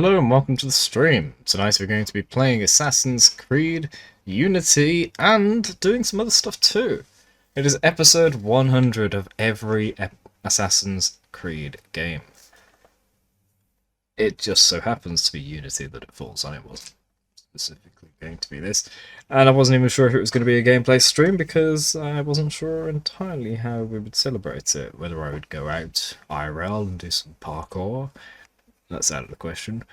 Hello and welcome to the stream. Tonight we're going to be playing Assassin's Creed Unity and doing some other stuff too. It is episode 100 of every Assassin's Creed game. It just so happens to be Unity that it falls on. It wasn't specifically going to be this. And I wasn't even sure if it was going to be a gameplay stream because I wasn't sure entirely how we would celebrate it. Whether I would go out IRL and do some parkour. That's out of the question.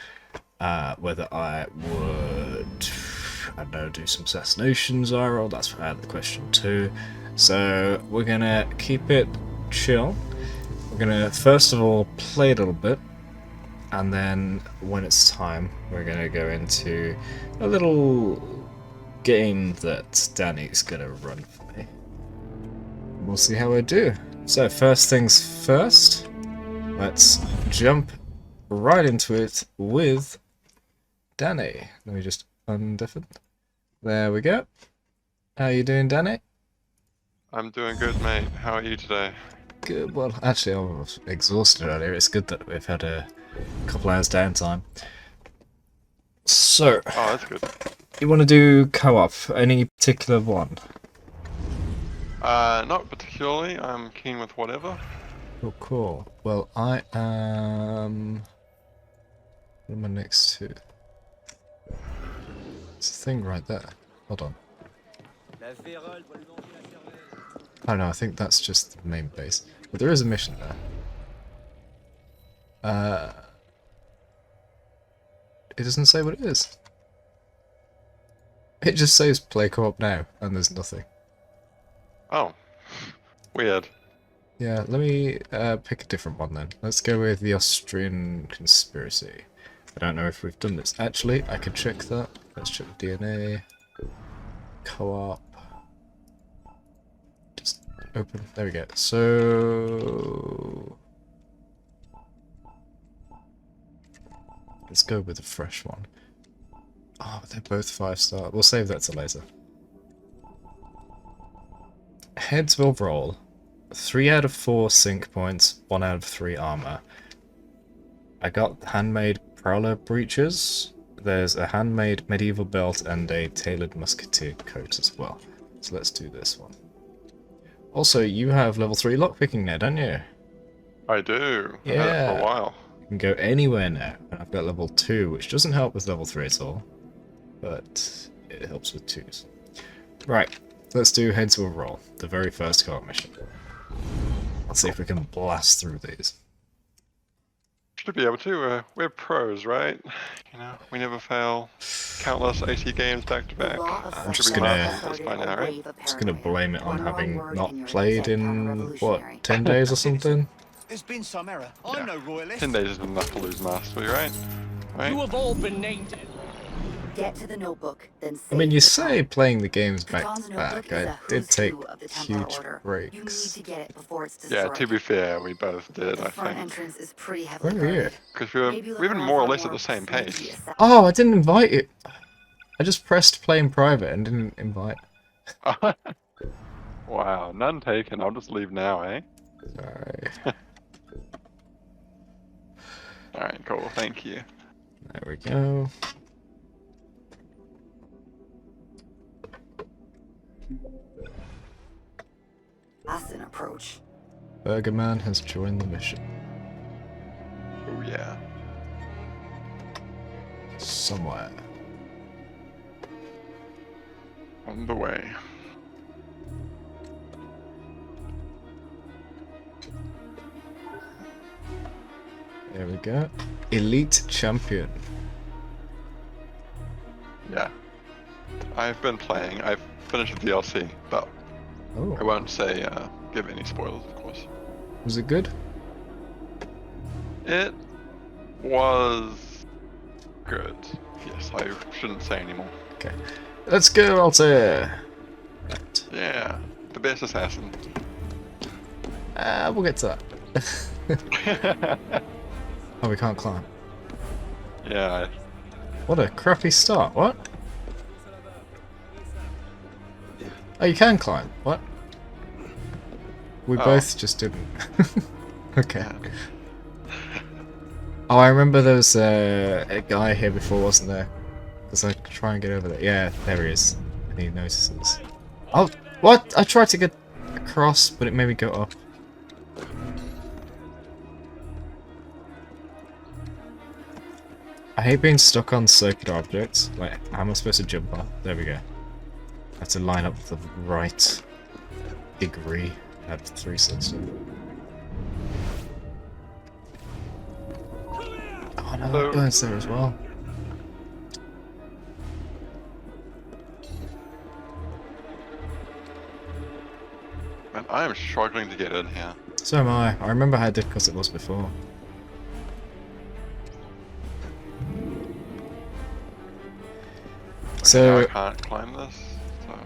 Whether I would, I don't know, do some assassinations IRL, that's out of the question too. So we're gonna keep it chill. We're gonna first of all play a little bit, and then when it's time, we're gonna go into a little game that Danny's gonna run for me. We'll see how I do. So first things first, let's jump right into it with Danny. Let me just undiff it. There we go. How you doing, Danny? I'm doing good, mate. How are you today? Good. Well, actually, I was exhausted earlier. It's good that we've had a couple hours downtime. So, Oh, that's good. you want to do co-op? Any particular one? Not particularly. I'm keen with whatever. Oh, cool. Well, I am... What am I next to? It's a thing right there. Hold on. Oh no, I think that's just the main base. But there is a mission there. It doesn't say what it is. It just says play co-op now, and there's nothing. Oh, weird. Yeah, let me pick a different one then. Let's go with the Austrian conspiracy. I don't know if we've done this. Actually, I can check that. Let's check the DNA. Co-op. Just open. There we go. So... let's go with a fresh one. Oh, they're both 5-star. We'll save that to later. Heads will roll. 3 out of 4 sync points, 1 out of 3 armor. I got handmade prowler breeches. There's a handmade medieval belt and a tailored musketeer coat as well. So let's do this one. Also, you have level 3 lockpicking now, don't you? I do. Yeah. I've had it for a while. You can go anywhere now. And I've got level 2, which doesn't help with level 3 at all. But it helps with 2s. Right, let's do heads will roll. The very first co-op mission. Let's see if we can blast through these. Should be able to. We're pros, right? You know, we never fail. Countless AC games back to back. I'm Should just be gonna masters by now, right? blame it on having not played in, what, 10 days or something? There's been some error. I'm Yeah. no royalist. 10 days is enough to lose mastery, right? Right? You have all been named. Get to the notebook, then I mean, you save the say code. playing the games back Caton's to notebook back. is a I did who's take who of the Templar huge Order. You need breaks. to get it before it's Yeah, destroyed. to be fair, we both did, The I front think. entrance is pretty heavily Where are you? guarded. Because Maybe we've look been around more or for less at more the same sneaky pace. assassin. Oh, I didn't invite you. I just pressed play in private and didn't invite. Wow, none taken. I'll just leave now, eh? Sorry. Alright, cool. Thank you. There we go. That's an approach. Burger Man has joined the mission. Oh, yeah. Somewhere. On the way. There we go. Elite Champion. Yeah. I've been playing. I've finished the DLC, but I Oh, won't say, give any spoilers, of course. was it good? It was good. Yes, I shouldn't say anymore. Okay. Let's go, Altair! Right. Yeah, the best assassin. We'll get to that. Oh, we can't climb. Yeah, What a crappy start. What? Oh, you can climb. What? We Oh. both just didn't. Okay. Oh, I remember there was a guy here before, wasn't there? Because I try and get over there. Yeah, there he is. And he notices. Oh, what? I tried to get across, but it made me go up. I hate being stuck on circular objects. Like, how am I supposed to jump off? There we go. I have to line up the right degree at 360. Oh no, that guy's there as well. Man, I am struggling to get in here. So am I. I remember how difficult it was before. So I can't climb this. So.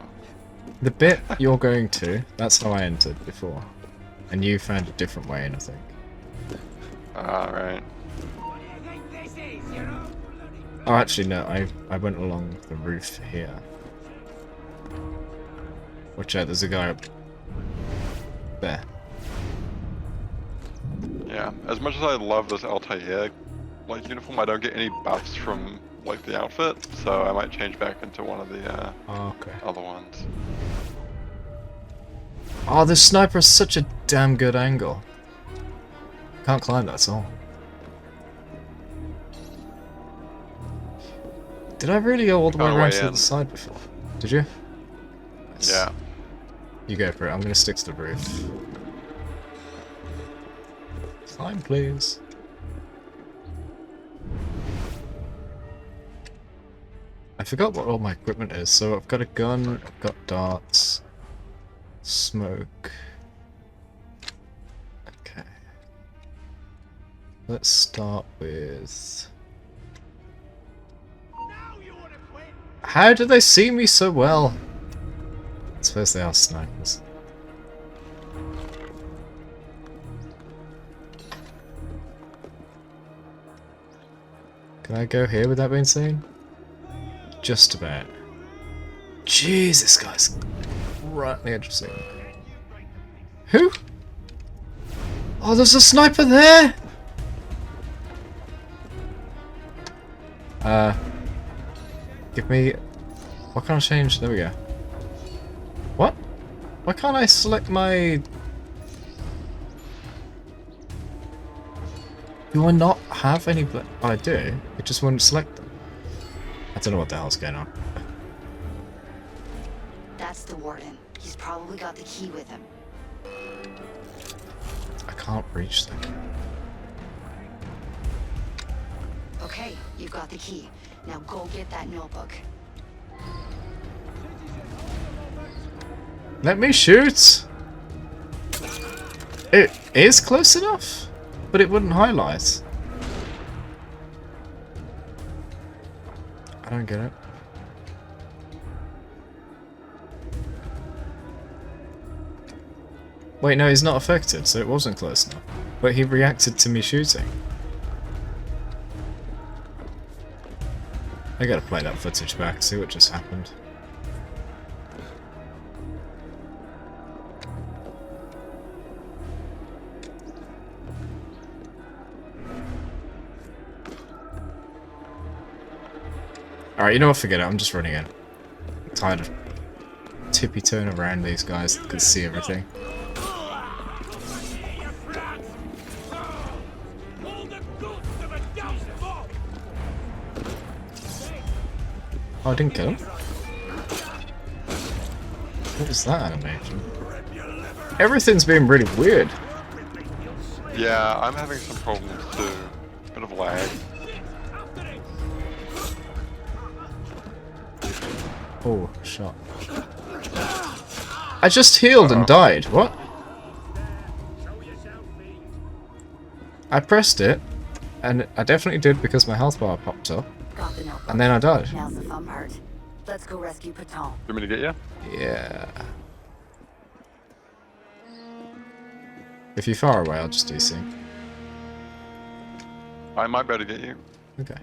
the bit you're going to, that's how I entered before. And you found a different way in, I think. Right. Oh, actually, no, I went along the roof here. Watch out, there's a guy up there. Yeah. As much as I love this Altair like uniform, I don't get any buffs from like the outfit, so I might change back into one of the Oh, okay. other ones. Oh, this sniper is such a damn good angle. Can't climb that at all. Did I really go all the way Found a around way to the in. side before? Did you? Nice. Yeah. You go for it. I'm gonna stick to the roof. Climb, please. I forgot what all my equipment is. So I've got a gun, I've got darts, smoke. Okay. Let's start with... How do they see me so well? I suppose they are snipers. Can I go here without being seen? Just about. Jeez, this guy's right on the edge of seeing me. Who? Oh, there's a sniper there! Give me... What can I change? There we go. What? Why can't I select my... Do I not have any... Oh, I do. It just won't select them. I don't know what the hell's going on. That's the warden. He's probably got the key with him. I can't reach them. Okay, you've got the key. Now go get that notebook. Let me shoot! It is close enough, but it wouldn't highlight. I don't get it. Wait, no, he's not affected, so it wasn't close enough. But he reacted to me shooting. I gotta play that footage back, see what just happened. Alright, you know what, forget it, I'm just running in. I'm tired of tippy-toeing around these guys that can see everything. Oh, I didn't kill him. What was that animation? Everything's being really weird. Yeah, I'm having some problems too. Bit of lag. Oh, shot. I just healed and died. What? I pressed it, and I definitely did because my health bar popped up, Got the notebook. and then I died. Now's the fun part. Let's go rescue Patton. You want me to get you? Yeah. If you're far away, I'll just DC. I might be able to get you. Okay.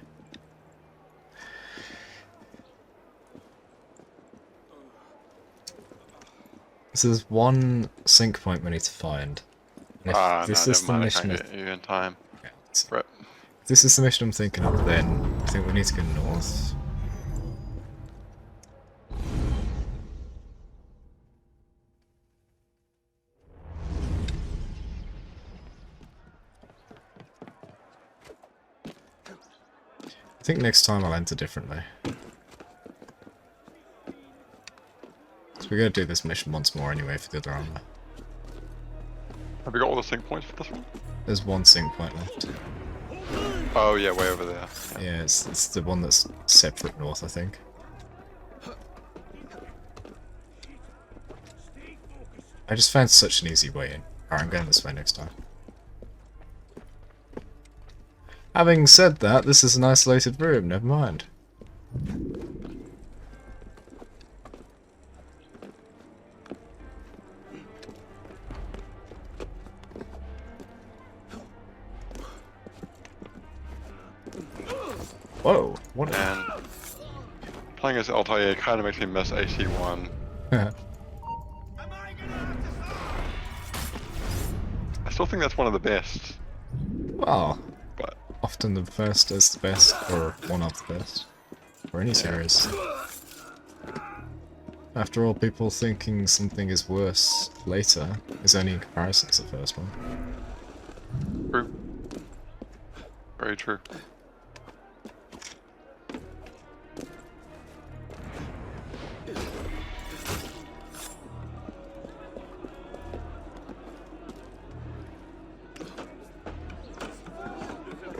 So there's one sync point we need to find. And if No, this never is the mind. I mission. can't get you in time. Okay, let's see. Rip. this is the mission I'm thinking of, then I think we need to go north. I think next time I'll enter differently. So we're going to do this mission once more anyway for the other armor. Have we got all the sync points for this one? There's one sync point left. Oh yeah, way over there. Yeah, it's the one that's separate north, I think. I just found such an easy way in. Alright, I'm going this way next time. Having said that, this is an isolated room, never mind. Whoa, what And playing as Altair kind of makes me miss AC1. a... I still think that's one of the best, Well, but often the first is the best, or one of the best, for any series. After all, people thinking something is worse later is only in comparison to the first one. true. Very true.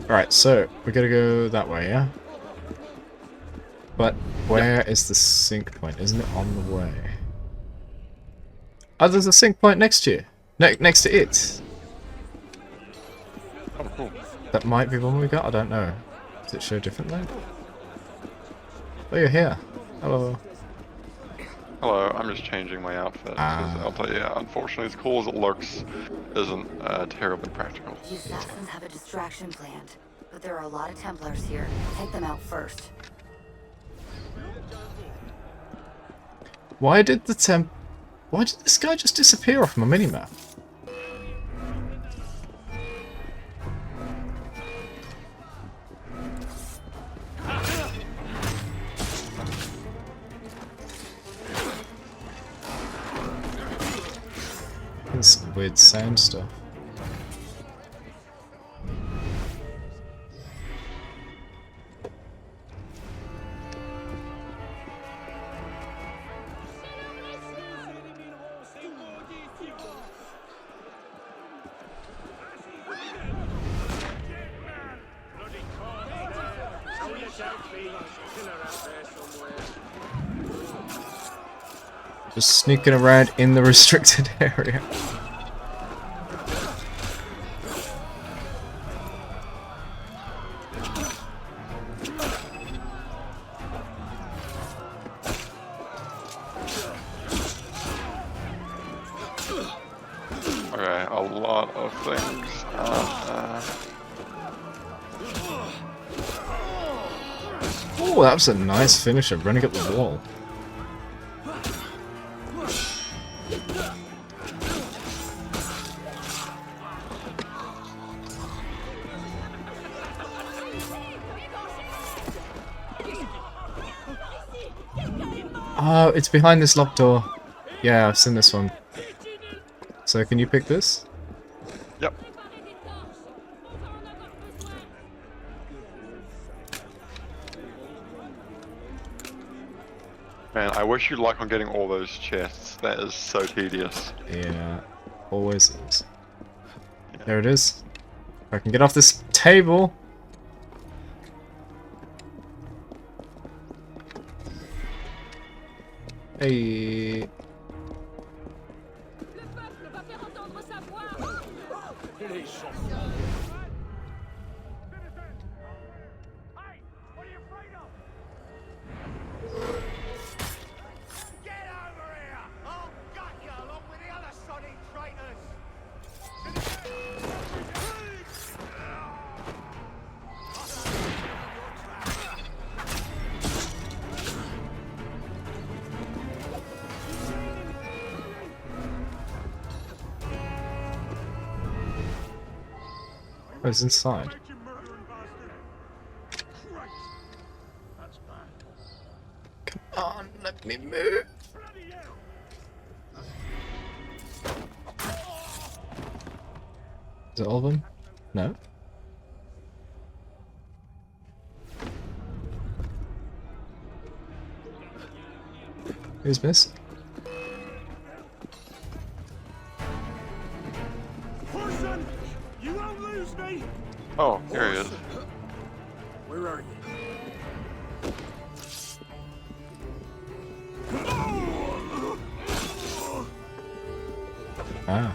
Alright, so we're gonna go that way, yeah? But where is the sync point? Isn't it on the way? Oh, there's a sync point next to you. Next to it. Oh, cool. That might be one we got, I don't know. Does it show differently? Oh, you're here. Hello. Hello, I'm just changing my outfit. Because Altair, unfortunately, as cool as it looks, isn't terribly practical. The assassins have a distraction planned, but there are a lot of Templars here. Take them out first. Why did this guy just disappear off my minimap? This weird sound stuff. Just sneaking around in the restricted area. Okay, a lot of things. Oh, that was a nice finisher, running up the wall. Oh, it's behind this locked door. Yeah, I've seen this one. So can you pick this? Yep. Man, I wish you luck on getting all those chests. That is so tedious. Yeah, always is. There it is. If I can get off this table. Hey. Oh, it's inside. me move. Is it all of them? No? Who's missing? Person, you won't lose me. Oh, here he is. Where are you? Ah.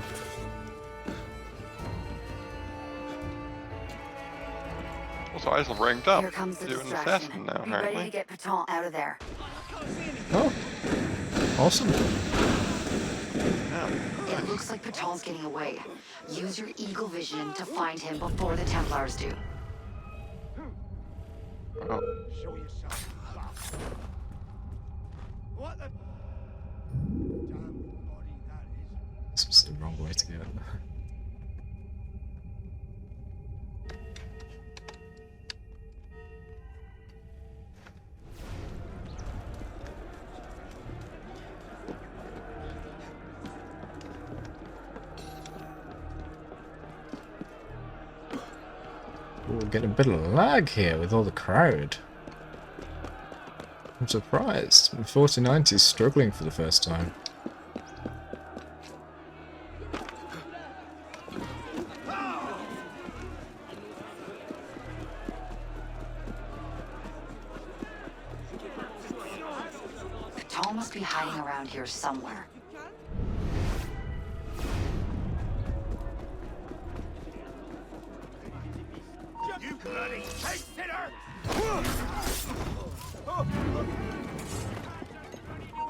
Also, I just ranked up. Here comes the You're an distraction. assassin now, Be ready apparently. to get Paton out of there. Oh. Awesome. Yeah. It looks like Paton's getting away. Use your eagle vision to find him before the Templars do. Oh. Show yourself. What the? Damn body that is. This was the wrong way to go. We're getting a bit of lag here with all the crowd. I'm surprised. 4090 is struggling for the first time. Paton must be hiding around here somewhere. You bloody pig-sitter!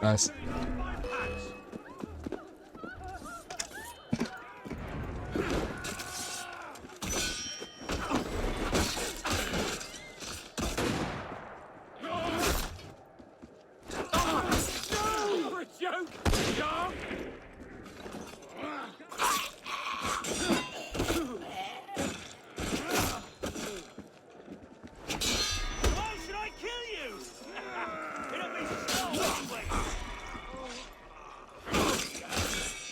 Nice. For a joke, John! Why should I kill you? It'll be so anyway.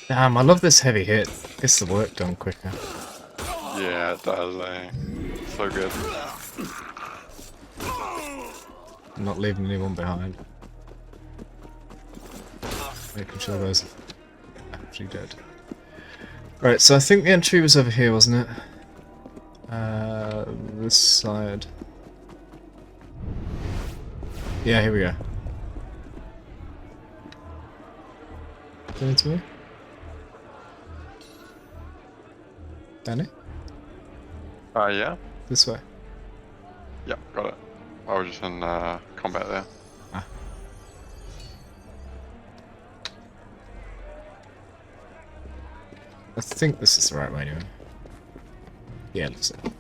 Damn, I love this heavy hit. Gets the work done quicker. Yeah, it does, So good. Not leaving anyone behind. Making sure those are actually dead. Right, so I think the entry was over here, wasn't it? This side. Yeah, here we go. Coming to me? Danny? Yeah? This way. Yep, got it. I was just in combat there. Ah. I think this is the right way anyway. Yeah, it looks like it.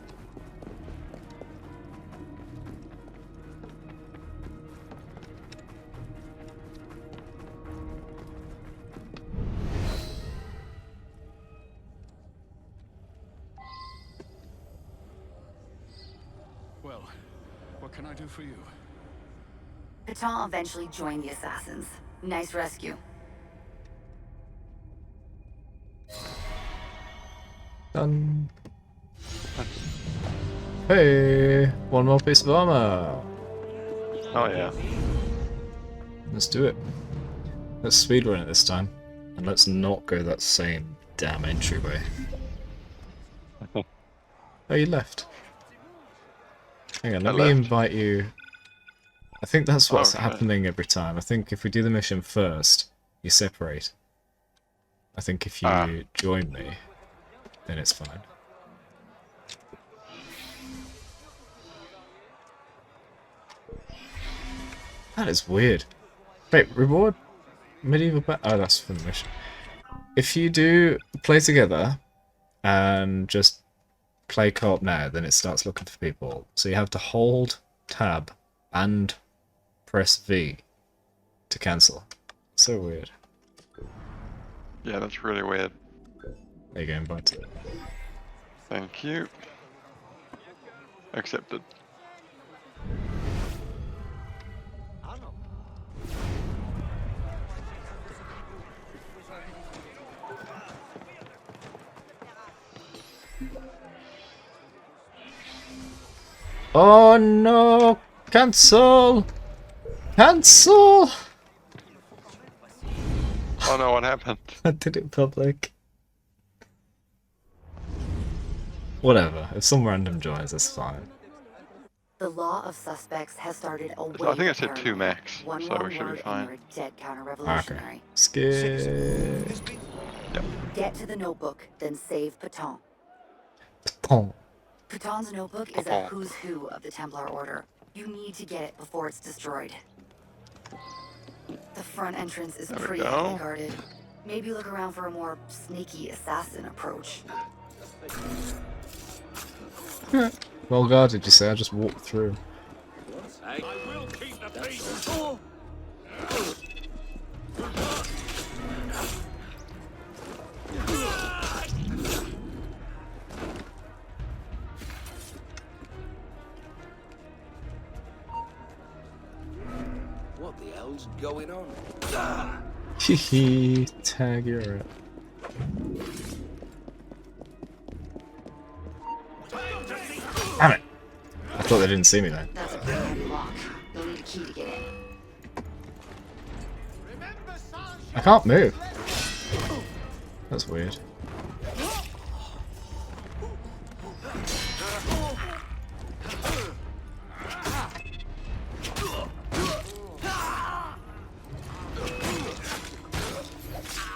Well, what can I do for you? Paton eventually joined the assassins. Nice rescue. Done. Hey, one more piece of armor. Oh yeah. Let's do it. Let's speedrun it this time. And let's not go that same damn entryway. Oh, you left. Hang on, let me left. invite you. I think that's what's Okay. happening every time. I think if we do the mission first, you separate. I think if you join me, then it's fine. That is weird. Wait, reward? Medieval oh, that's for the mission. If you do play together and just play co-op now, then it starts looking for people. So you have to hold tab and press V to cancel. So weird. Yeah, that's really weird. There you go, invite. Thank you. Accepted. Oh no! Cancel! Cancel! Oh no, what happened? I did it public. Whatever. If some random joins, that's fine. The law of suspects has started a I wave think I of said 2 paranoia. max, One so we wrong should be word and fine. you're a dead Okay. counter-revolutionary. Skip. Get to the notebook, then save Paton. Pong. Paton's notebook is a Paton. who's who of the Templar Order. You need to get it before it's destroyed. The front entrance is There we pretty go. heavily guarded. Maybe look around for a more sneaky assassin approach. Well guarded, you say? I just walked through. I will keep the peace. What the hell's going on? Hehe. Tag, you're right. Damn it! I thought they didn't see me then. That's a pretty heavy lock. You'll need a key to get in. I can't move. That's weird.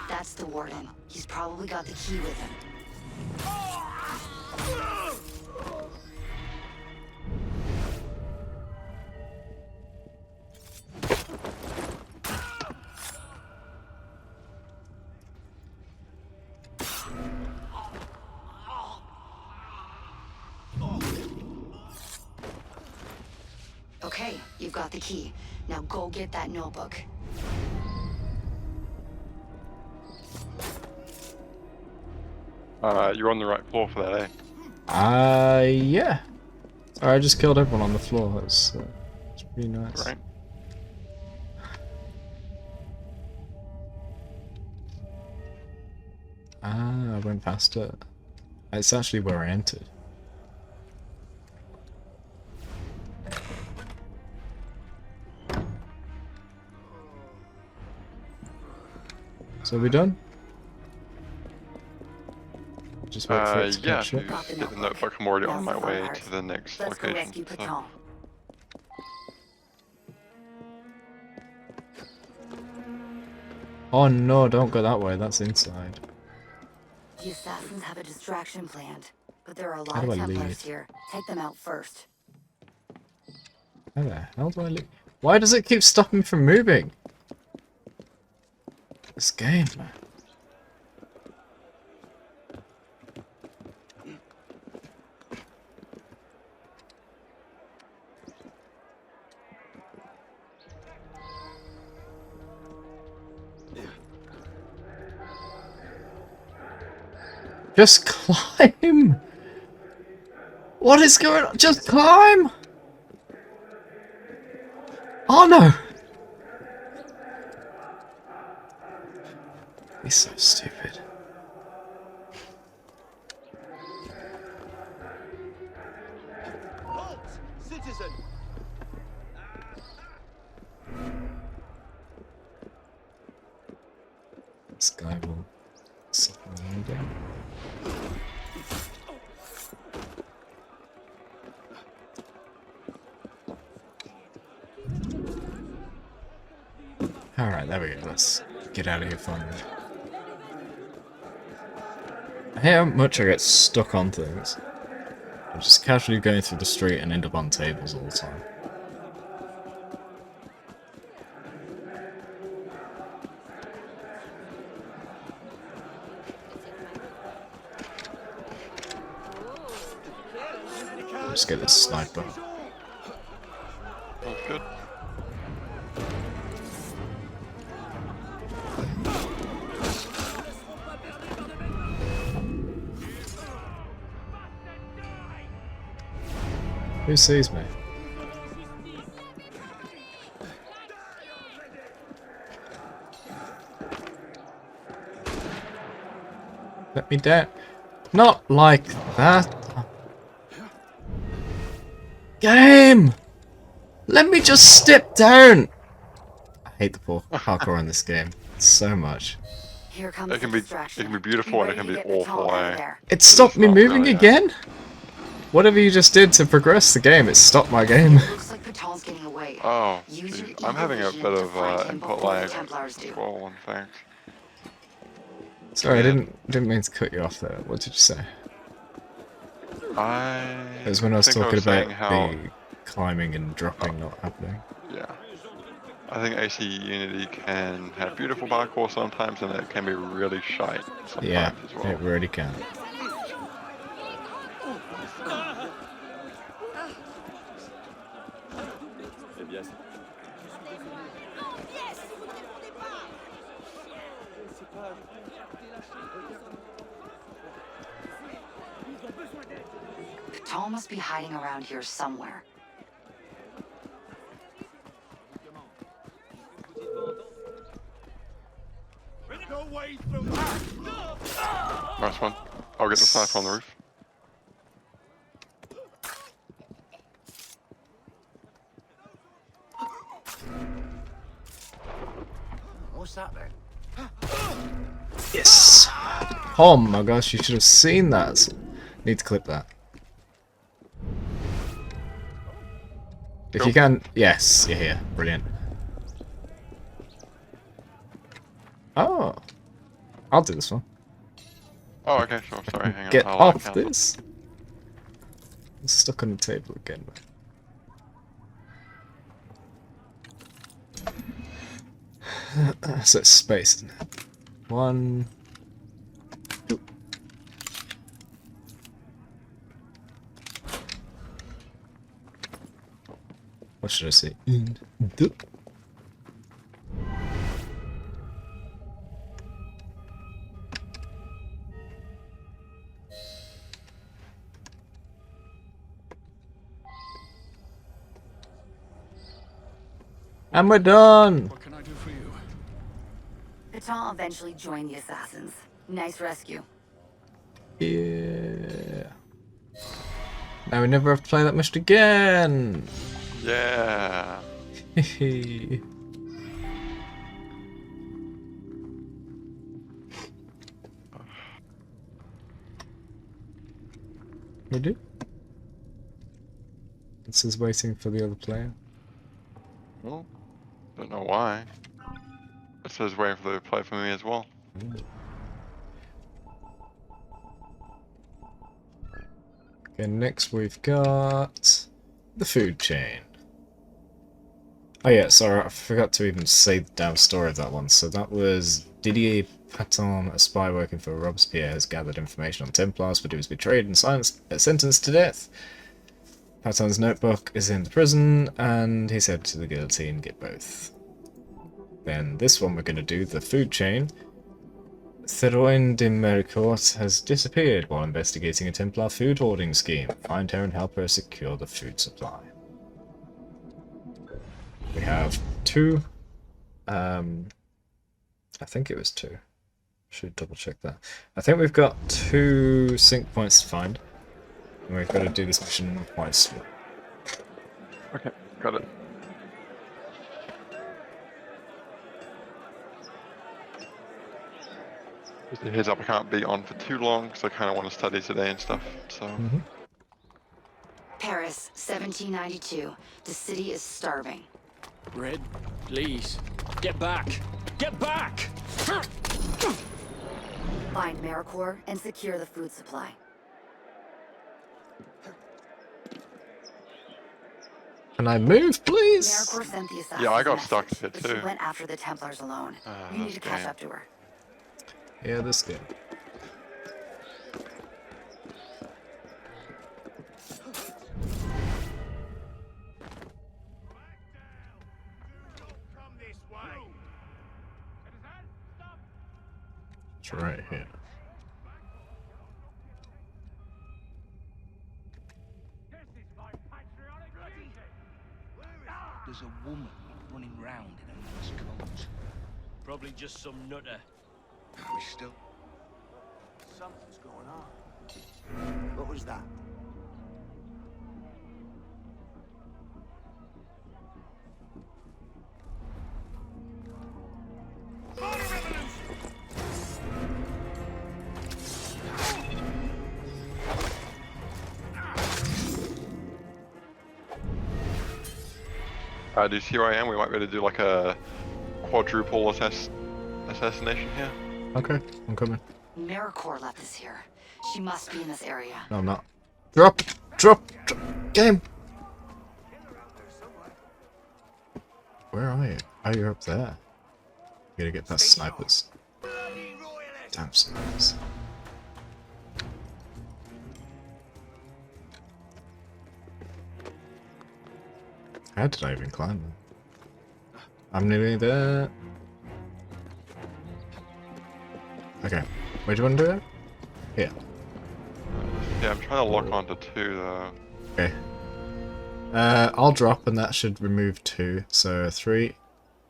That's the warden. He's probably got the key with him. Okay, you've got the key. Now go get that notebook. You're on the right floor for that, eh? Yeah. I just killed everyone on the floor. That's pretty nice. Right. Ah, I went past it. It's actually where I entered. So are we done? Just wait for it to Yeah, catch to up. get the notebook, I'm already on my That's the way fun part. to the next Let's go location. rescue So. Paton. Oh no, don't go that way, that's inside. The assassins have a distraction planned, but there are a lot How do of I Templars leave? here. Take them out first. How the hell do I leave? Why does it keep stopping me from moving? This game, man. Just climb! What is going on? Just climb! Oh no! He's so stupid. Halt, citizen. This guy will suffer me again. Alright, there we go. Let's get out of here finally. I hate how much I get stuck on things. I'm just casually going through the street and end up on tables all the time. Just get this sniper. Sounds good. Who sees me? Let me down. Not like that. Game! Let me just step down! I hate the parkour in this game so much. Here comes It the can be distraction. beautiful and it ready can to be get Patel awful. out of there. It stopped me not moving really, again? Whatever you just did to progress the game, it stopped my game. Looks like Patel's getting away. Oh, Use your geez. I'm evil having a vision bit to of find him input before the lag Templars do. as well, one thing. Sorry, I Yeah. didn't mean to cut you off there. What did you say? It was when I was think I talking was about saying how, the climbing and dropping not happening. yeah. I think AC Unity can have beautiful parkour sometimes, and it can be really shite sometimes Yeah, as well. it really can. Patel must be hiding around here somewhere. No way through that. Nice one. I'll get the sniper on the roof. What's that then? Yes! Oh my gosh, you should have seen that. Need to clip that. If you can, yes, you're here. Brilliant. Oh, I'll do this one. Oh, okay, sure. Sorry, hang on. Get I'll, off cancel. this. I'm stuck on the table again. So it's space, isn't it? 1, 2. What should I say? 1, 2. And we're done! What can I do for you? Patel eventually joined the assassins. Nice rescue. Yeah. Now we never have to play that mission again! Yeah. Hehe. We do? It says waiting for the other player. Well, don't know why. It says waiting for the play for me as well. Okay, next we've got the food chain. Oh yeah, sorry, I forgot to even say the damn story of that one. So that was Didier Paton, a spy working for Robespierre, has gathered information on Templars, but he was betrayed and sentenced to death. Paton's notebook is in the prison, and he's headed to the guillotine, get both. Then this one we're going to do, the food chain. Theroine de Mericourt has disappeared while investigating a Templar food hoarding scheme. Find her and help her secure the food supply. We have 2. I think it was 2. Should double check that. I think we've got 2 sync points to find. And we've got to do this mission twice. Okay, got it. Just a heads up, I can't be on for too long because I kind of want to study today and stuff. So. Paris, 1792. The city is starving. Red, please. Get back! Get back! Find Maricourt and secure the food supply. Can I move, please? Maricourt sent the assassins Yeah, I got a stuck message, here but too. she went after the Templars alone. We need this to catch game. up to her. Yeah, this game. Come this way. It's right here. There's a woman running round in a man's coat. Probably just some nutter. We still... Something's going on. What was that? Do you see where I am? We might be able to do like a quadruple assassination here. Okay, I'm coming. AmeriCorps left us here. She must be in this area. No, I'm not. Drop! Game! Where are you? Oh, you're up there. You gotta get past snipers. Damn snipers. How did I even climb them? I'm nearly there. Okay, where do you want to do it? Here. Yeah, I'm trying to lock onto 2 though. Okay. I'll drop and that should remove 2. So 3,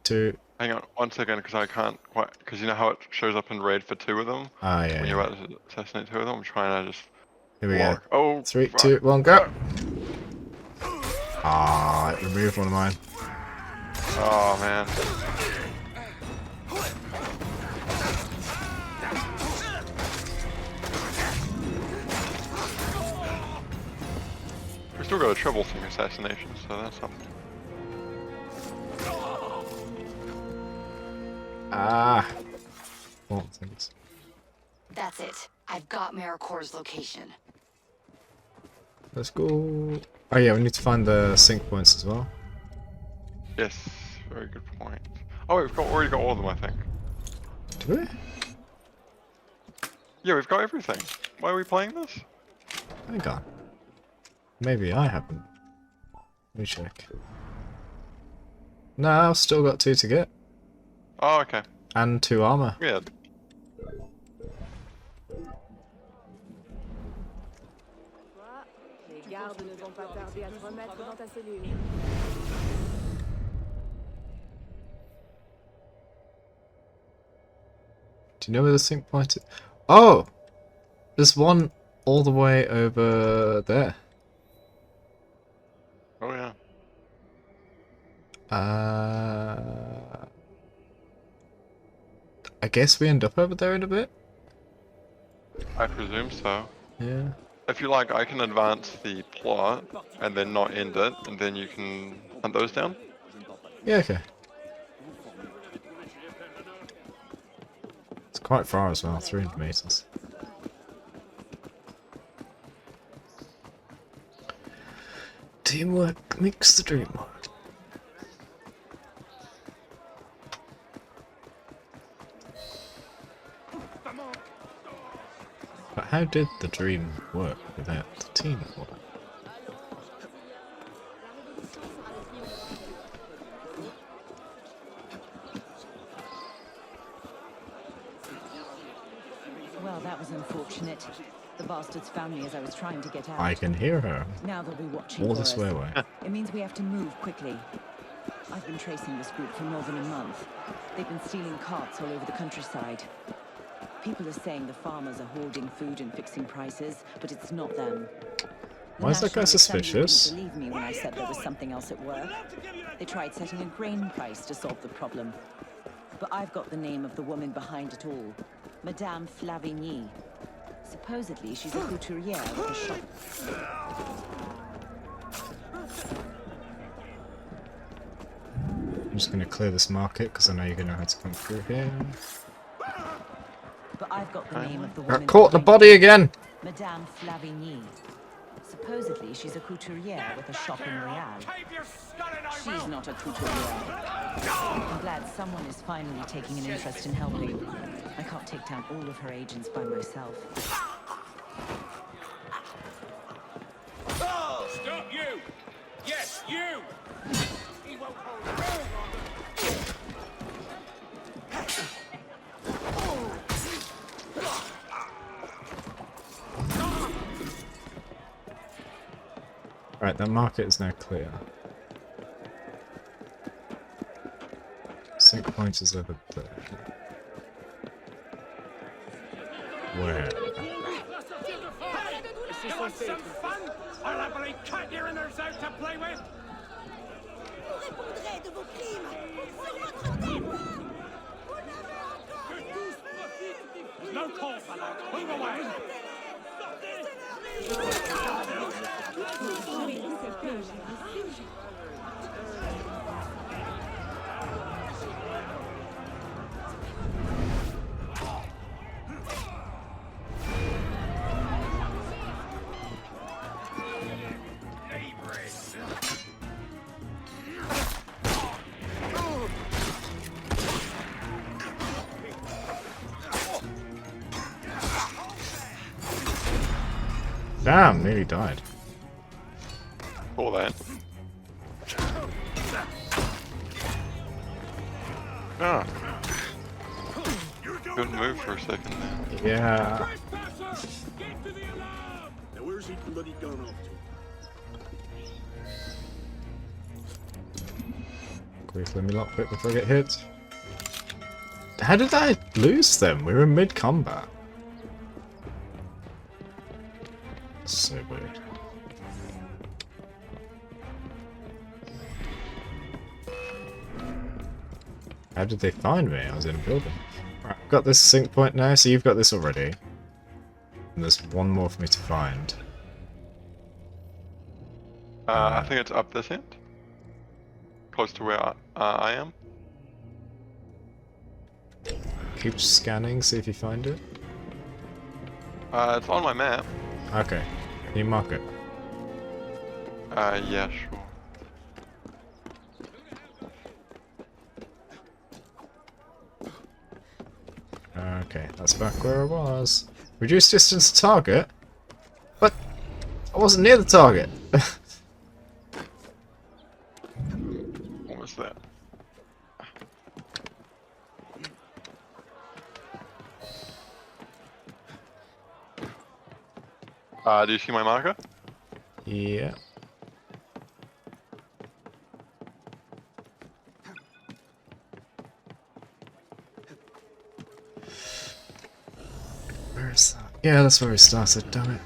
2. Hang on 1 second, because I can't quite. Because you know how it shows up in raid for 2 of them Ah, yeah. when yeah. you're about to assassinate 2 of them. I'm trying to just Here we lock. go. Oh, 3, fuck. 2, 1, go! Ah, it removed one of mine. Oh man. We still got a treble thing assassination, so that's something. Ah! Well, things. That's it. I've got AmeriCorps' location. Let's go. Oh yeah, we need to find the sync points as well. Yes, very good point. Oh, we've already got all of them, I think. Do we? Yeah, we've got everything. Why are we playing this? Hang on. Maybe I haven't. Let me check. No, I've still got 2 to get. Oh, okay. And 2 armor. Weird. Les gardes ne vont pas tarder à te remettre dans ta cellule. Do you know where the sync point is? Oh! There's one all the way over there. Oh yeah. I guess we end up over there in a bit? I presume so. Yeah. If you like, I can advance the plot and then not end it, and then you can hunt those down. Yeah, okay. It's quite far as well, 300 meters. Teamwork makes the dream work. But how did the dream work without the teamwork? Well, that was unfortunate. The bastards found me as I was trying to get out. I can hear her. Now they'll be watching All for this us. way away. It means we have to move quickly. I've been tracing this group for more than a month. They've been stealing carts all over the countryside. People are saying the farmers are hoarding food and fixing prices, but it's not them. Why is that guy National Assembly suspicious? didn't believe me when I said there was something else at work. They tried setting a grain price to solve the problem. But I've got the name of the woman behind it all. Madame Flavigny. Supposedly, she's a couturière with a shop. I'm just going to clear this market because I know you're going to have to come through here. But I've got the name of the Got woman caught in the behind body it. again! Madame Flavigny. Supposedly, she's a couturière with a shop in Real. She's not a couturière. I'm glad someone is finally taking an interest in helping. I can't take down all of her agents by myself. Stop you! Yes, you! He won't hold. Right, that market is now clear. Sync point is over there. Where? You want some fun? I'll happily cut your innards out to play with. No call for that. Move away. Damn, nearly died. All that. Ah. Couldn't move for a second there. Yeah. Get to the alarm! Now where's he bloody gone off to? Quick, let me lockpick before I get hit. How did I lose them? We were in mid-combat. So weird. How did they find me? I was in a building. Right, I've got this sync point now, so you've got this already. And there's one more for me to find. I think it's up this end. Close to where I am. Keep scanning, see if you find it. It's on my map. Okay. Can you mark it? Yeah, sure. Okay, that's back where I was. Reduce distance to target? But I wasn't near the target. What was that? Do you see my marker? Yeah. Where is that? Yeah, that's where we started, damn it.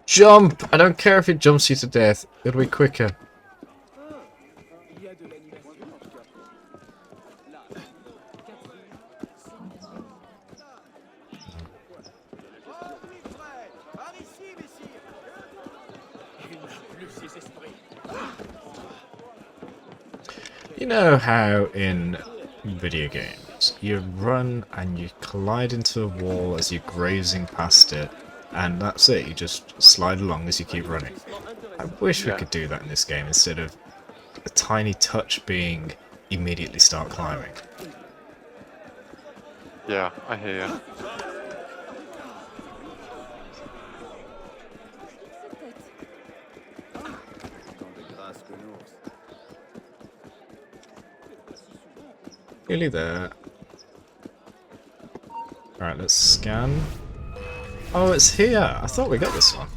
Jump! I don't care if it jumps you to death. It'll be quicker. You know how in video games you run and you collide into a wall as you're grazing past it, and that's it, you just slide along as you keep running. I wish we could do that in this game instead of a tiny touch being immediately start climbing. Yeah, I hear you. Nearly there. Alright, let's scan. Oh, it's here! I thought we got this one.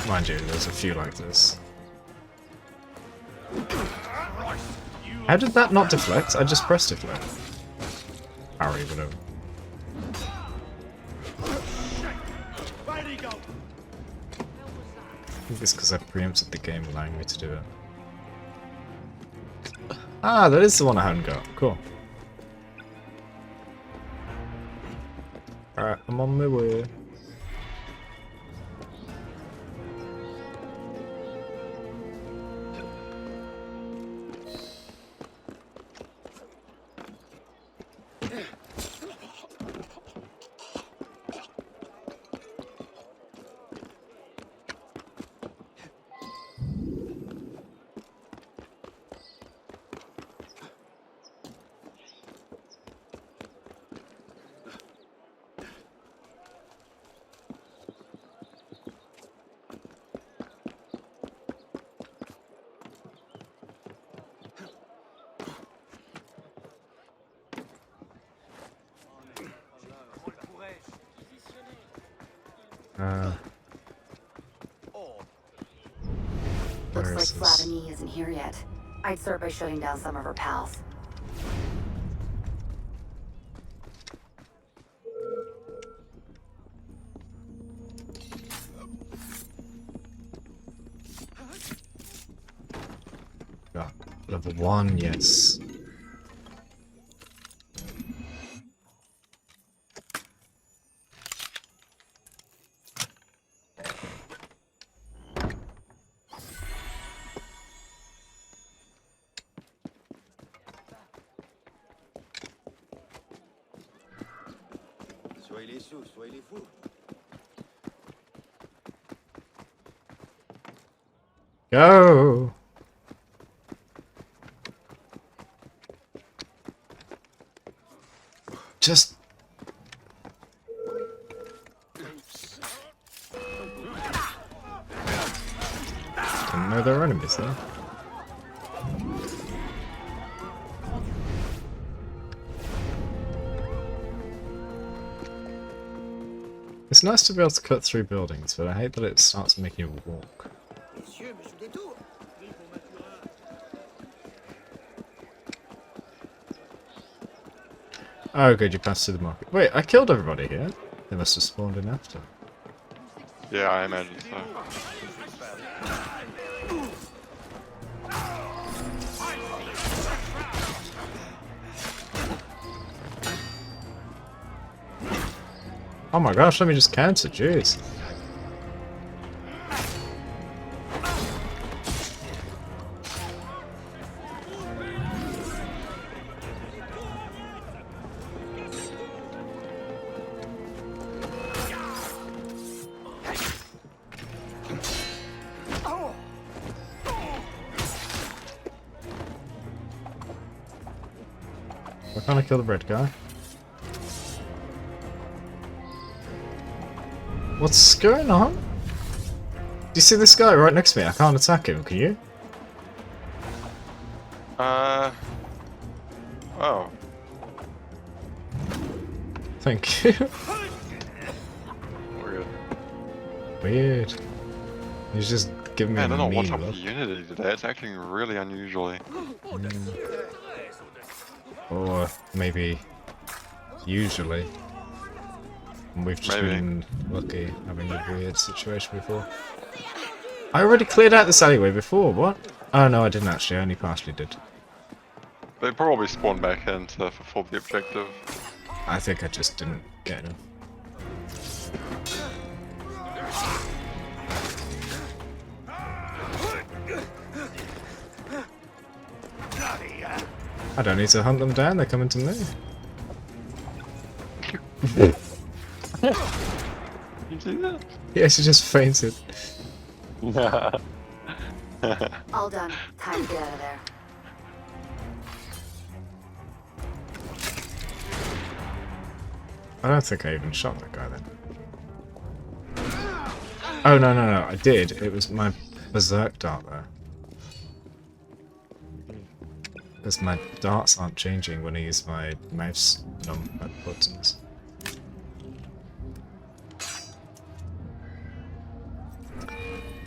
Mind you, there's a few like this. How did that not deflect? I just pressed deflect. Parry, whatever. I think it's because I preempted the game allowing me to do it. Ah, that is the one I haven't got. Cool. Alright, I'm on my way. Where Looks is like this? Flavigny isn't here yet. I'd start by shutting down some of her pals. Got level 1, yes. Soyez les sous, soyez les fous. Go! Just Oh, there are enemies there. It's nice to be able to cut through buildings, but I hate that it starts making you walk. Oh, good, you passed through the market. Wait, I killed everybody here. They must have spawned in after. Yeah, I imagine so. Oh my gosh, let me just counter, jeez. Why can't I kill the red guy? What's going on? Do you see this guy right next to me? I can't attack him, can you? Oh. Thank you. Weird. Weird. He's just giving me Man, I a don't know what's mean up look. with Unity today. It's acting really unusually. Or maybe usually. We've just been lucky having a weird situation before. I already cleared out this alleyway before, what? Oh no, I didn't actually, I only partially did. They probably spawned back in to fulfill the objective. I think I just didn't get him. I don't need to hunt them down, they're coming to me. You see that? Yeah, she just fainted. All done. Time to get out of there. I don't think I even shot that guy then. Oh no, I did. It was my berserk dart there. Because my darts aren't changing when I use my mouse numpad buttons.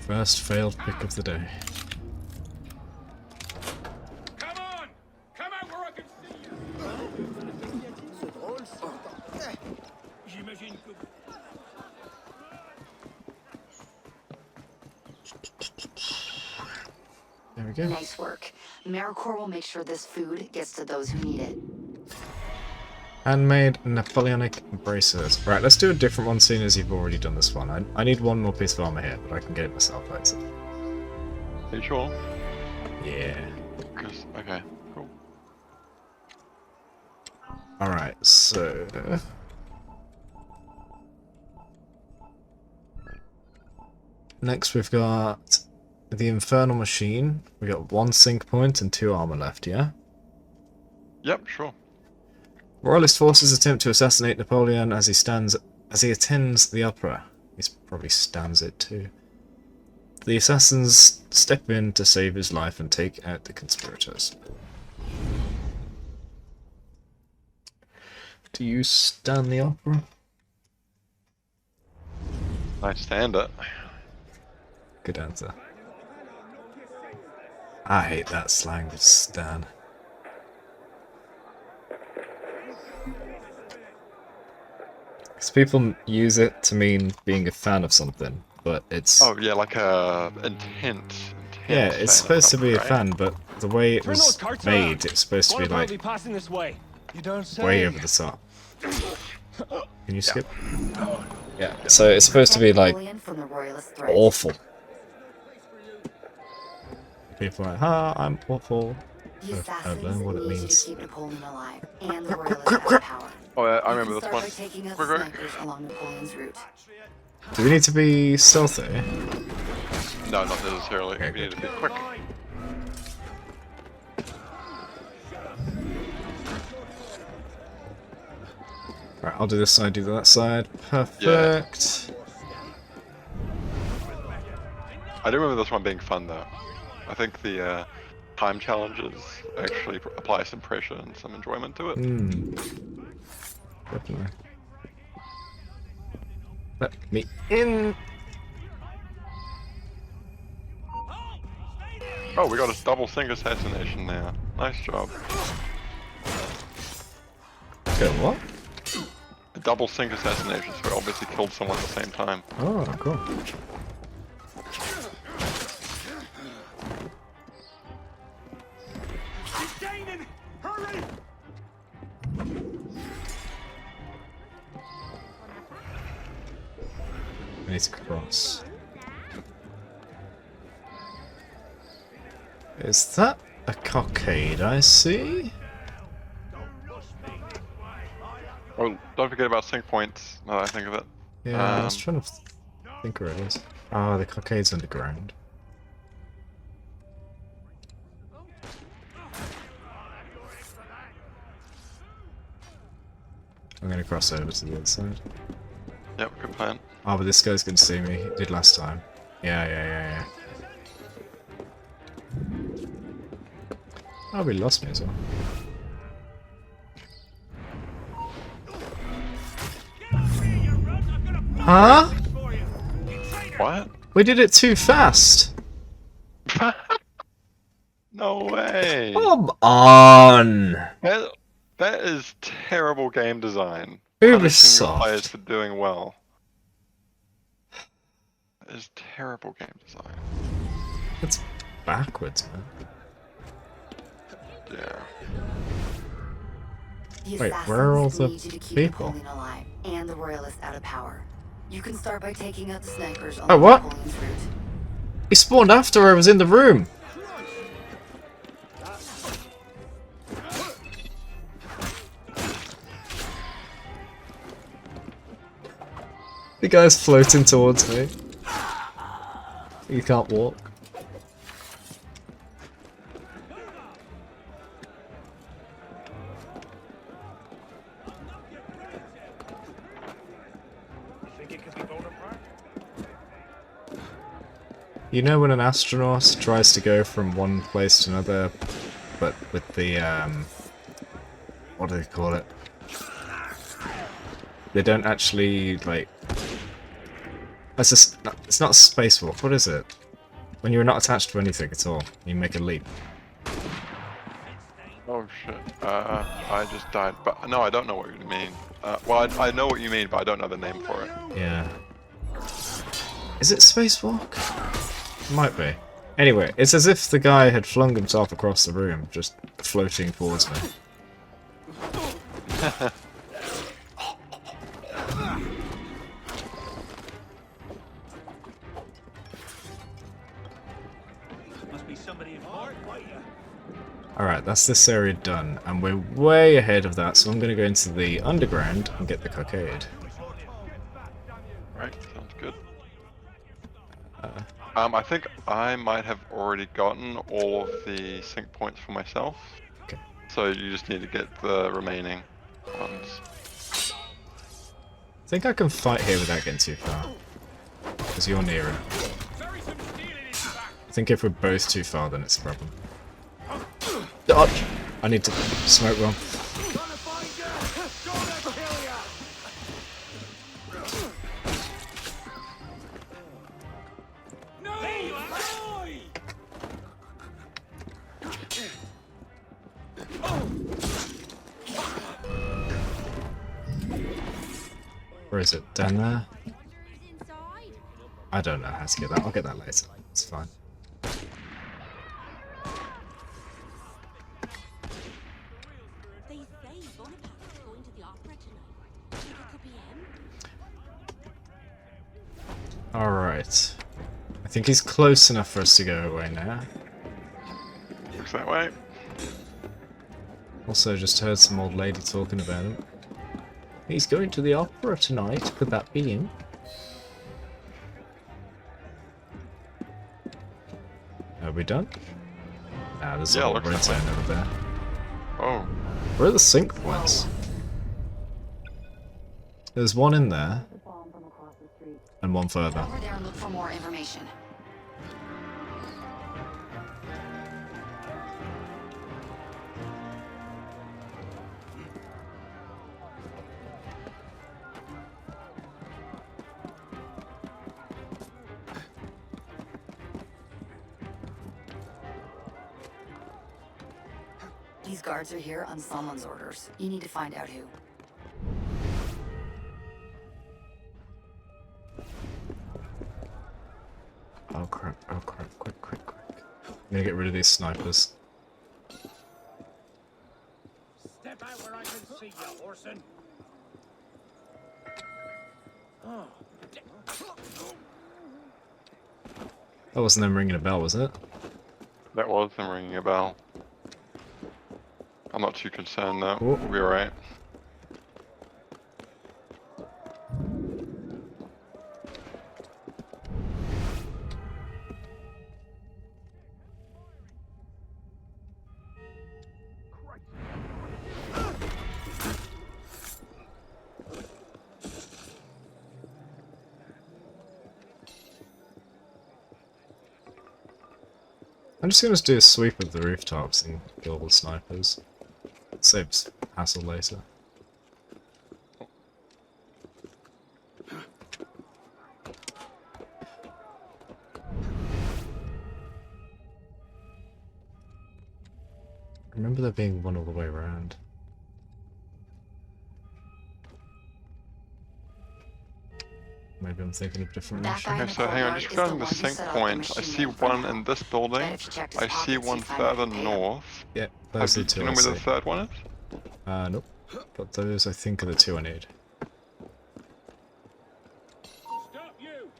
First failed pick of the day. Come on! Come out where I can see you! J'imagine que... There we go. Nice work. AmeriCorps will make sure this food gets to those who need it. Handmade Napoleonic bracers. Right, let's do a different one seeing as you've already done this one. I need one more piece of armor here, but I can get it myself later. Are you sure? Yeah. Okay, cool. Alright, so... Next we've got the Infernal Machine. We got 1 sync point and 2 armor left, yeah? Yep, sure. Royalist forces attempt to assassinate Napoleon as he attends the opera. He probably stands it too. The assassins step in to save his life and take out the conspirators. Do you stand the opera? I stand it. Good answer. I hate that slang with stan. Because people use it to mean being a fan of something, but it's... Oh yeah, like a intent. Yeah, it's supposed to be a right? fan, but the way it Turn was those carts made, around. it's supposed to be One will like be passing this way. You don't say. way over the top. Can you skip? Yeah, so it's supposed to be like Napoleon from the Royalist threat. awful. People are like, I'm awful. The I've learned what it assassins need means. to keep Napoleon alive, and the Royalists have power. Oh, yeah, I You remember can this one. start by taking out Quick, quick. snipers along Napoleon's route. Do we need to be stealthy? No, not necessarily. Okay, We need good. to be quick. Right, I'll do this side, do that side. Perfect. I do remember this one being fun though. I think the time challenges actually apply some pressure and some enjoyment to it. Definitely. Let me in. Oh, we got a double sync assassination now. Nice job. Go what? A double sync assassination, so we obviously killed someone at the same time. Oh, cool. Keep gaining! Hurry! I need to cross. Is that a cockade I see? Oh, don't forget about sync points, now that I think of it. Yeah, I was trying to think where it is. Ah, the cockade's underground. I'm gonna cross over to the other side. Yep, good plan. Oh, but this guy's gonna see me. He did last time. Yeah. Oh, we lost me as well. Huh? What? We did it too fast! No way! Come on! That is terrible game design. Punishing your Ubisoft. players for doing well. That is terrible game design. It's backwards, man. Yeah. The Wait, where are all assassins the need you to keep people? Napoleon alive and the royalists out of power. You can start by taking out the snipers on Oh, what? Napoleon's route. He spawned after I was in the room! The guy's floating towards me. You can't walk. You know when an astronaut tries to go from one place to another, but with the, what do they call it? They don't actually, like... It's not spacewalk, what is it? When you're not attached to anything at all, you make a leap. Oh shit. I just died, but no, I don't know what you mean. Well, I know what you mean, but I don't know the name for it. Yeah. Is it spacewalk? Might be. Anyway, it's as if the guy had flung himself across the room, just floating towards me. Must be somebody important, won't you? Alright, that's this area done, and we're way ahead of that, so I'm gonna go into the underground and get the cockade. Right, sounds good. I think I might have already gotten all of the sync points for myself. Okay. So you just need to get the remaining ones. I think I can fight here without getting too far. Because you're near it. I think if we're both too far, then it's a problem. Dodge! I need to smoke one. Where is it? Down there? I don't know how to get that. I'll get that later. It's fine. They say Bonaparte's going to the opera tonight. Think it could be him? Alright. I think he's close enough for us to go away now. Looks that way. Also, just heard some old lady talking about him. He's going to the opera tonight. Could that be him? Are we done? Ah, there's a looks red that way. zone over there. Oh, Where are the sync points? There's one in there, and one further. Over there and look for more information. These guards are here on someone's orders. You need to find out who. Oh crap, quick. I'm gonna get rid of these snipers. Step out where I can see you, Orson. Oh. That wasn't them ringing a bell, was it? That was them ringing a bell. I'm not too concerned though. Oh. We'll be alright. I'm just gonna do a sweep of the rooftops and kill all the snipers. It saves hassle later. I remember there being one all the way around. Maybe I'm thinking of different That mission. guy in Okay, the so hang on, courtyard just is regarding the the one who sync set up the point, I machine see man for one now. in this building. Bet if you checked his I see pockets, one you'd find further out who paid him. north. Yeah, those are the Do two you I know where see. the third one is? Nope. But those I think are the two I need. Stop you!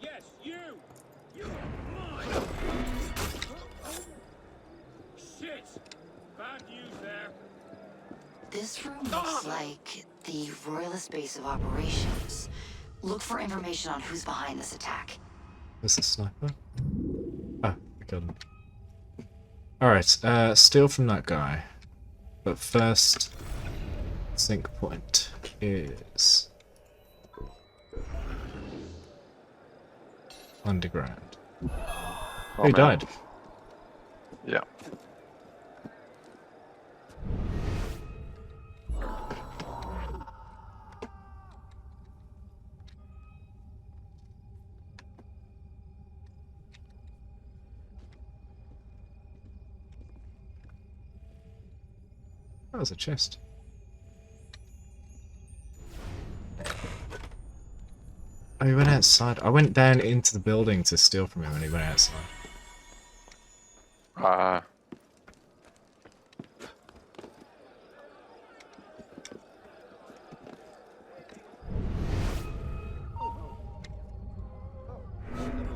Yes, you! You are mine! Shit! Bad news there. This room looks like the Royalist base of operations. Look for information on who's behind this attack. Where's the sniper? Ah, I killed him. Alright, steal from that guy. But first, sync point is underground. Oh, he man. died. Yeah. That was a chest. Oh, he went outside. I went down into the building to steal from him and he went outside.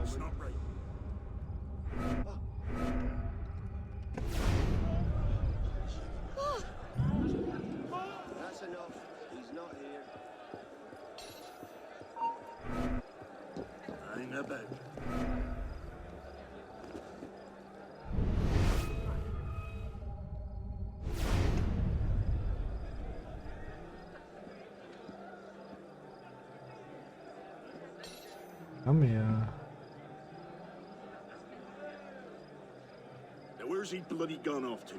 It's not right. That's enough. He's not here. Hang about. Come here. Now where's he bloody gone off to?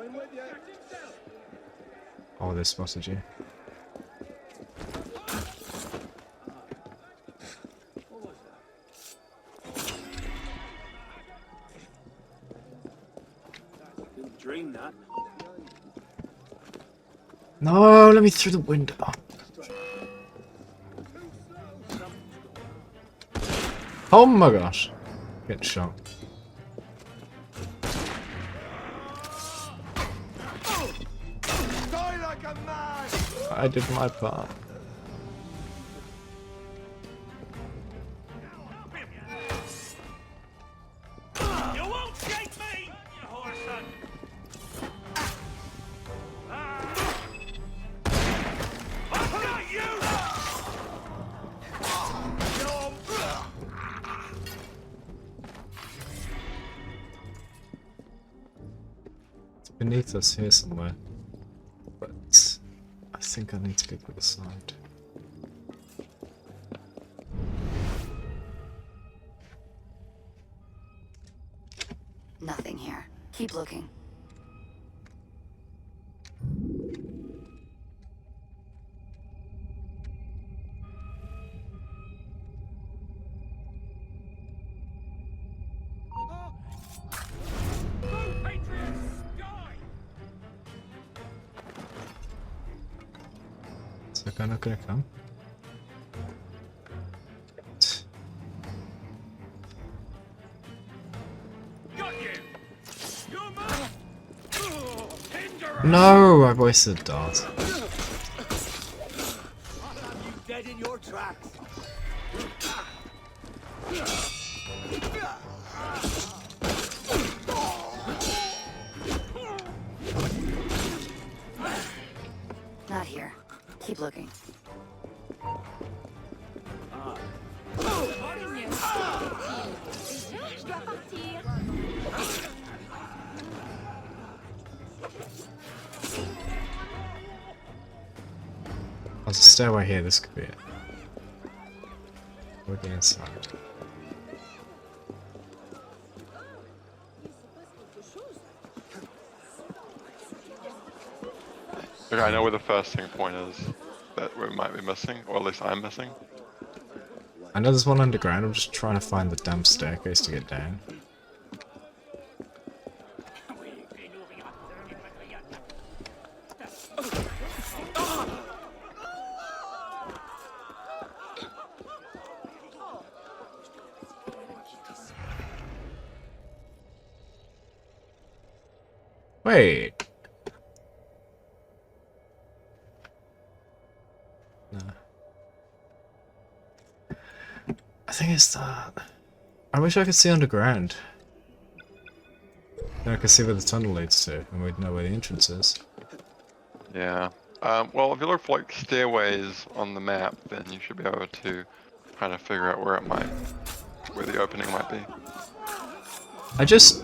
I'm with you. Oh, they spotted you. Didn't drain that. No, let me through the window. Oh my gosh. Get shot. Die like a man! I did my part. You won't shake me, you whoreson! I've got you! It's beneath us here somewhere. But I think I need to go to the side. Nothing here. Keep looking. guy not gonna come? No, I wasted a dart. You dead in your tracks. Not here. Keep looking. There's a stairway here, this could be it. We'll get inside. Okay, I know where the first thing point is that we might be missing, or at least I'm missing. I know there's one underground, I'm just trying to find the damn staircase to get down. Wait. No. I think it's that. I wish I could see underground. Then I could see where the tunnel leads to, and we'd know where the entrance is. Yeah. Well, if you look for like stairways on the map, then you should be able to kind of figure out where the opening might be. I just...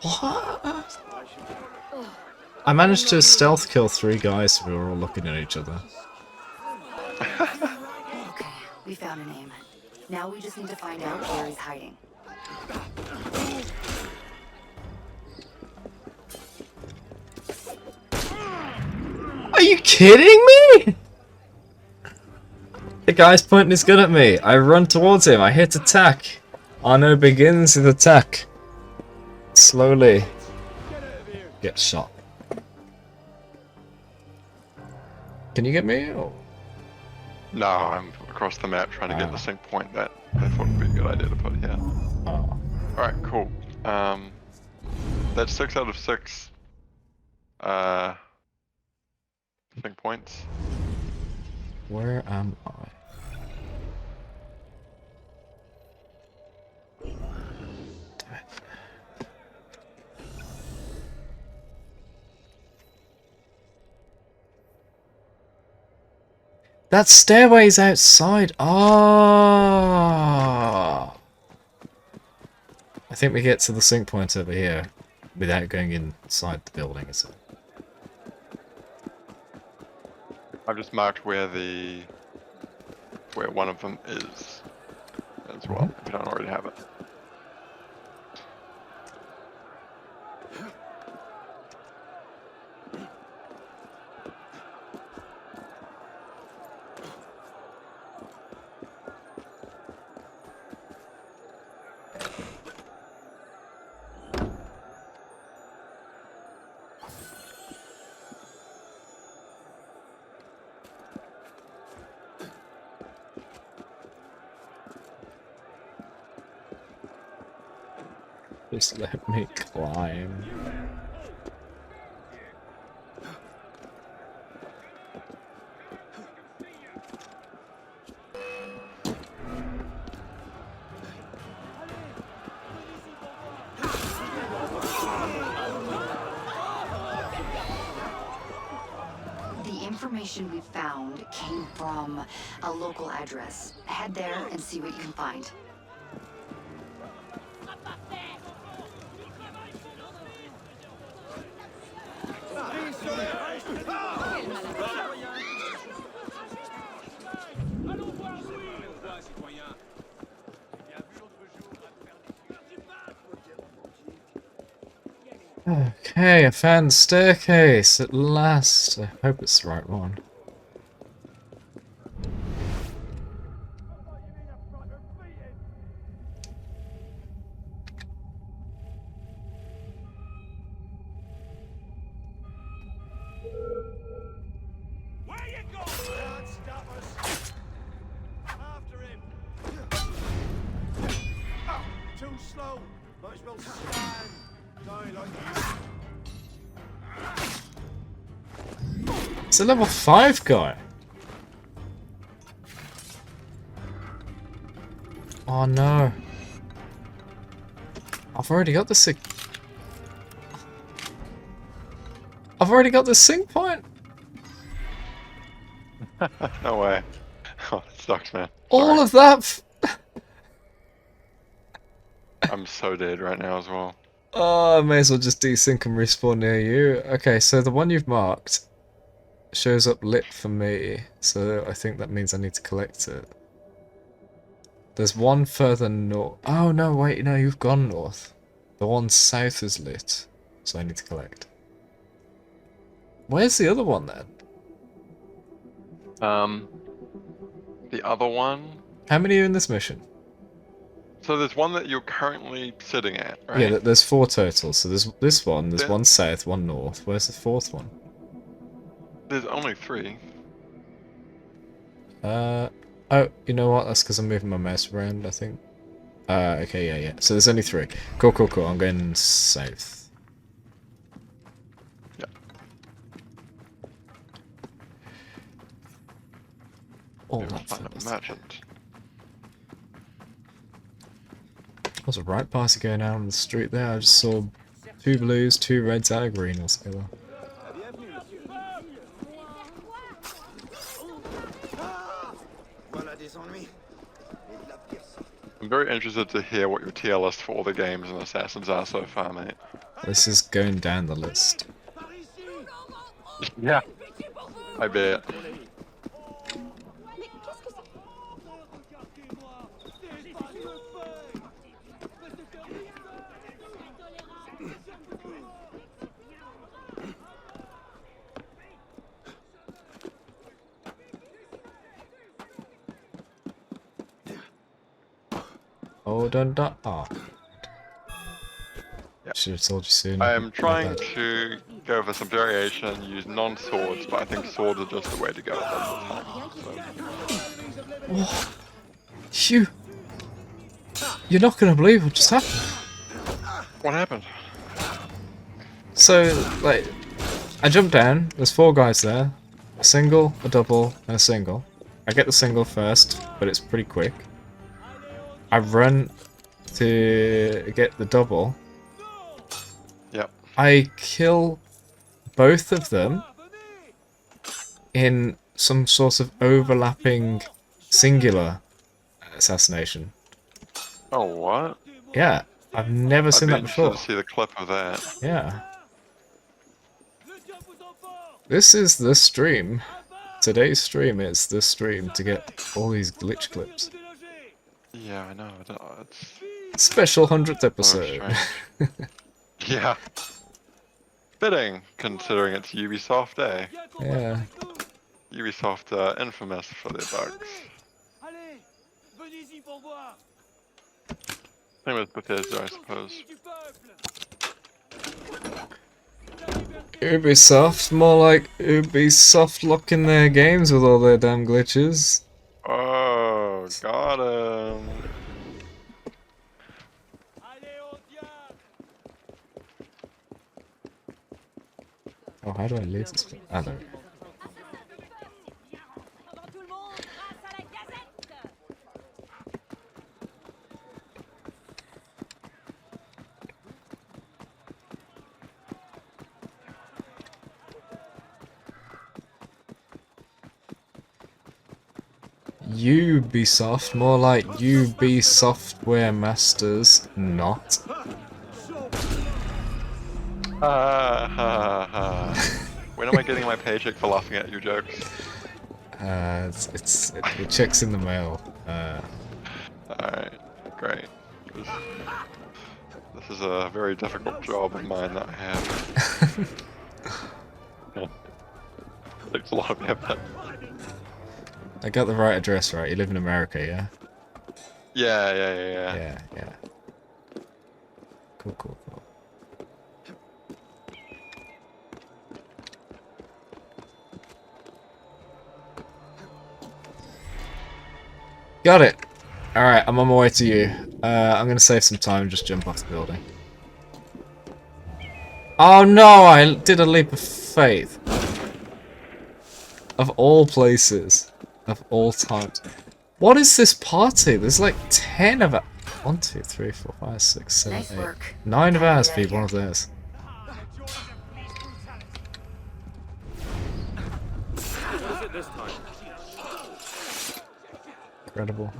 What? I managed to stealth kill 3 guys who were all looking at each other. Okay, we found a name. Now we just need to find out where he's hiding. Are you kidding me? The guy's pointing his gun at me. I run towards him. I hit attack. Arno begins his attack. Slowly. Get shot. Can you get me? Or? No, I'm across the map trying to get the sync point that I thought would be a good idea to put here. Oh. Alright, cool. That's 6 out of 6 sync points. Where am I? Damn it. That stairway's outside. Oh. I think we get to the sync point over here without going inside the building, is it? I've just marked where one of them is as well, if you don't already have it. Just let me climb. The information we found came from a local address. Head there and see what you can find. Okay, I found the staircase at last. I hope it's the right one. slow. Might as well stand. Don't like It's a level 5 guy. Oh no. I've already got the sync. I've already got the sync point. No way. Oh, that sucks, man. All Sorry. of that. I'm so dead right now as well. Oh, I may as well just desync and respawn near you. Okay, so the one you've marked shows up lit for me, so I think that means I need to collect it. There's one further north. Oh no, wait, no, you've gone north. The one south is lit, so I need to collect. Where's the other one then? The other one. How many are in this mission? So there's one that you're currently sitting at, right? Yeah, there's 4 total. So there's this one, there's Then- one south, one north. Where's the 4th one? There's only 3. Oh, you know what? That's because I'm moving my mouse around, I think. Okay, yeah. So there's only 3. Cool. I'm going south. Yeah. Oh, We'll that find a feels... merchant. There's a right party going out on the street there. I just saw 2 blues, 2 reds, and a green altogether. I'm very interested to hear what your tier list for all the games and assassins are so far, mate. This is going down the list. Yeah. I bet. Oh, don't die. Oh. Yeah. Should have told you sooner. I am My trying bad. to go for some variation, use non-swords, but I think swords are just the way to go at this time. So. Phew. You're not going to believe what just happened. What happened? So, like, I jump down, there's 4 guys there. A single, a double, and a single. I get the single first, but it's pretty quick. I run to get the double. Yep. I kill both of them in some sort of overlapping singular assassination. Oh, what? Yeah, I've never seen that I'd be interested before. to see the clip of that. Yeah. This is the stream. Today's stream is the stream to get all these glitch clips. Yeah, I know. It's Special 100th so episode. strange. Yeah. Fitting, considering it's Ubisoft, eh? Yeah. Ubisoft, infamous for their bugs. Same with Bethesda, I suppose. Ubisoft, more like Ubisoft locking their games with all their damn glitches. Oh, got him. Oh, how do I leave this? Ah, there we go. Avant tout le monde, grâce à la gazette. Ubisoft, more like UB Software Masters, not. Ha ha ha. When am I getting my paycheck for laughing at your jokes? The check's in the mail. Alright, great. This is a very difficult job of mine that I have. Takes a lot of effort. I got the right address right. You live in America, yeah? Yeah. Yeah. Cool. Got it. Alright, I'm on my way to you. I'm gonna save some time and just jump off the building. Oh no, I did a leap of faith. Of all places. Of all times. What is this party? There's like 10 of it. 1, 2, 3, 4, 5, 6, 7, Nice 8. work. 9 of Time to ours get feed out one of of theirs. What is it this time? Incredible.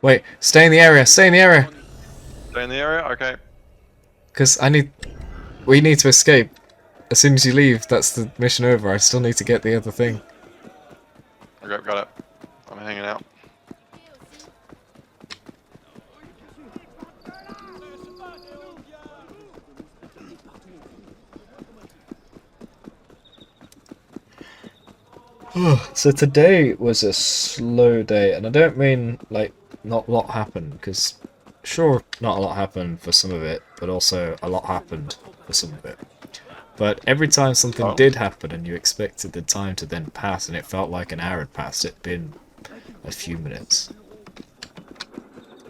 Wait, stay in the area, stay in the area! Stay in the area? Okay. Because we need to escape. As soon as you leave, that's the mission over. I still need to get the other thing. Okay, got it. I'm hanging out. So today was a slow day, and I don't mean like not a lot happened, because sure, not a lot happened for some of it, but also a lot happened for some of it. But every time something did happen and you expected the time to then pass and it felt like an hour had passed, it'd been a few minutes.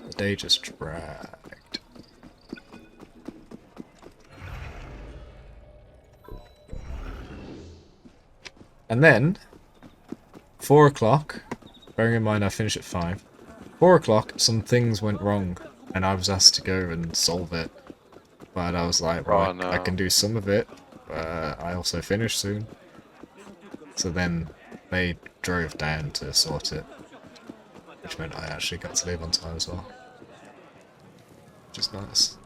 The day just dragged. And then 4 o'clock, bearing in mind I finish at 5, 4 o'clock some things went wrong and I was asked to go and solve it. But I was like, well, Oh, no. I can do some of it, but I also finish soon. So then they drove down to sort it, which meant I actually got to leave on time as well. Which is nice.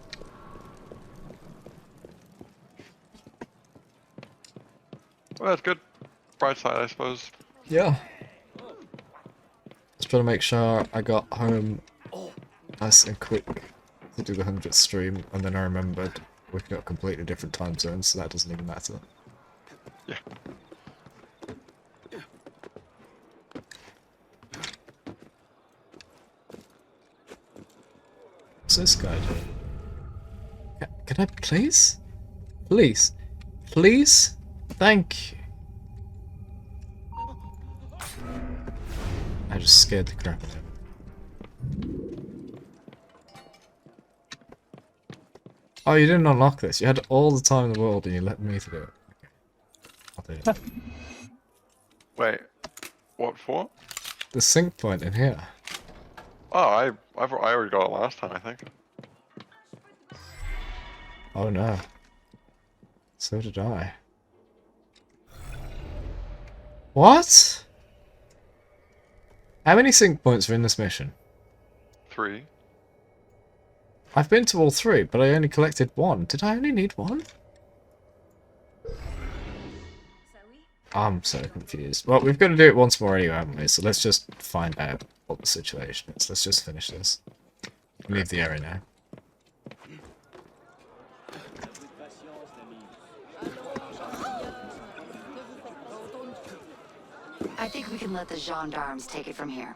Well, that's good. Bright side, I suppose. Yeah. Just trying to make sure I got home nice and quick to do the 100th stream, and then I remembered we've got completely different time zones, so that doesn't even matter. Yeah. What's this guy doing? Can I please? Please? Please? Thank you. I just scared the crap out of him. Oh, you didn't unlock this. You had all the time in the world and you let me to do it. Okay. I'll do it. Wait. What for? The sync point in here. Oh, I already got it last time, I think. Oh no. So did I. What? How many sync points are in this mission? 3. I've been to all 3, but I only collected 1. Did I only need 1? I'm so confused. Well, we've got to do it once more anyway, haven't we? So let's just find out what the situation is. Let's just finish this. Leave the area now. I think we can let the gendarmes take it from here.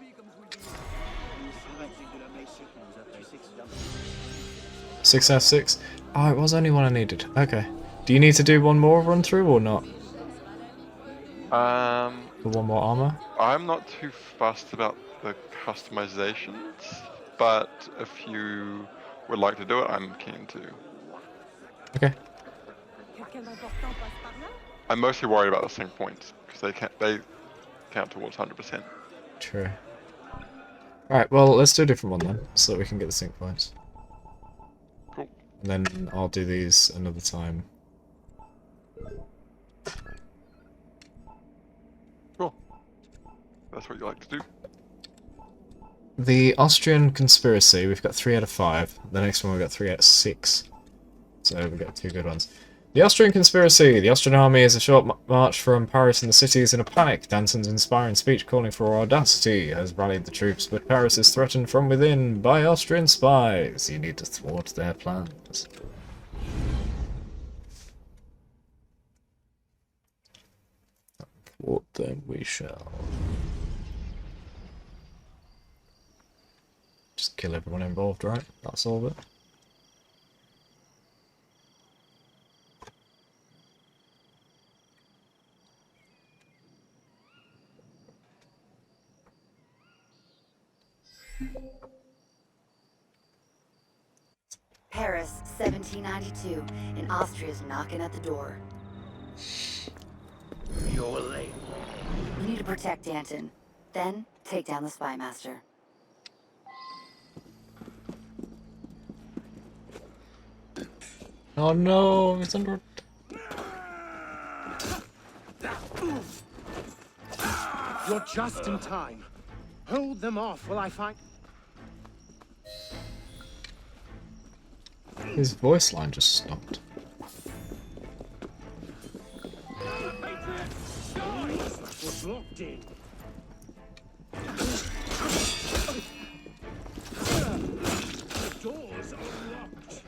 6 out of 6. Oh, it was only one I needed. Okay. Do you need to do one more run through or not? For one more armor? I'm not too fussed about the customizations, but if you would like to do it, I'm keen to. Okay. I'm mostly worried about the sync points because they count towards 100%. True. Alright, well, let's do a different one then, so that we can get the sync points. Cool. And then I'll do these another time. Cool. That's what you like to do. The Austrian conspiracy, we've got 3 out of 5. The next one we've got 3 out of 6. So we've got 2 good ones. The Austrian conspiracy. The Austrian army is a short march from Paris, and the city is in a panic. Danson's inspiring speech calling for audacity has rallied the troops, but Paris is threatened from within by Austrian spies. You need to thwart their plans. Thwart them we shall. Just kill everyone involved, right? That's all of it. Paris, 1792, and Austria's knocking at the door. You're late. We need to protect Danton, then take down the spy master. Oh no, it's under. You're just in time. Hold them off while I find... His voice line just stopped. We're blocked in. The doors are locked.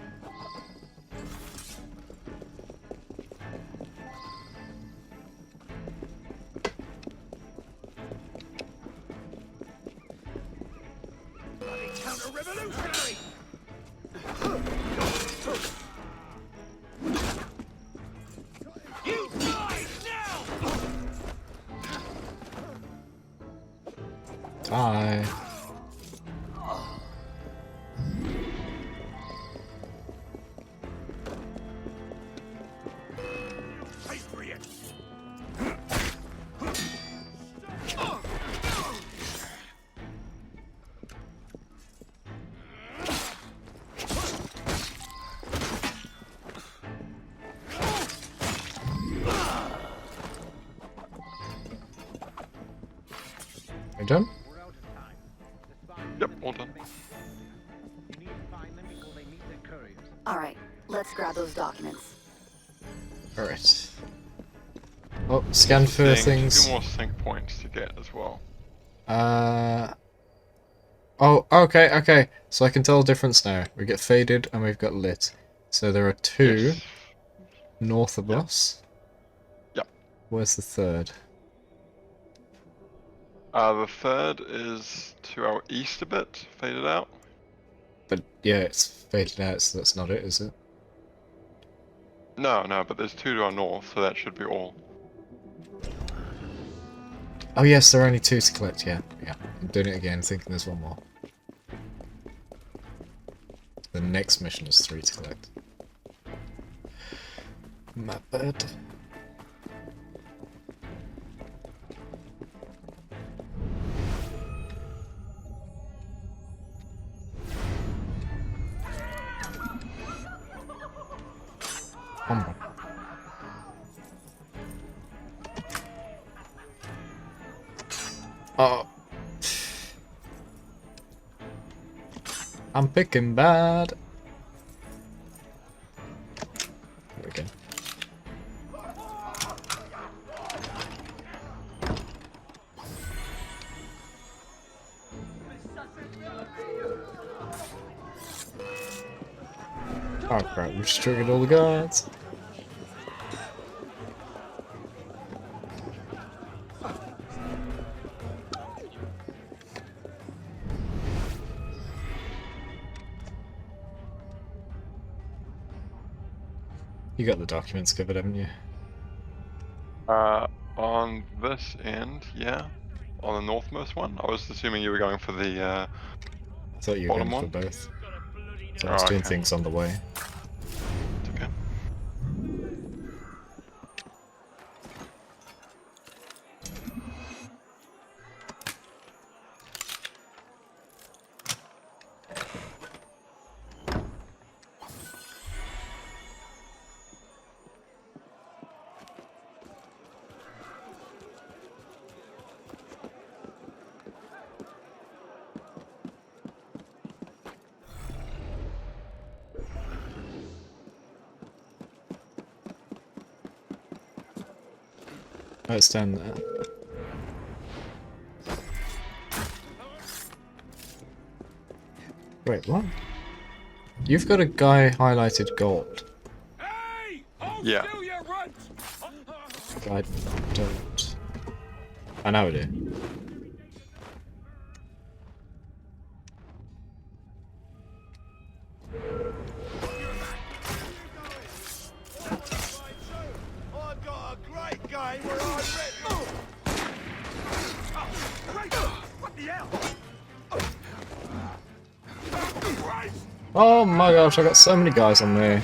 Bloody counter-revolutionary! You die now! Die. Pay for it! You done? We're out of time. The spies Yep, all done. You need to find them before they meet their couriers. All right, let's grab those documents. Alright. Oh, scan for Sync, things. 2 more sync points to get as well. Oh, okay. So I can tell the difference now. We get faded and we've got lit. So there are 2 Yes. north of us. Yep. Where's the third? The third is to our east a bit, faded out. But yeah, it's faded out, so that's not it, is it? No, but there's 2 to our north, so that should be all. Oh yes, there are only 2 to collect, yeah. I'm doing it again, thinking there's 1 more. The next mission is 3 to collect. My bad. Come on. Oh. I'm picking bad. There we go. Oh crap, we just triggered all the guards. You got the documents covered, haven't you? On this end, yeah. On the northmost one? I was assuming you were going for the, I thought you were bottom going for one? both. So I was doing okay. things on the way. It's okay. Oh, it's down there. Wait, what? You've got a guy highlighted gold. Hey! Hold Yeah. still, you runt! I don't... I know it is. I've got a great game where I'm ready. What the hell? Oh my gosh, I got so many guys on me.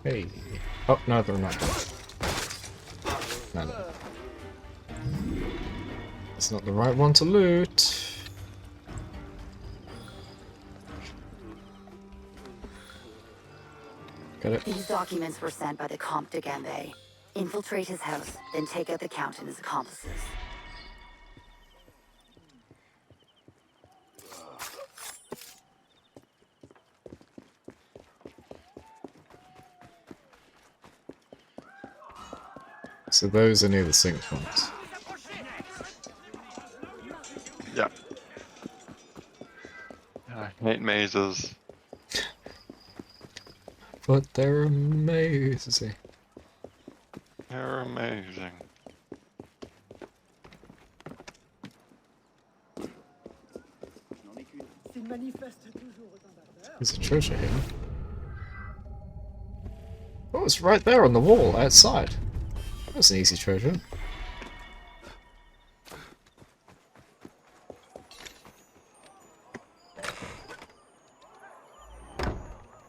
Hey. Oh, no, they're not. No, no. It's not the right one to loot. Got it. These documents were sent by the Comte de Gambé. Infiltrate his house, then take out the Count and his accomplices. So those are near the sink ones. Yeah. I hate mazes. But they're amazing. They're amazing. There's a treasure here. Oh, it's right there on the wall outside. That's an easy treasure.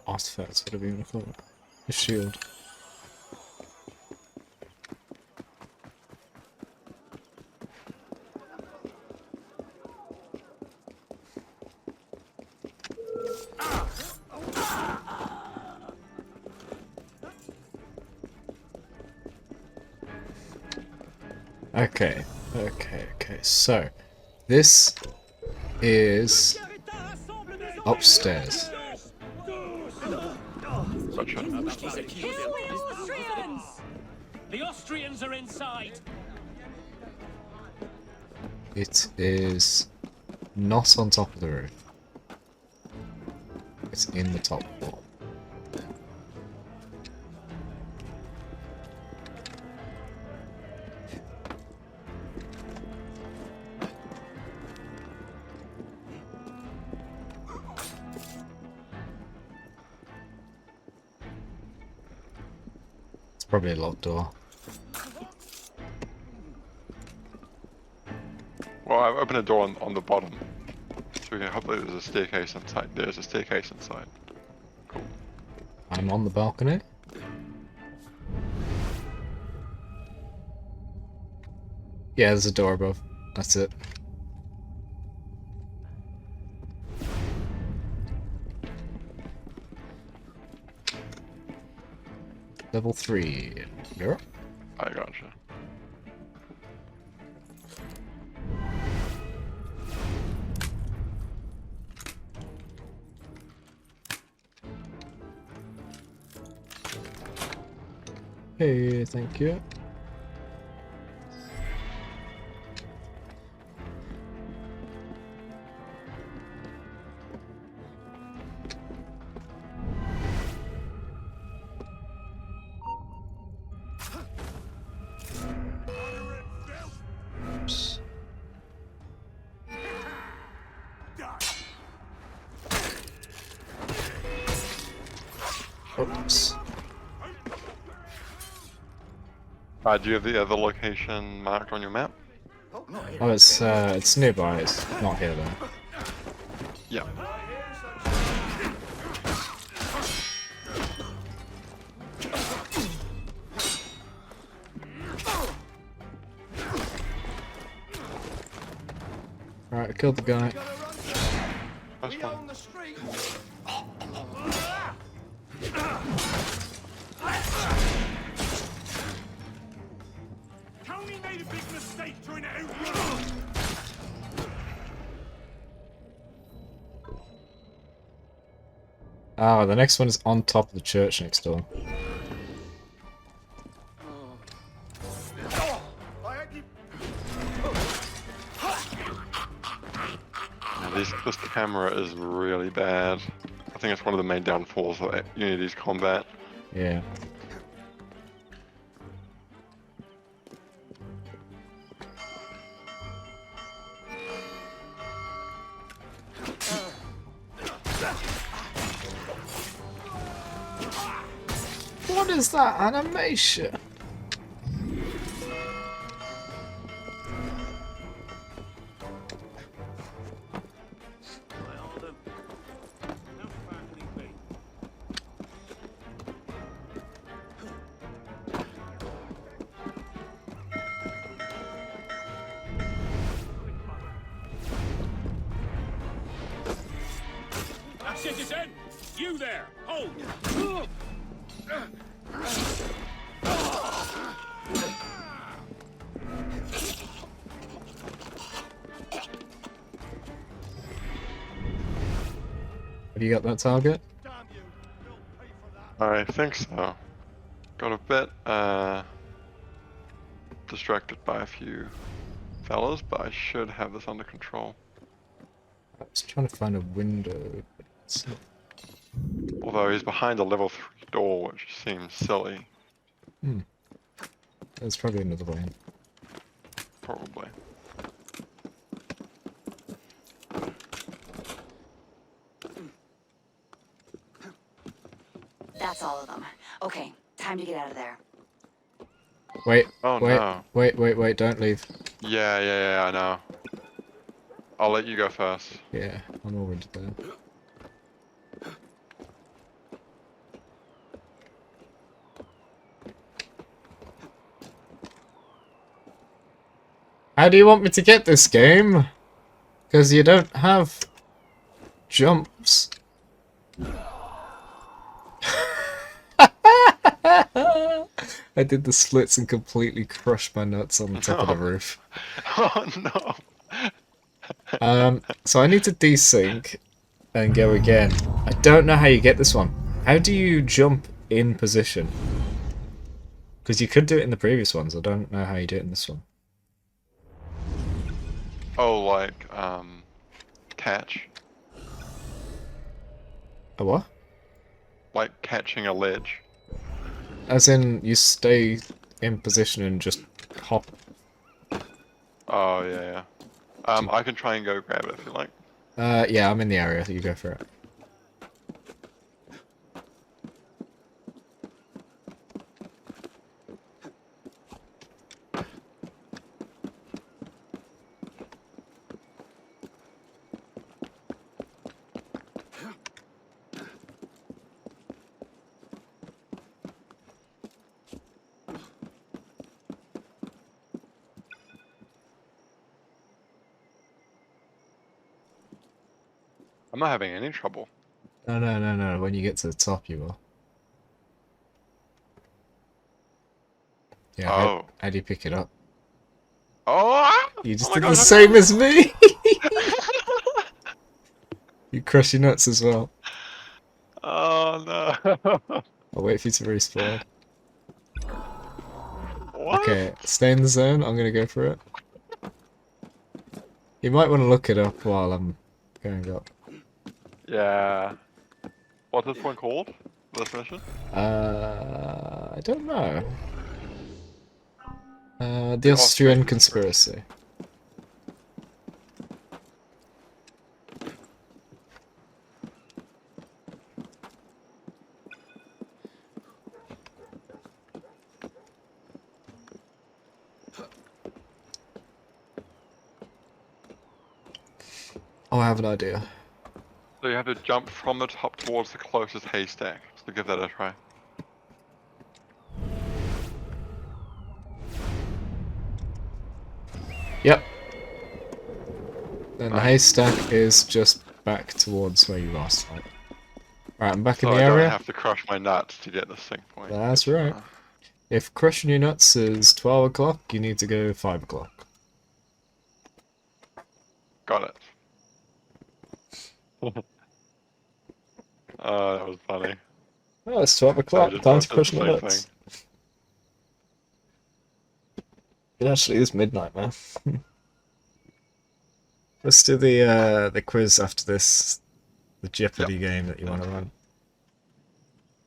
Artifacts, whatever you want to call it. A shield. Okay, so this is upstairs. Gotcha. The Austrians are inside. It is not on top of the roof. It's in the top floor. It's probably a locked door. Well, I've opened a door on the bottom. So we can, hopefully there's a staircase inside. There's a staircase inside. Cool. I'm on the balcony. Yeah, there's a door above. That's it. Level 3. You're up. I gotcha. Hey, thank you. Oops. Oops. Do you have the other location marked on your map? Oh, it's nearby. It's not here though. Yeah. Alright, I killed the guy. That's fine. Tony made a big mistake trying to outrun us. Oh, the next one is on top of the church next door. This camera is really bad. I think it's one of the main downfalls of Unity's combat. Yeah. What is that animation? How far can he be? Citizen! You there! Hold! Have you got that target? I think so. Got a bit distracted by a few fellas, but I should have this under control. I was trying to find a window. But it's not. Although he's behind a level 3 door, which seems silly. There's probably another way in. Probably. That's all of them. Okay, time to get out of there. Wait, Oh wait, no. wait, don't leave. Yeah, I know. I'll let you go first. Yeah, I'm already there. How do you want me to get this game? Because you don't have jumps. I did the splits and completely crushed my nuts on the top of the roof. Oh no. So I need to desync and go again. I don't know how you get this one. How do you jump in position? Because you could do it in the previous ones. I don't know how you do it in this one. Oh, like, catch. A what? Like catching a ledge. As in, you stay in position and just hop. Oh, yeah. I can try and go grab it if you like. Yeah, I'm in the area. You go for it. I'm not having any trouble. No. When you get to the top, you will. Yeah, Oh. how do you pick it up? Oh! You just Oh my did gosh, the same as me! You crush your nuts as well. Oh no. I'll wait for you to respawn. What? Okay, stay in the zone. I'm gonna go for it. You might want to look it up while I'm going up. Yeah. What's this one called? This mission? I don't know. The The Austrian Austrian conspiracy. Oh, I have an idea. So you have to jump from the top towards the closest haystack. So give that a try. Yep. Then the Nice. haystack is just back towards where you last went. Right, I'm back So in the I don't area. have to crush my nuts to get the sync point. That's right. If crushing your nuts is 12 o'clock, you need to go 5 o'clock. Got it. Oh, that was funny. Oh, it's 12 So I o'clock. just Time to both did crush the my same nuts. thing. It actually is midnight, man. Let's do the quiz after this. The Jeopardy game that you want to run.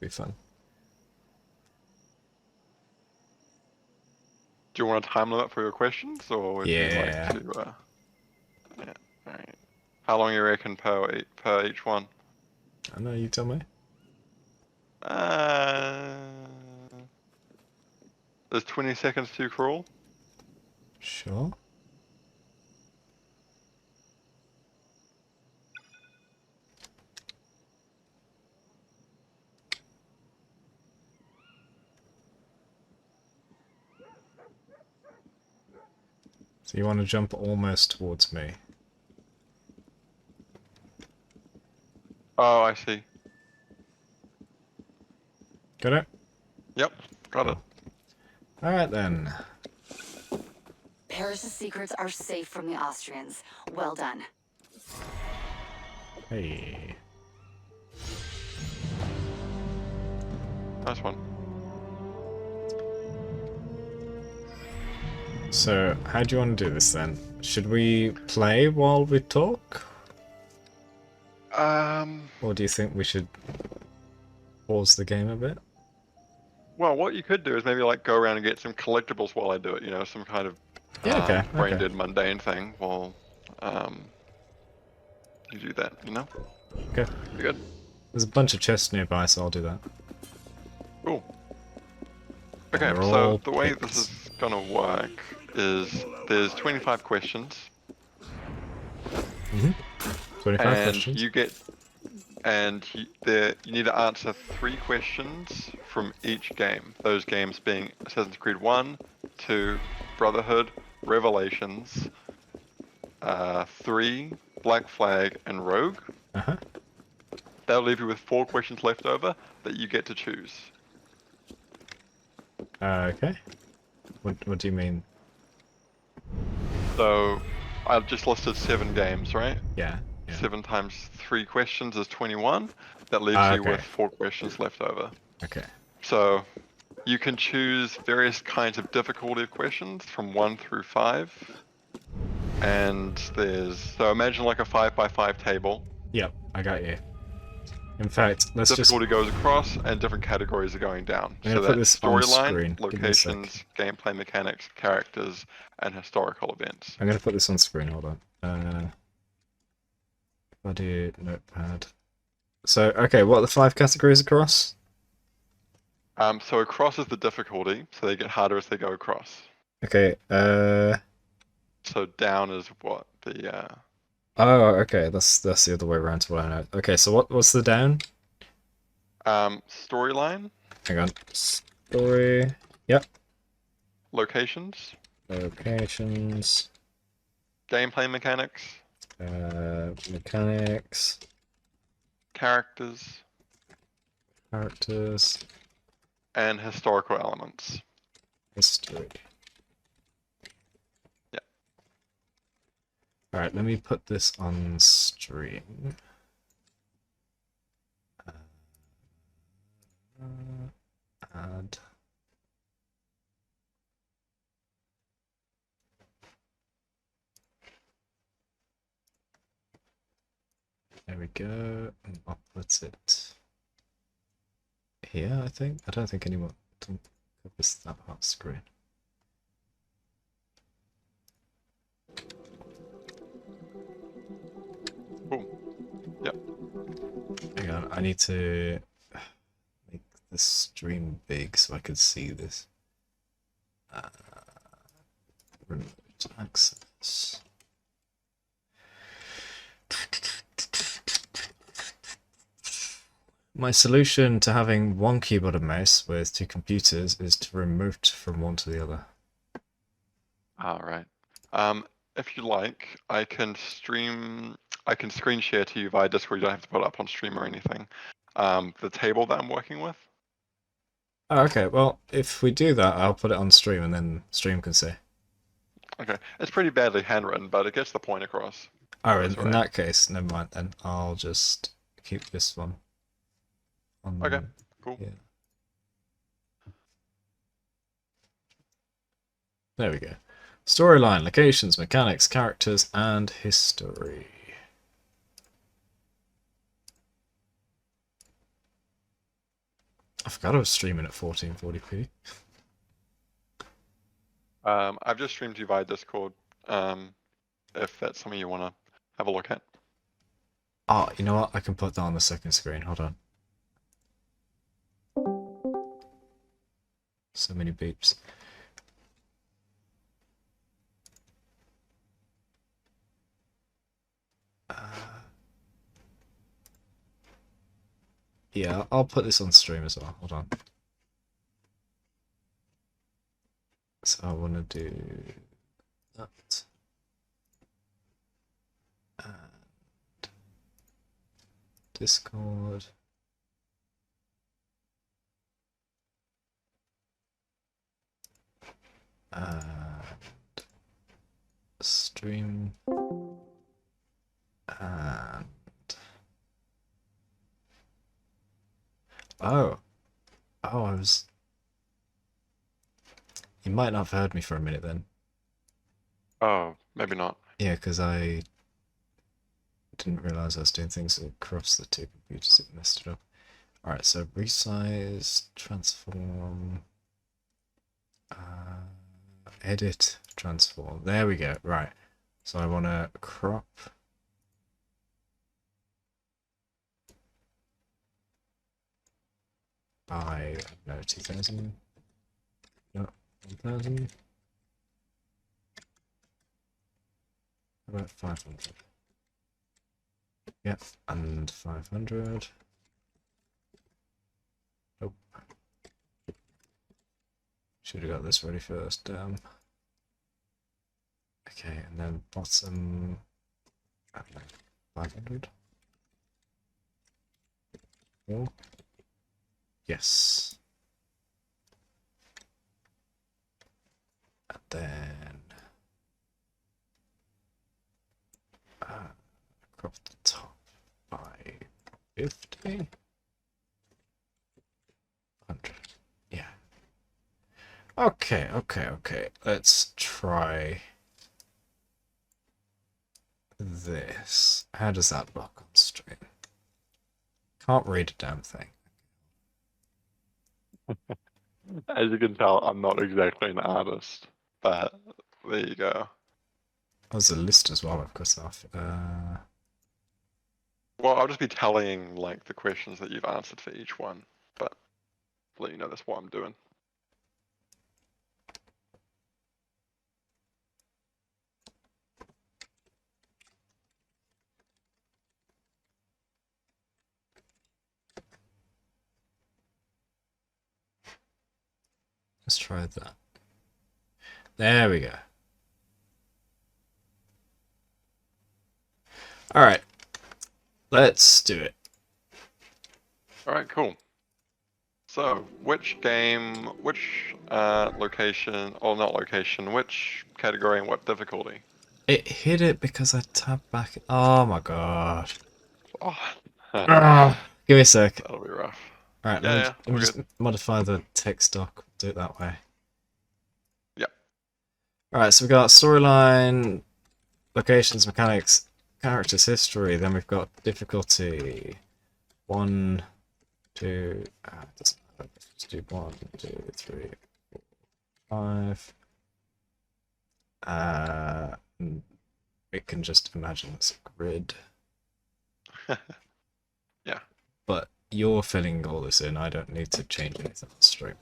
Be fun. Do you want a time limit for your questions, or would you Yeah. like to? Yeah. All right. How long you reckon per each one? I know, you tell me. Is 20 seconds too cruel? Sure. So you want to jump almost towards me? Oh, I see. Got it? Yep, got it. Alright then. Paris's secrets are safe from the Austrians. Well done. Hey. Nice one. So, how do you want to do this then? Should we play while we talk? Or do you think we should pause the game a bit? Well, what you could do is maybe like go around and get some collectibles while I do it. You know, some kind of Yeah, okay. brain Okay. dead mundane thing while you do that. You know. Okay. Be good. There's a bunch of chests nearby, so I'll do that. Cool. Okay, They're so all the way picked. this is gonna work is there's 25 questions, 25 and questions. you get, you need to answer 3 questions from each game. Those games being Assassin's Creed 1, 2, Brotherhood, Revelations, 3, Black Flag, and Rogue. Uh-huh. That'll leave you with 4 questions left over that you get to choose. Okay. What do you mean? So, I've just listed 7 games, right? Yeah. Yeah. 7 times 3 questions is 21. That leaves you Okay. with 4 questions left over. Okay. So, you can choose various kinds of difficulty of questions from 1 through 5. And so imagine like a 5x5 table. Yep, I got you. In fact, let's Difficulty goes across and different categories are going down. I'm So gonna put that's this on storyline, screen. Give me a sec. locations, gameplay mechanics, characters, and historical events. I'm gonna put this on screen, hold on. If I do notepad. So, okay, what are the 5 categories across? So across is the difficulty, so they get harder as they go across. Okay, So down is what the oh, okay, that's the other way around to what I know. Okay, so what's the down? storyline, Hang on. Story. Yep. locations, Locations. gameplay mechanics, Mechanics. characters, Characters. and historical elements. History. Yeah. Alright, let me put this on stream. Add. There we go. And I'll put it here, I think. I don't think anyone covers that hot screen. Cool. Yep. Hang on, I need to make the stream big so I can see this. Remote access. My solution to having one keyboard and mouse with 2 computers is to remote from one to the other. Alright. If you like, I can screen share to you via Discord. You don't have to put it up on stream or anything. The table that I'm working with. Oh, okay, well, if we do that, I'll put it on stream and then stream can see. Okay, it's pretty badly handwritten, but it gets the point across. Oh, That's in right. that case, never mind then. I'll just keep this one on. Okay, cool. Yeah. There we go. Storyline, locations, mechanics, characters, and history. I forgot I was streaming at 1440p. I've just streamed you via Discord. If that's something you want to have a look at. Oh, you know what? I can put that on the second screen. Hold on. So many beeps. Yeah, I'll put this on stream as well. Hold on. So I want to do that. And Discord. And stream. And oh, I was. You might not have heard me for a minute then. Oh, maybe not. Yeah, because I didn't realize I was doing things across the two computers. It messed it up. Alright, so resize, transform, edit, transform. There we go. Right. So I want to crop. By, no, 2000. No, 1000. About 500. Yep, and 500. Nope. Should have got this ready first. Okay, and then bottom. I don't know, 500. Oh. Yes. And then crop the top by 50. 100. Yeah. Okay. Let's try this. How does that look on stream? Can't read a damn thing. As you can tell, I'm not exactly an artist, but there you go. There's a list as well, of course. Well, I'll just be tallying like the questions that you've answered for each one, but I'll let you know that's what I'm doing. Let's try that. There we go. Alright. Let's do it. Alright, cool. So, which game, which location, or not location, which category and what difficulty? It hit it because I tapped back. Oh my god. Oh, Give me a sec. that'll be rough. Alright, Yeah, let me just modify the text doc. Do it that way. Yep. Alright, so we've got storyline, locations, mechanics, characters, history. Then we've got difficulty. 1, 2. It doesn't matter. Let's do 1, 2, 3, 4, 5. It can just imagine it's a grid. Yeah. But you're filling all this in. I don't need to change anything on the stream.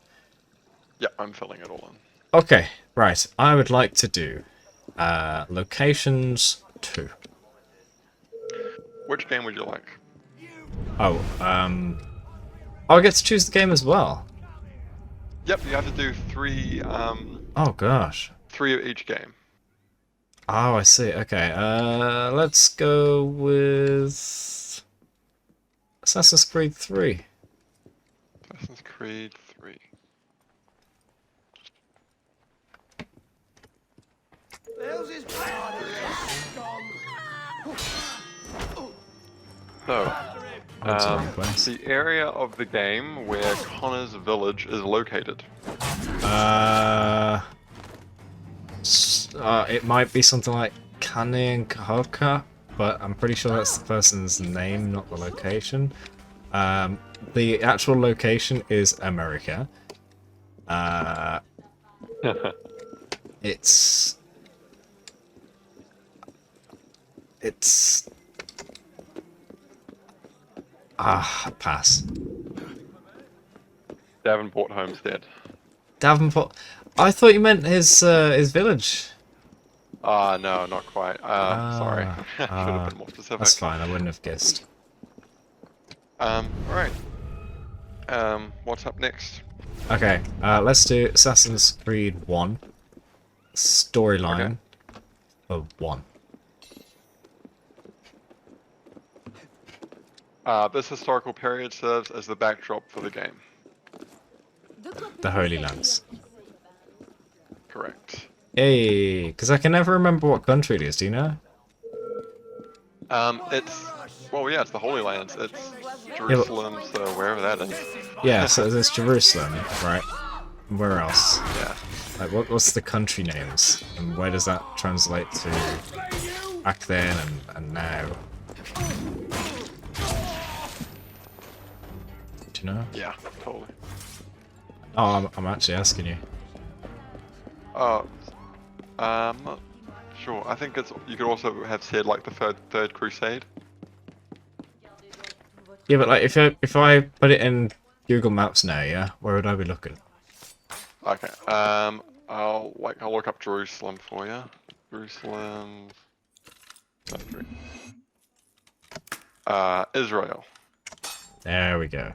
Yep, I'm filling it all in. Okay, right. I would like to do locations 2. Which game would you like? Oh, I get to choose the game as well. Yep, you have to do 3. Oh gosh. 3 of each game. Oh, I see. Okay. Let's go with Assassin's Creed 3. Assassin's Creed 3. So, the area of the game where Connor's village is located. It might be something like Kane and Kahoka, but I'm pretty sure that's the person's name, not the location. The actual location is America. It's pass. Davenport Homestead. Davenport. I thought you meant his village. No, not quite. Sorry. I should have been more specific. That's fine, I wouldn't have guessed. Alright. What's up next? Okay, let's do Assassin's Creed 1 storyline of 1. This historical period serves as the backdrop for the game. The Holy Lands. Correct. Hey, because I can never remember what country it is, do you know? It's the Holy Lands. It's Jerusalem, so wherever that is. Yeah, so there's Jerusalem, right? Where else? Yeah. Like, what's the country names? And where does that translate to back then and now? Do you know? Yeah, totally. Oh, I'm actually asking you. I'm not sure. I think you could also have said like the third Crusade. Yeah, but like if I put it in Google Maps now, yeah, where would I be looking? Okay. I'll look up Jerusalem for you. Jerusalem. Country. Israel. There we go.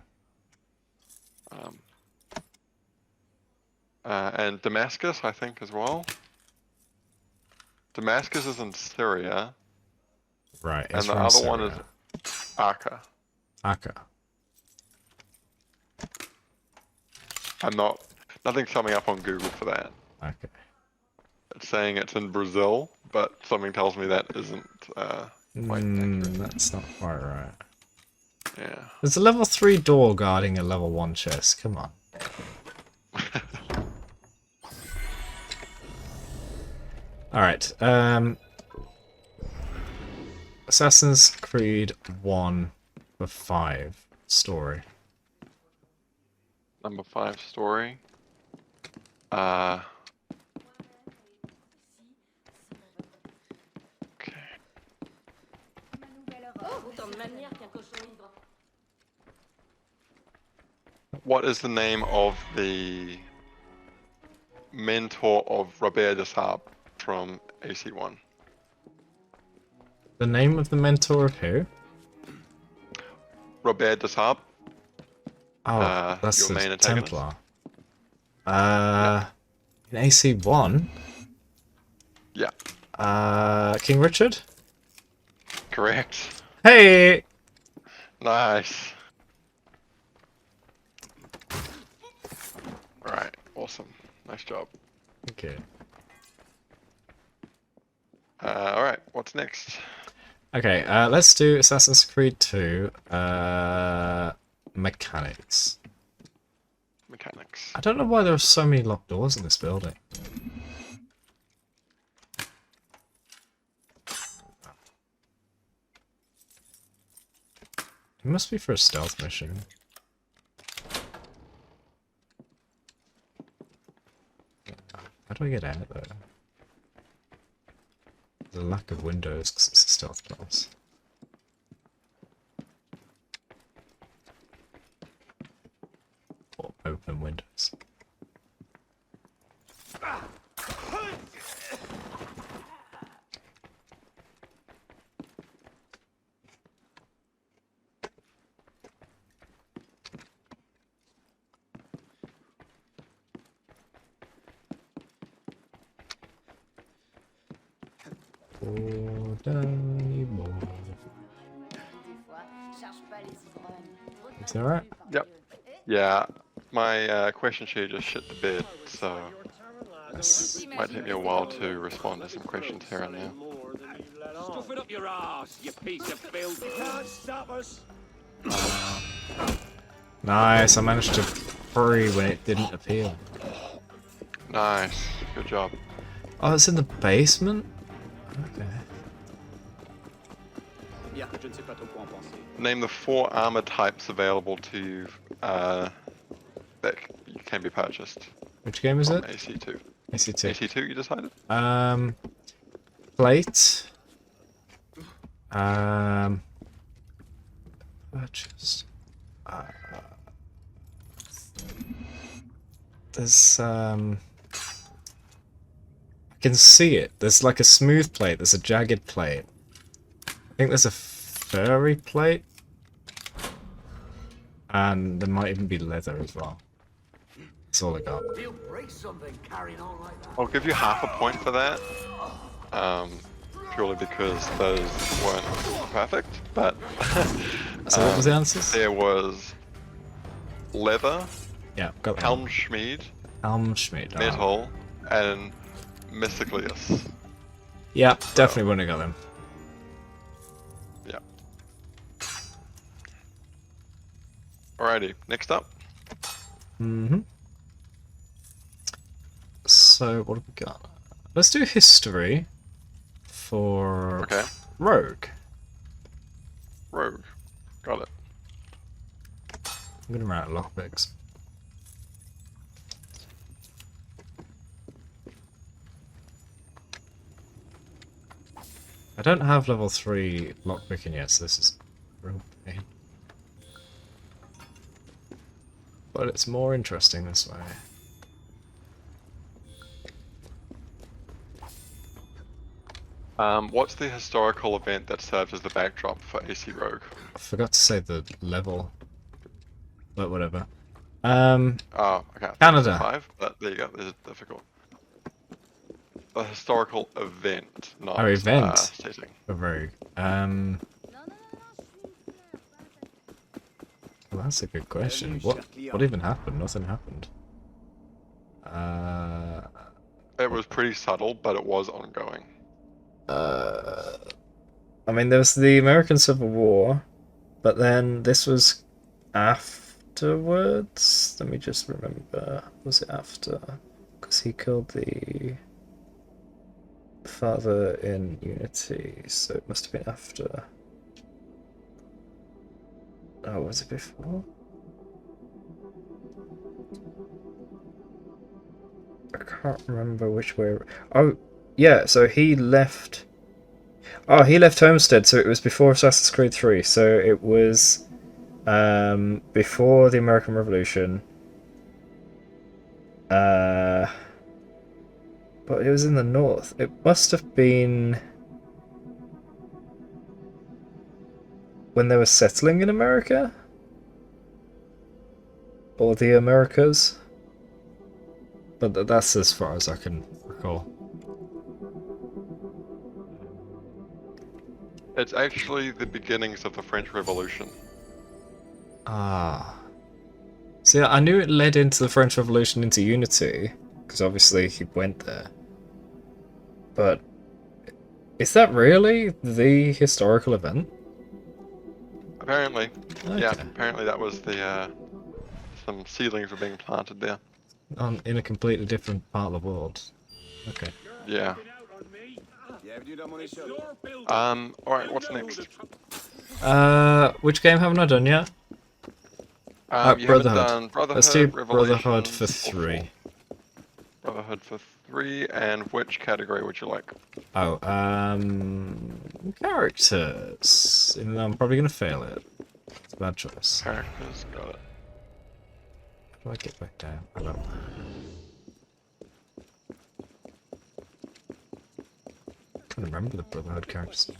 And Damascus, I think, as well. Damascus is in Syria. Right. And the other one is Acre. Acre. Nothing's coming up on Google for that. Okay. It's saying it's in Brazil, but something tells me that isn't quite accurate. That's not quite right. Yeah. There's a level 3 door guarding a level 1 chest. Come on. Alright, Assassin's Creed 1 for 5 story. Number 5 story. Okay. What is the name of the mentor of Robert de Saab from AC1? The name of the mentor of who? Robert de Saab. Oh, that's your the main antagonist. Templar. In AC1? Yeah. King Richard? Correct. Hey! Nice. Alright, awesome. Nice job. Okay. Alright, what's next? Okay, let's do Assassin's Creed 2, mechanics. Mechanics. I don't know why there are so many locked doors in this building. It must be for a stealth mission. How do I get out there? There's a lack of windows because it's a stealth class. Or open windows. Oh, Danny boy. Is that right? Yep. Yeah, my question sheet just shit the bed, so it might take me a while to respond to some questions here and there. Stuff it up your ass, you piece of filth. Can't stop us. Nice, I managed to free when it didn't appear. Nice, good job. Oh, it's in the basement? Okay. Name the 4 armor types available to you that can be purchased. Which game is from it? AC2. AC2. AC2, you decided? Plate. Purchase. There's I can see it. There's like a smooth plate. There's a jagged plate. I think there's a furry plate. And there might even be leather as well. That's all I got. I'll give you half a point for that. Purely because those weren't perfect, but So what was the answers? there was leather, Yeah, got that. Helmschmied, Helmschmied. metal, and Mysticlius. Yeah, definitely wouldn't have got them. Yeah. Alrighty, next up. So what have we got? Let's do history for Okay. Rogue. Rogue. Got it. I'm gonna run out of lockpicks. I don't have level 3 lockpicking yet, so this is a real pain. But it's more interesting this way. What's the historical event that serves as the backdrop for AC Rogue? I forgot to say the level. But whatever. Oh, okay. Canada. 5, but there you go. This is difficult. A historical event, not Oh, event. setting. For Rogue. Well, that's a good question. What even happened? Nothing happened. It was pretty subtle, but it was ongoing. I mean, there was the American Civil War, but then this was afterwards. Let me just remember. Was it after? Because he killed the father in Unity, so it must have been after. Oh, was it before? I can't remember which way. Oh, yeah, so he left. Oh, he left Homestead, so it was before Assassin's Creed 3. So it was before the American Revolution. But it was in the north. It must have been when they were settling in America? Or the Americas? But that's as far as I can recall. It's actually the beginnings of the French Revolution. Ah. See, I knew it led into the French Revolution into Unity, because obviously he went there. But is that really the historical event? Apparently. Okay. Yeah, apparently that was the, some seedlings were being planted there. In a completely different part of the world. Okay. Yeah. Alright, what's next? Which game haven't I done yet? You Brotherhood. haven't done Brotherhood, Let's do Revelations, Brotherhood for or 3. Brotherhood for 3, and which category would you like? Oh, characters. Even though I'm probably gonna fail it. It's a bad choice. Characters, got it. How do I get back down? I don't know. I can't remember the Brotherhood characters.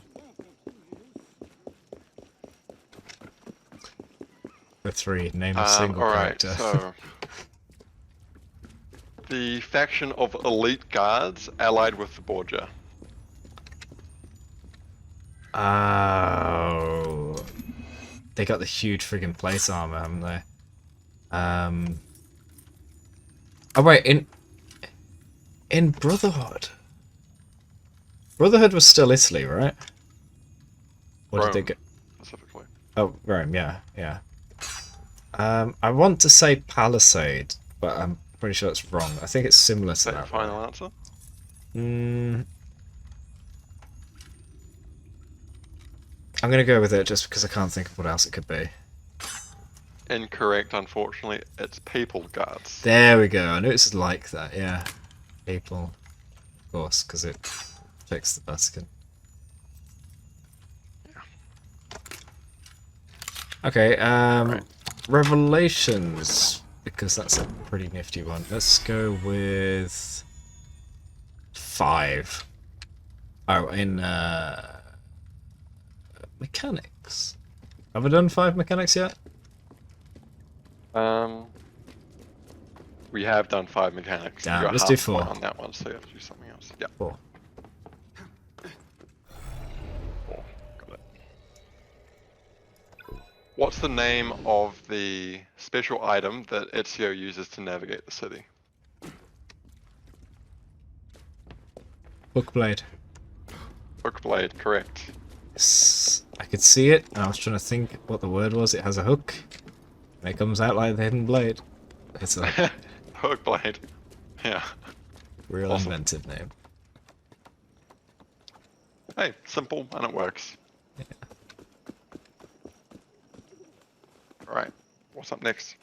The 3, name a single alright, character. so... the faction of elite guards allied with the Borgia. Oh, they got the huge friggin' plate armor, haven't they? Oh wait, in Brotherhood. Brotherhood was still Italy, right? Or Rome, did they go? specifically. Oh, Rome, yeah. I want to say Palisade, but I'm pretty sure it's wrong. I think it's similar Is to that your that. final answer? I'm gonna go with it just because I can't think of what else it could be. Incorrect, unfortunately. It's Papal Guards. There we go. I knew it's like that. Yeah, people, of course, because it affects the Vatican. Okay. Right. Revelations, because that's a pretty nifty one. Let's go with 5. Oh, in mechanics. Have I done 5 mechanics yet? We have done 5 mechanics. Damn, You got let's half do a point 4. on that one, so you have to do something else. Yeah. 4. 4. Got it. What's the name of the special item that Ezio uses to navigate the city? Hook blade. Hook blade, correct. I could see it, and I was trying to think what the word was. It has a hook, and it comes out like the hidden blade. It's a Hook blade. Yeah. real Awesome. inventive name. Hey, simple and it works. Yeah. Alright, what's up next?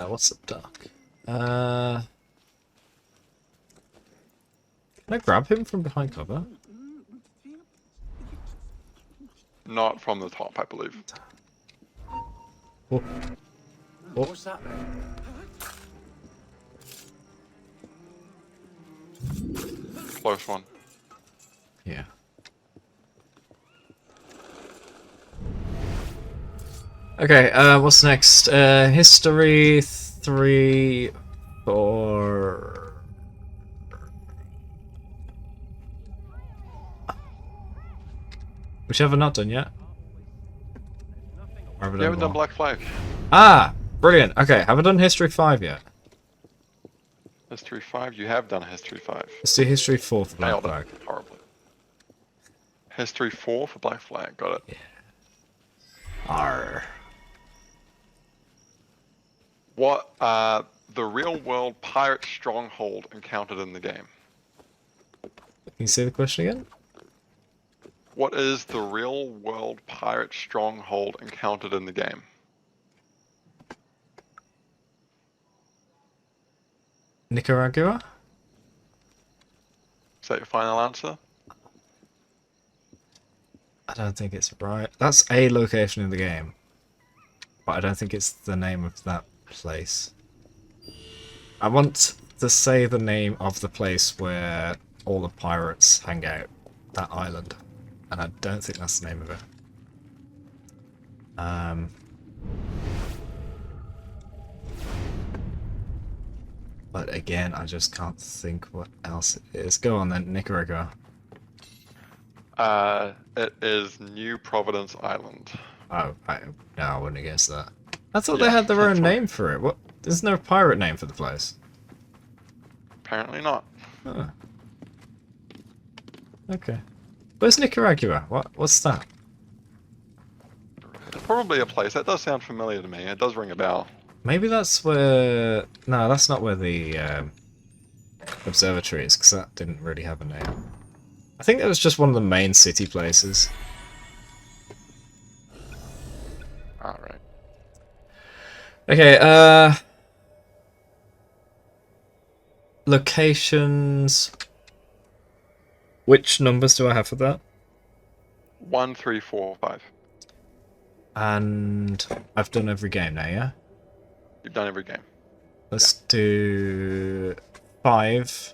What's up, Doc? Can I grab him from behind cover? Not from the top, I believe. Oh. Oh. What's that then? Close one. Yeah. Okay, what's next? History 3, 4... Whichever not done yet. Or have I You haven't done more? Black Flag. Ah! Brilliant. Okay, have I done History 5 yet? History 5, you have done History 5. Let's do History 4 for Black Nailed Flag. it horribly. History 4 for Black Flag, got it. Yeah. Arr. What the real world pirate stronghold encountered in the game? Can you say the question again? What is the real world pirate stronghold encountered in the game? Nicaragua? Is that your final answer? I don't think it's right. That's a location in the game. But I don't think it's the name of that place. I want to say the name of the place where all the pirates hang out. That island. And I don't think that's the name of it. But again, I just can't think what else it is. Go on then, Nicaragua. It is New Providence Island. Oh, no, I wouldn't have guessed that. I thought they Yeah, had their that's own right. name for it. What? There's no pirate name for the place. Apparently not. Huh. Okay. Where's Nicaragua? What's that? It's probably a place. That does sound familiar to me. It does ring a bell. Maybe that's where... No, that's not where the observatory is, because that didn't really have a name. I think that was just one of the main city places. Alright. Okay, locations... Which numbers do I have for that? 1, 3, 4, 5. And I've done every game now, yeah? You've done every game. Let's do 5.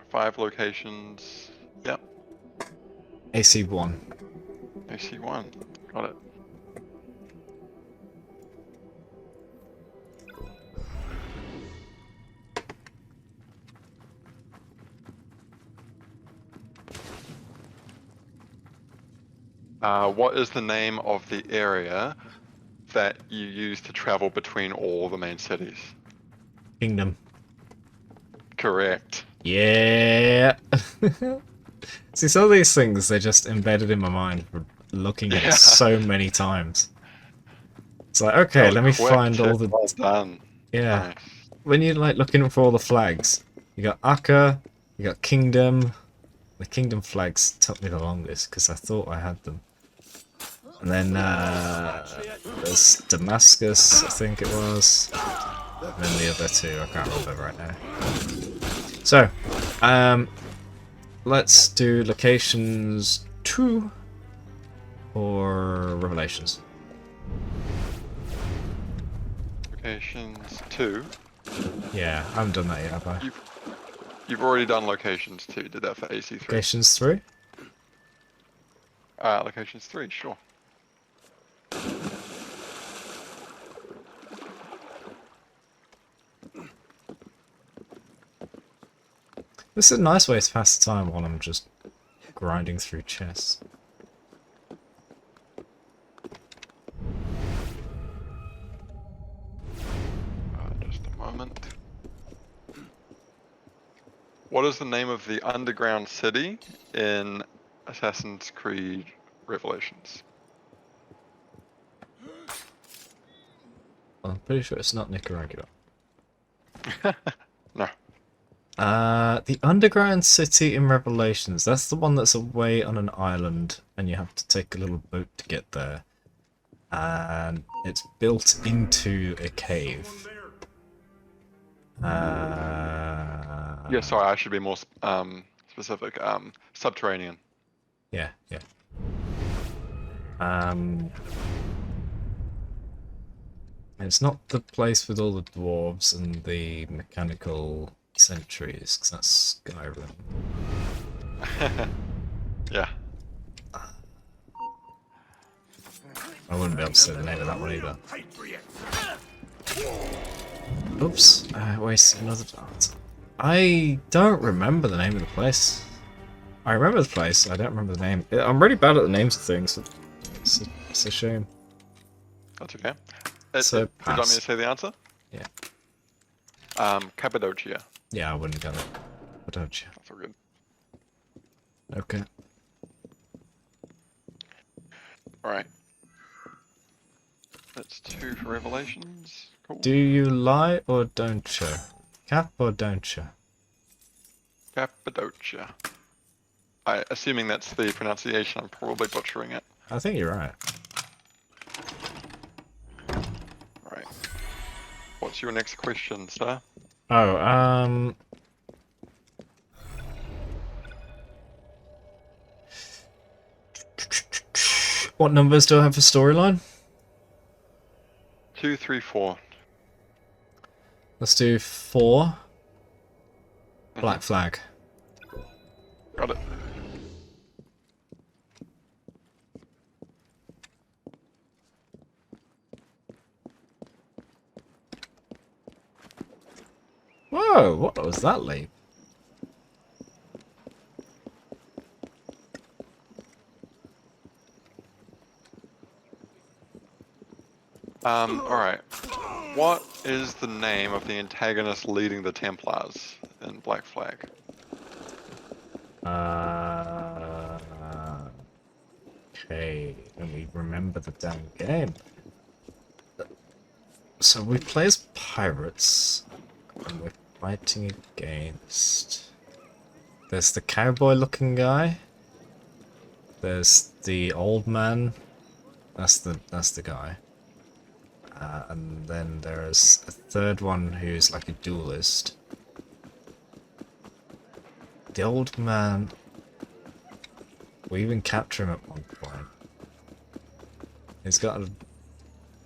5 locations. Yep. AC1. AC1. Got it. What is the name of the area that you use to travel between all the main cities? Kingdom. Correct. Yeah! See, some of these things, they're just embedded in my mind for looking at it so many times. It's like, okay, That let me was quick, find all Chip. the... Well done. Yeah. Nice. When you're like looking for all the flags, you got Akka, you got Kingdom. The Kingdom flags took me the longest because I thought I had them. And then there's Damascus, I think it was. And then the other two, I can't remember right now. So, let's do locations 2 or Revelations. Locations 2. Yeah, I haven't done that yet, have I? You've already done locations 2. Did that for AC3. Locations 3? Locations 3, sure. This is a nice way to pass the time while I'm just grinding through chests. Just a moment. What is the name of the underground city in Assassin's Creed Revelations? I'm pretty sure it's not Nicaragua. No. The underground city in Revelations. That's the one that's away on an island, and you have to take a little boat to get there. And it's built into a cave. Yeah, sorry, I should be more specific. Subterranean. Yeah. It's not the place with all the dwarves and the mechanical sentries, because that's Skyrim. Yeah. I wouldn't be able to say the name of that one either. Oops, I wasted another dart. I don't remember the name of the place. I remember the place, I don't remember the name. I'm really bad at the names of things. It's a shame. That's okay. So, would you like me pass. to say the answer? Yeah. Cappadocia. Yeah, I wouldn't get it. But don't you? That's all good. Okay. Alright. That's 2 for Revelations. Cool. Do you lie or don't you? Cap or don't you? Cappadocia. Assuming that's the pronunciation, I'm probably butchering it. I think you're right. Alright. What's your next question, sir? Oh, what numbers do I have for storyline? 2, 3, 4. Let's do 4. Black Flag. Got it. Whoa, what was that leap? Alright. What is the name of the antagonist leading the Templars in Black Flag? Okay, let me remember the damn game. So we play as pirates, and we're fighting against... There's the cowboy-looking guy. There's the old man. That's the guy. And then there's a third one who's like a duelist. The old man... We even capture him at one point. He's got an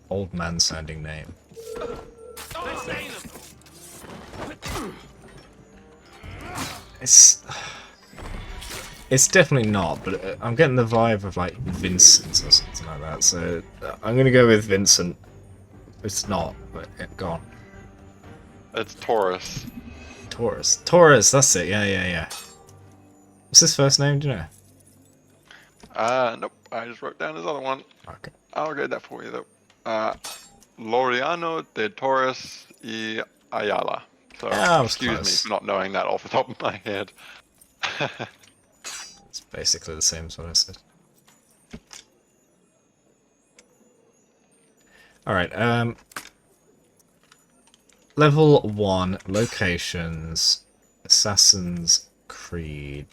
old man sounding name. It's definitely not, but I'm getting the vibe of like Vincent or something like that, so I'm gonna go with Vincent. It's not, but go on. It's Taurus. Taurus, that's it, yeah. What's his first name, do you know? Nope. I just wrote down his other one. Okay. I'll get that for you though. Laureano de Torres y Ayala. So excuse me for not knowing that off the top of my head. It's basically the same as what I said. Alright, level 1, locations, Assassin's Creed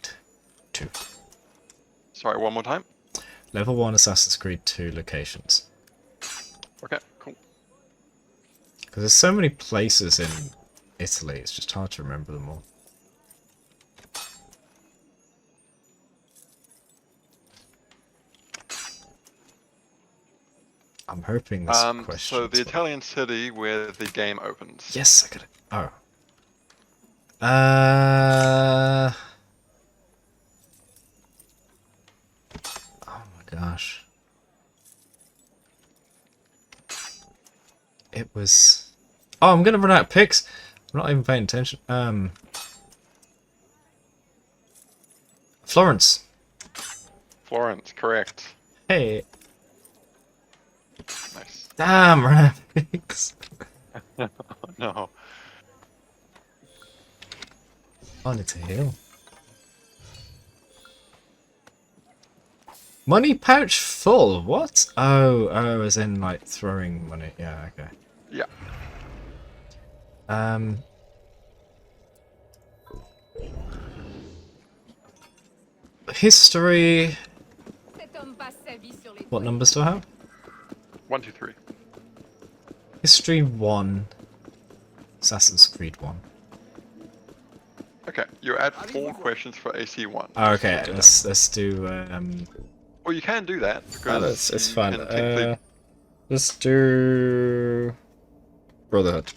2. Sorry, one more time. Level 1, Assassin's Creed 2, locations. Okay, cool. Because there's so many places in Italy, it's just hard to remember them all. I'm hoping this question. So the Italian city where the game opens. Yes, I got it. Oh. Oh my gosh. It was... Oh, I'm gonna run out of picks. I'm not even paying attention. Florence. Florence, correct. Hey. Nice. Damn, Renfix. No. I need to heal. Money pouch full. What? Oh, as in like throwing money. Yeah, okay. Yeah. History. What numbers do I have? 1, 2, 3. History 1. Assassin's Creed 1. Okay, you're at 4 questions for AC1. Oh, okay, let's do Well, you can do that because it's you fine. can technically- Let's do Brotherhood.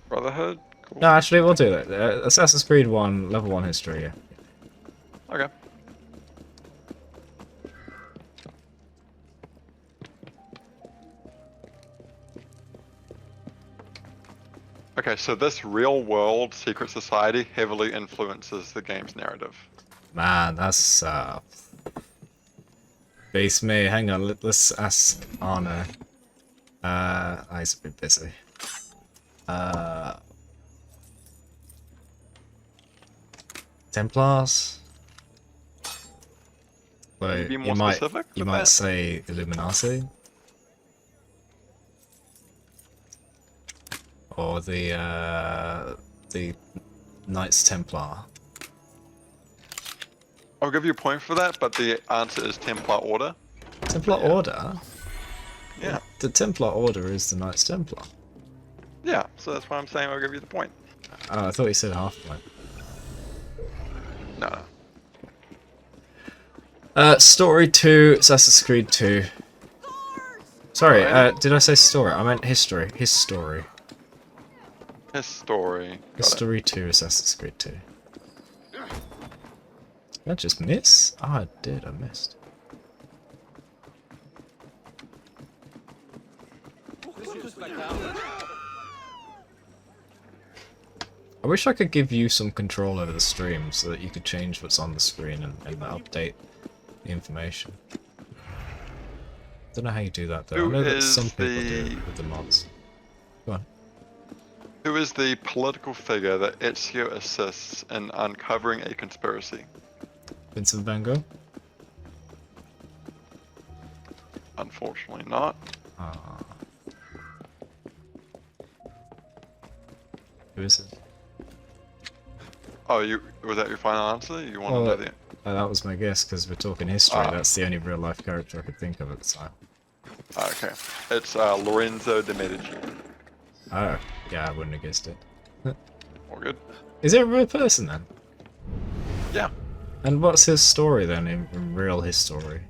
Brotherhood. Cool. No, actually, we'll do that. Assassin's Creed 1, level 1 history. Yeah. Okay. Okay, so this real-world secret society heavily influences the game's narrative. Man, that's Base me. Hang on, let's ask Anna. He's a bit busy. Templars. Can you be more might specific you with might that? say Illuminati, or the Knights Templar. I'll give you a point for that, but the answer is Templar Order. Templar Order. Yeah. The Templar Order is the Knights Templar. Yeah, so that's why I'm saying I'll give you the point. Oh, I thought you said half point. No. Story 2, Assassin's Creed 2. Sorry, did I say story? I meant history. His story. His story. Got it. History 2, Assassin's Creed 2. Did I just miss? Oh, I did. I missed. I wish I could give you some control over the stream so that you could change what's on the screen and update the information. Don't know how you do that though. I Who know that is some people do the- it with the mods. Go on. Who is the political figure that Ezio assists in uncovering a conspiracy? Vincent van Gogh? Unfortunately not. Ah. Who is it? Oh, was that your final answer? You want Well, to know the... that was my guess because we're talking history. Ah. That's the only real life character I could think of at the time. Okay. It's Lorenzo de Medici. Oh, yeah, I wouldn't have guessed it. All good? Is it a real person then? Yeah. And what's his story then in real history?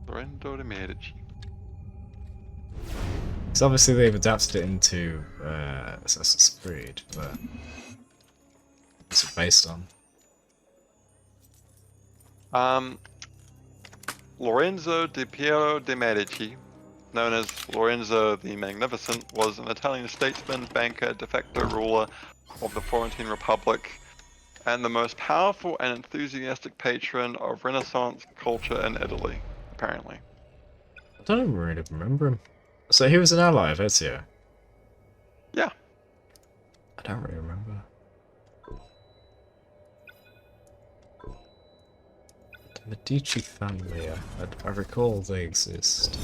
Lorenzo de Medici. Because obviously they've adapted it into Assassin's Creed, but what's it based on? Lorenzo di Piero de Medici, known as Lorenzo the Magnificent, was an Italian statesman, banker, de facto ruler of the Florentine Republic, and the most powerful and enthusiastic patron of Renaissance culture in Italy, apparently. I don't even really remember him. So he was an ally of Ezio? Yeah. I don't really remember. The Medici family, I recall they exist.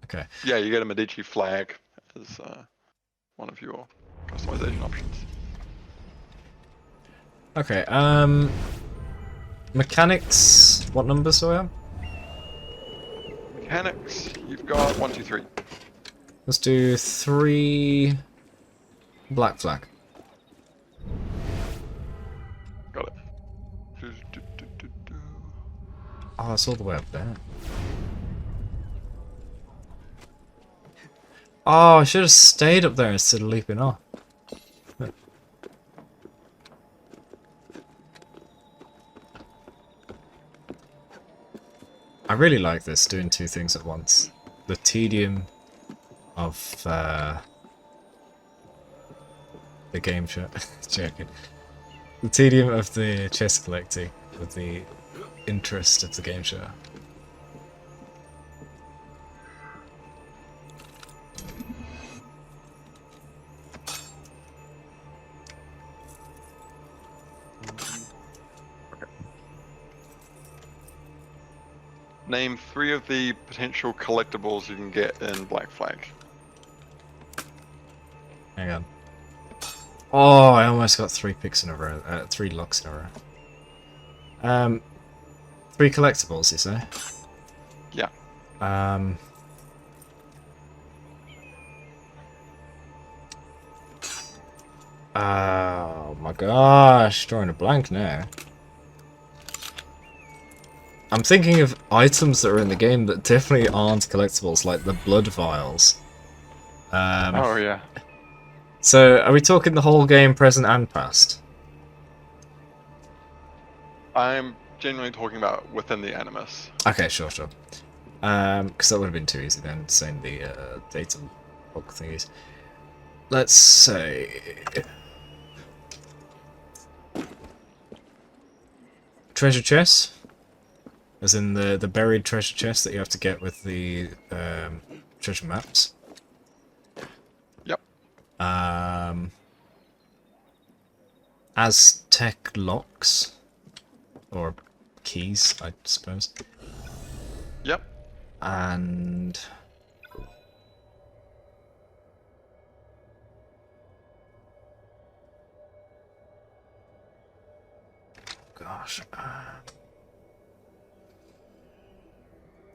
Okay. Yeah, you get a Medici flag as one of your customization options. Okay, mechanics, what numbers do I have? Mechanics, you've got 1, 2, 3. Let's do 3 black flag. Got it. Oh, that's all the way up there. Oh, I should have stayed up there instead of leaping off. I really like this, doing 2 things at once. The tedium of the game show. Joking. The tedium of the chest collecting with the interest of the game show. Name 3 of the potential collectibles you can get in Black Flag. Hang on. Oh, I almost got 3 picks in a row. 3 locks in a row. 3 collectibles, you say? Yeah. Oh my gosh, drawing a blank now. I'm thinking of items that are in the game that definitely aren't collectibles, like the blood vials. Oh yeah. So, are we talking the whole game, present and past? I'm genuinely talking about within the Animus. Okay, sure. Because that would have been too easy then, saying the data log thingies. Let's say... treasure chests? As in the buried treasure chest that you have to get with the treasure maps. Yep. Aztec locks. Or keys, I suppose. Yep. And... gosh. I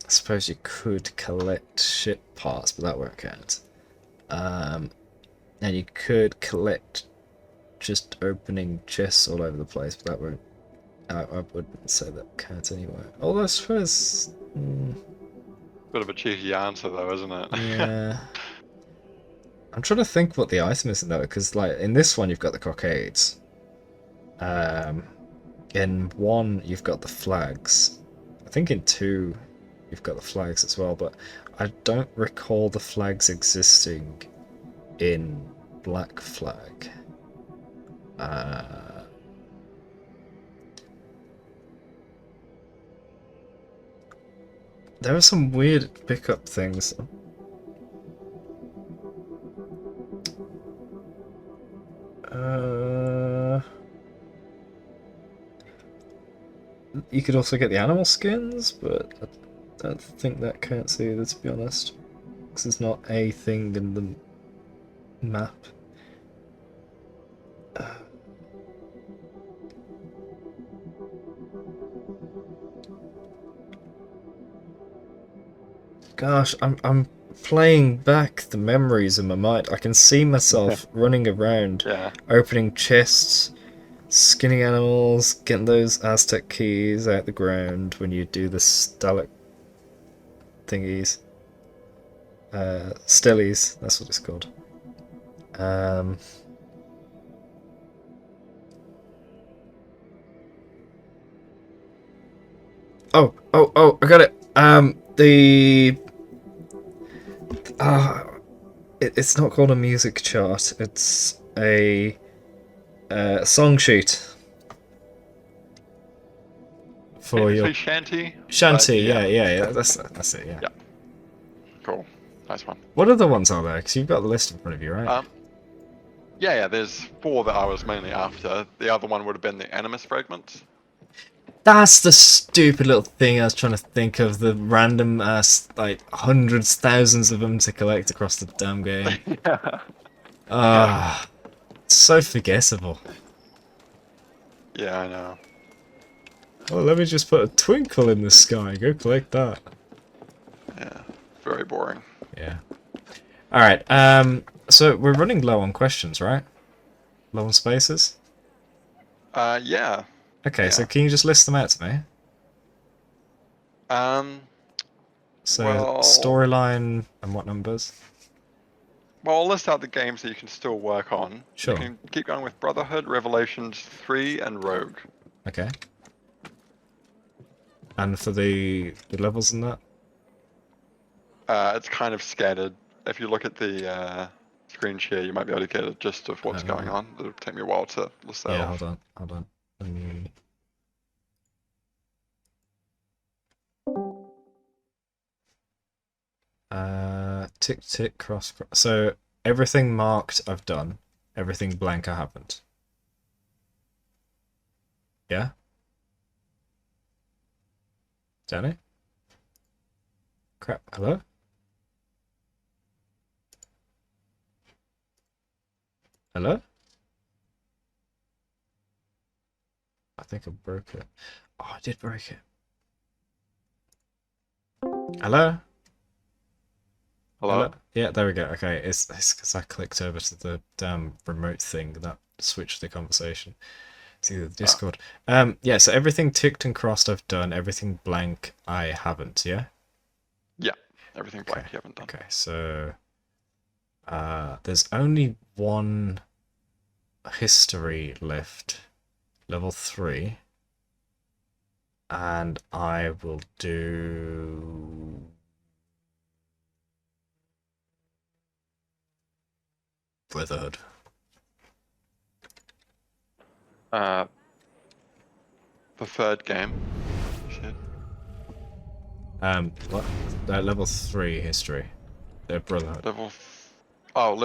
suppose you could collect ship parts, but that won't count. And you could collect just opening chests all over the place, but that won't. I wouldn't say that counts anyway. Although I suppose. Bit of a cheeky answer though, isn't it? Yeah. I'm trying to think what the item is in though, because like in this one you've got the cockades. In 1 you've got the flags. I think in 2 you've got the flags as well, but I don't recall the flags existing in Black Flag. There are some weird pickup things. You could also get the animal skins, but I don't think that counts either, to be honest. Because it's not a thing in the map. Gosh, I'm playing back the memories in my mind. I can see myself running around, opening chests, skinning animals, getting those Aztec keys out the ground when you do the stalak thingies. Stellies, that's what it's called. Oh, I got it. It's not called a music chart. It's a song sheet for your shanty. Shanty. Yeah. That's it. Yeah. Yeah. Cool. Nice one. What other ones are there? Because you've got the list in front of you, right? Yeah. There's 4 that I was mainly after. The other one would have been the Animus fragments. That's the stupid little thing I was trying to think of. The random like hundreds, thousands of them to collect across the damn game. So forgettable. Yeah, I know. Well, let me just put a twinkle in the sky. Go collect that. Yeah, very boring. Yeah. Alright, so we're running low on questions, right? Low on spaces? Yeah. Okay, so can you just list them out to me? So, well, storyline and what numbers? Well, I'll list out the games that you can still work on. Sure. You can keep going with Brotherhood, Revelations 3, and Rogue. Okay. And for the levels and that? It's kind of scattered. If you look at the screen share, you might be able to get a gist of what's going on. It'll take me a while to list that Yeah, off. hold on. Let me. Tick tick cross. So everything marked I've done. Everything blank I haven't. Yeah? Danny? Crap. Hello? Hello? I think I broke it. Oh, I did break it. Hello? Hello? Yeah, there we go. Okay, it's because I clicked over to the damn remote thing that switched the conversation. It's either the Discord. Yeah, so everything ticked and crossed I've done. Everything blank I haven't, yeah? Yeah, everything blank you haven't done. Okay, so there's only one history left, level 3, and I will do Brotherhood. The third game. You said. What? Level 3 history. Brotherhood. Level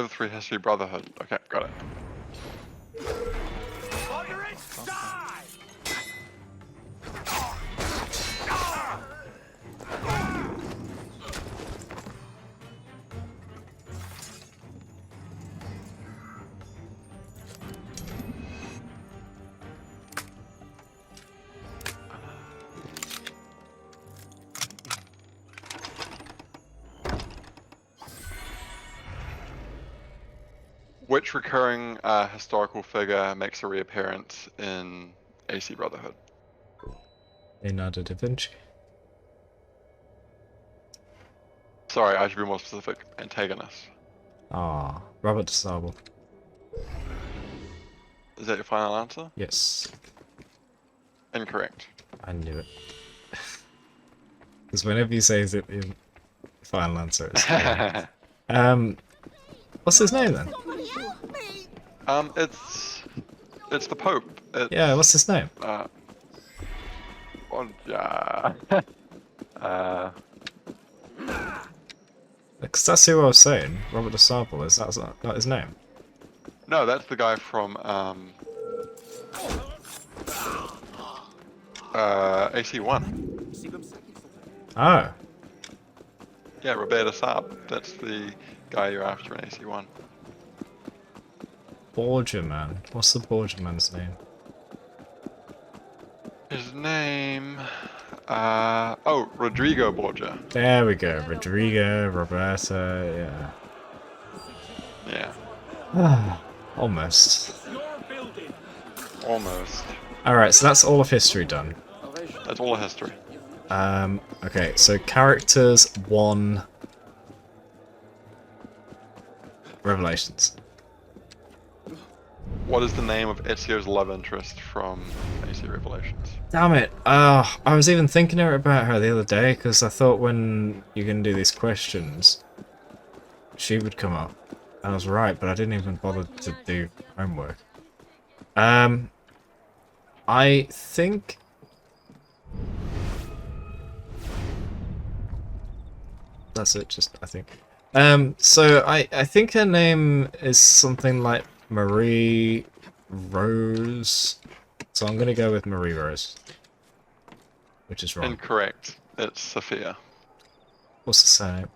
3 history Brotherhood. Okay, got it. Which recurring historical figure makes a reappearance in AC Brotherhood? Leonardo da Vinci. Sorry, I should be more specific. Antagonist. Ah, Robert de Sable. Is that your final answer? Yes, Incorrect. I knew it. Because whenever you say the final answer, it's what's his name then? It's the Pope. Yeah, what's his name? Because that's who I was saying. Robert de Sable. Is that not his name? No, that's the guy from AC1. Oh. Yeah, Roberta Saab. That's the guy you're after in AC1. Borgia man. What's the Borgia man's name? His name... Rodrigo Borgia. There we go. Rodrigo, Roberta, Yeah. yeah. Almost. Almost. Alright, so that's all of history done. That's all a history. Okay, so characters 1 Revelations. What is the name of Ezio's love interest from AC Revelations? Damn it. I was even thinking about her the other day because I thought when you can do these questions, she would come up. And I was right, but I didn't even bother to do homework. I think... That's it, just, I think. So I think her name is something like Marie Rose. So I'm gonna go with Marie Rose. Which is wrong. Incorrect. It's Sophia. What's the surname?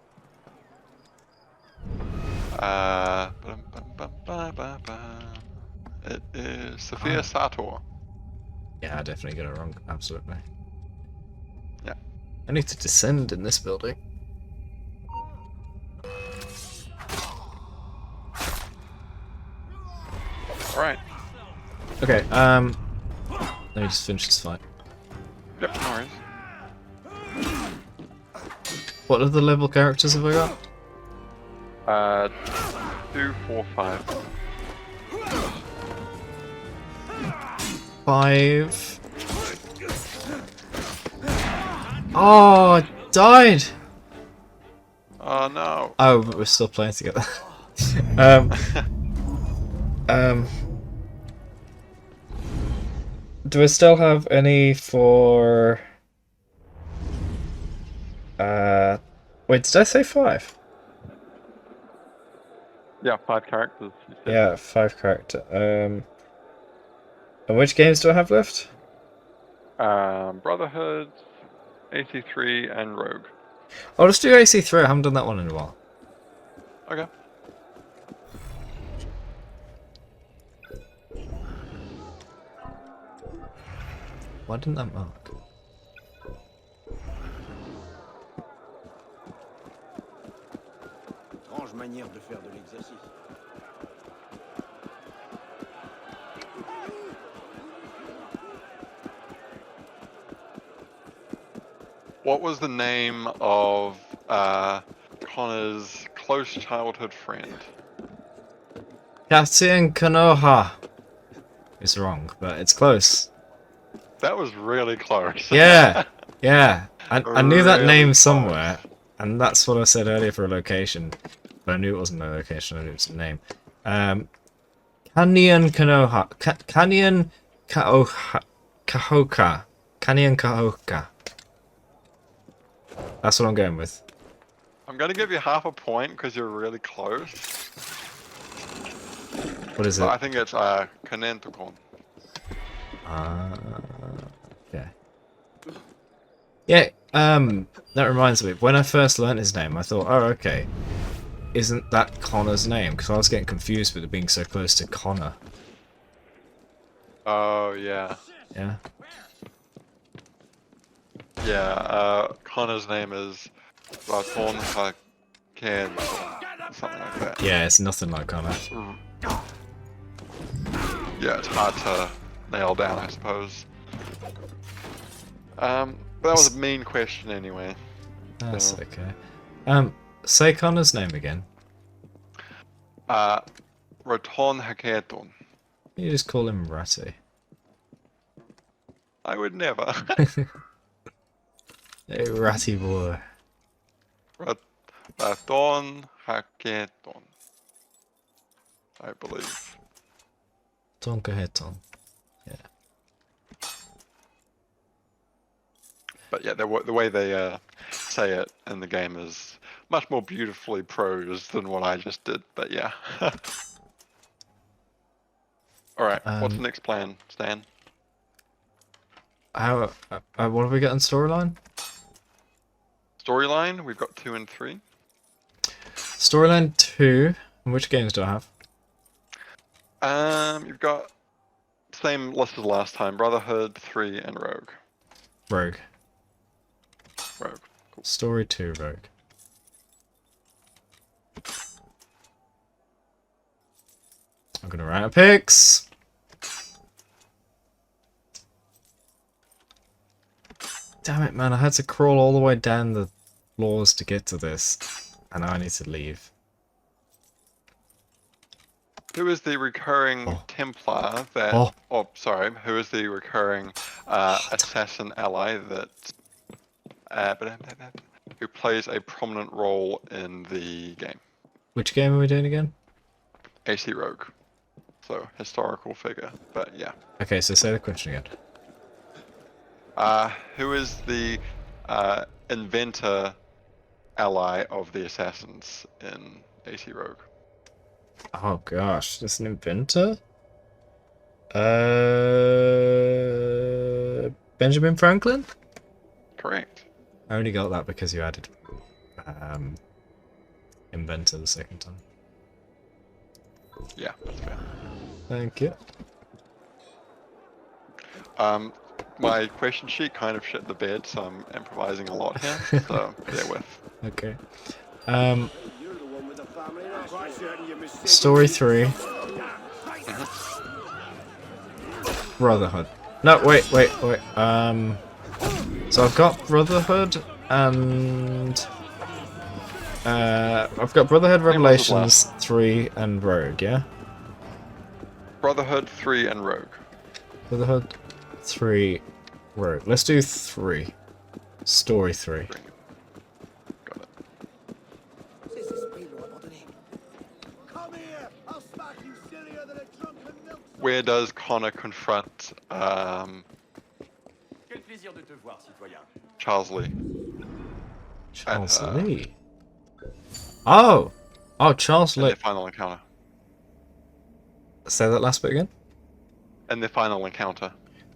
It is Sophia Sator. Yeah, I definitely got it wrong. Absolutely. Yeah. I need to descend in this building. Alright. Okay, let me just finish this fight. Yep, no worries. What other level characters have I got? 2, 4, 5. 5. Oh, I died! Oh no. Oh, but we're still playing together. um, um, do I still have any for? Wait, did I say 5? Yeah, 5 characters. You said. Yeah, 5 character. And which games do I have left? Brotherhood, AC3, and Rogue. I'll just do AC3. I haven't done that one in a while. Okay. Why didn't that mark? Étrange manière de faire de l'exercice. What was the name of Connor's close childhood friend? Katien Konoha is wrong, but it's close. That was really close. Yeah, yeah. I knew that Really name close. somewhere, and that's what I said earlier for a location. But I knew it wasn't a location, I knew it was a name. Kanyan Konoha. Kanyan Kahoka. Kanyan Kahoka. That's what I'm going with. I'm gonna give you half a point because you're really close. What is it? But I think it's Kanentokon. Okay. Yeah, that reminds me, when I first learnt his name, I thought, oh, okay. Isn't that Connor's name? Because I was getting confused with it being so close to Connor. Oh yeah. Yeah? Yeah, Connor's name is Raton Haken, something like that. Yeah, it's nothing like Connor. Yeah, it's hard to nail down, I suppose. But that was a mean question anyway. That's So, okay. Say Connor's name again. Raton Haketon. You just call him Ratty. I would never. Hey, Ratty boy. Raton Haketon. I believe. Tonka Heton. Yeah. But yeah, the way they say it in the game is much more beautifully prosed than what I just did. But yeah. All right. What's the next plan, Stan? How? What have we got in storyline? Storyline. We've got 2 and 3. Storyline 2. And which games do I have? You've got same list as last time: Brotherhood, 3, and Rogue. Rogue. Rogue. Cool. Story 2, Rogue. I'm gonna write up picks. Damn it, man! I had to crawl all the way down the floors to get to this, and now I need to leave. Who is the recurring Templar that? Oh, sorry. Who is the recurring assassin ally that? Who plays a prominent role in the game? Which game are we doing again? AC Rogue. So historical figure, but yeah. Okay, so say the question again. Who is the inventor ally of the assassins in AC Rogue? Oh gosh, there's an inventor? Benjamin Franklin? Correct. I only got that because you added inventor the second time. Yeah, that's fair. Thank you. My question sheet kind of shit the bed, so I'm improvising a lot here, so bear with. Okay. Story 3. Brotherhood. No, wait. So I've got Brotherhood and I've got Brotherhood Revelations 3 and Rogue, yeah? Brotherhood 3 and Rogue. Brotherhood 3 Rogue. Let's do 3. Story 3. Got it. where does Connor confront Charles Lee? Charles At, Lee. Oh! Oh, Charles in Lee. their final encounter. Say that last bit again? In their final encounter.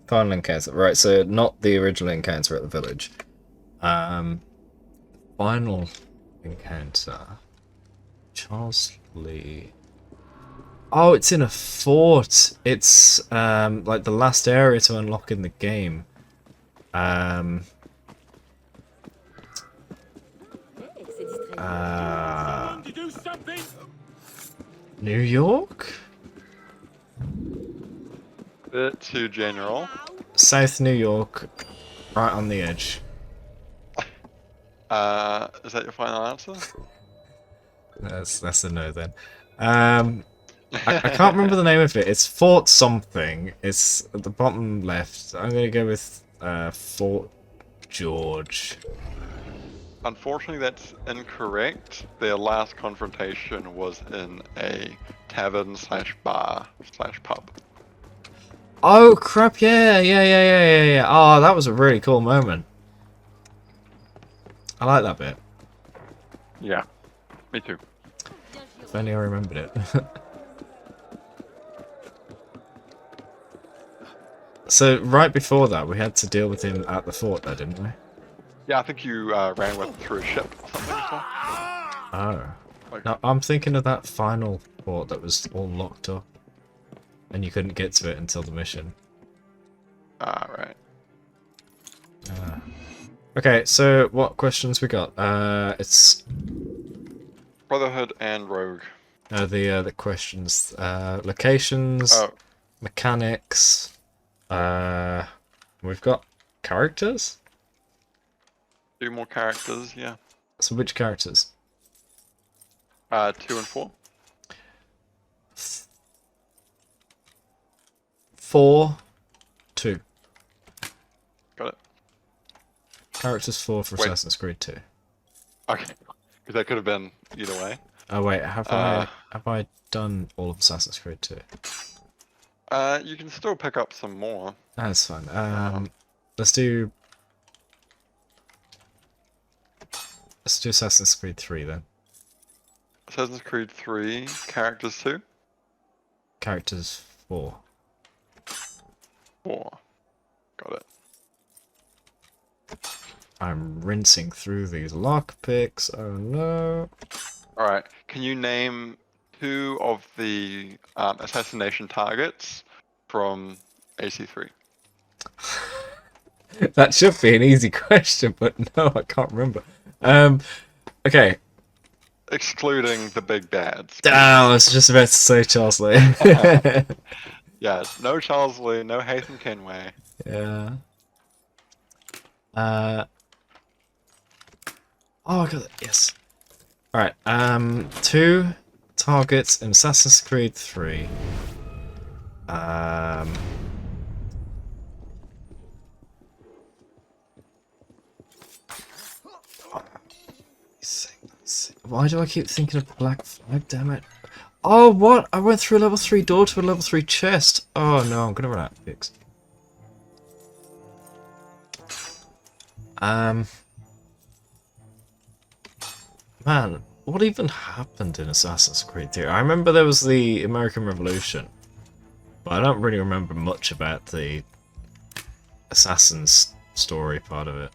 Final encounter. Right, so not the original encounter at the village. Final encounter. Charles Lee. Oh, it's in a fort. It's like the last area to unlock in the game. To do something. New York? Bit too general. South New York, right on the edge. Is that your final answer? That's a no then. I can't remember the name of it. It's Fort something. It's at the bottom left. I'm gonna go with Fort George. Unfortunately, that's incorrect. Their last confrontation was in a tavern slash bar slash pub. Oh crap! Yeah. Oh, that was a really cool moment. I like that bit. Yeah, me too. If only I remembered it. So right before that, we had to deal with him at the fort, though, didn't we? Yeah, I think you ran with through a ship or something. So. Oh. Like, Now, I'm thinking of that final fort that was all locked up. And you couldn't get to it until the mission. right. Okay, so what questions we got? It's Brotherhood and Rogue. the questions. Locations, Oh, mechanics. We've got characters? 2 more characters, yeah. So which characters? 2 and 4. 4, 2. Got it. Characters 4 for Wait. Assassin's Creed 2. Okay. Because that could have been either way. Oh wait, have I done all of Assassin's Creed 2? You can still pick up some more. That's fine. Let's do Assassin's Creed 3 then. Assassin's Creed 3, characters 2. Characters 4. 4. Got it. I'm rinsing through these lockpicks. Oh no. Alright, can you name 2 of the assassination targets from AC3? That should be an easy question, but no, I can't remember. Okay. Excluding the big bads. I was just about to say Charles Lee. Yeah, no Charles Lee, no Haytham Kenway. Yeah. Oh, I got it. Yes. Alright, 2 targets in Assassin's Creed 3. Why do I keep thinking of Black Flag, damn it? Oh, what? I went through a level 3 door to a level 3 chest. Oh no, I'm gonna run out of picks. Man, what even happened in Assassin's Creed 3? I remember there was the American Revolution, but I don't really remember much about the Assassin's story part of it.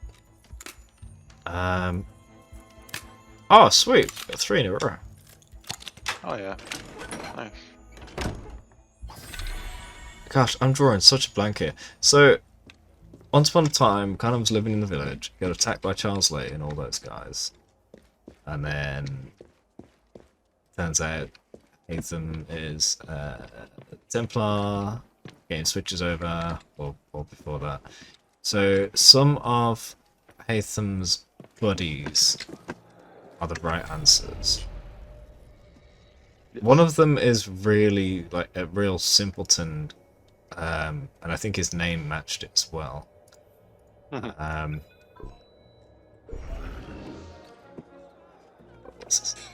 Oh, sweet. Got 3 in a row. Oh yeah. Nice. Gosh, I'm drawing such a blank here. So, once upon a time, Connor was living in the village, got attacked by Charles Lee and all those guys. And then, turns out, Haytham is a Templar, game switches over, or before that. So, some of Haytham's buddies are the right answers. One of them is really like a real simpleton, and I think his name matched it as well. What's his name?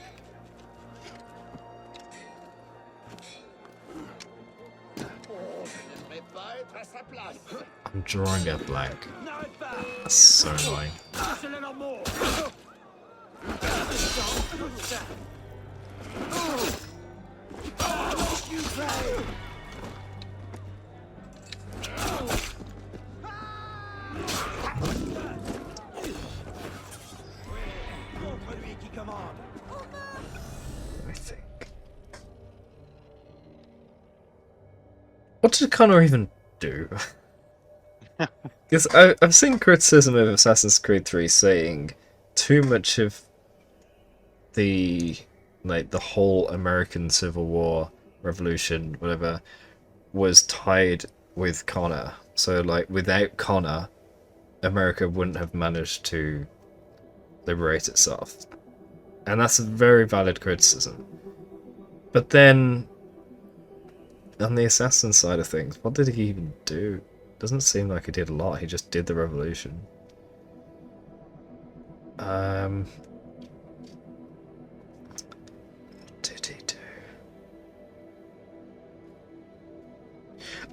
I'm drawing a blank. That's so annoying. Just a little more. I think. What did Connor even do? Because I've seen criticism of Assassin's Creed 3 saying too much of the whole American Civil War, Revolution, whatever, was tied with Connor. So like without Connor, America wouldn't have managed to liberate itself. And that's a very valid criticism. But then on the assassin side of things, what did he even do? Doesn't seem like he did a lot. He just did the revolution. What did he do?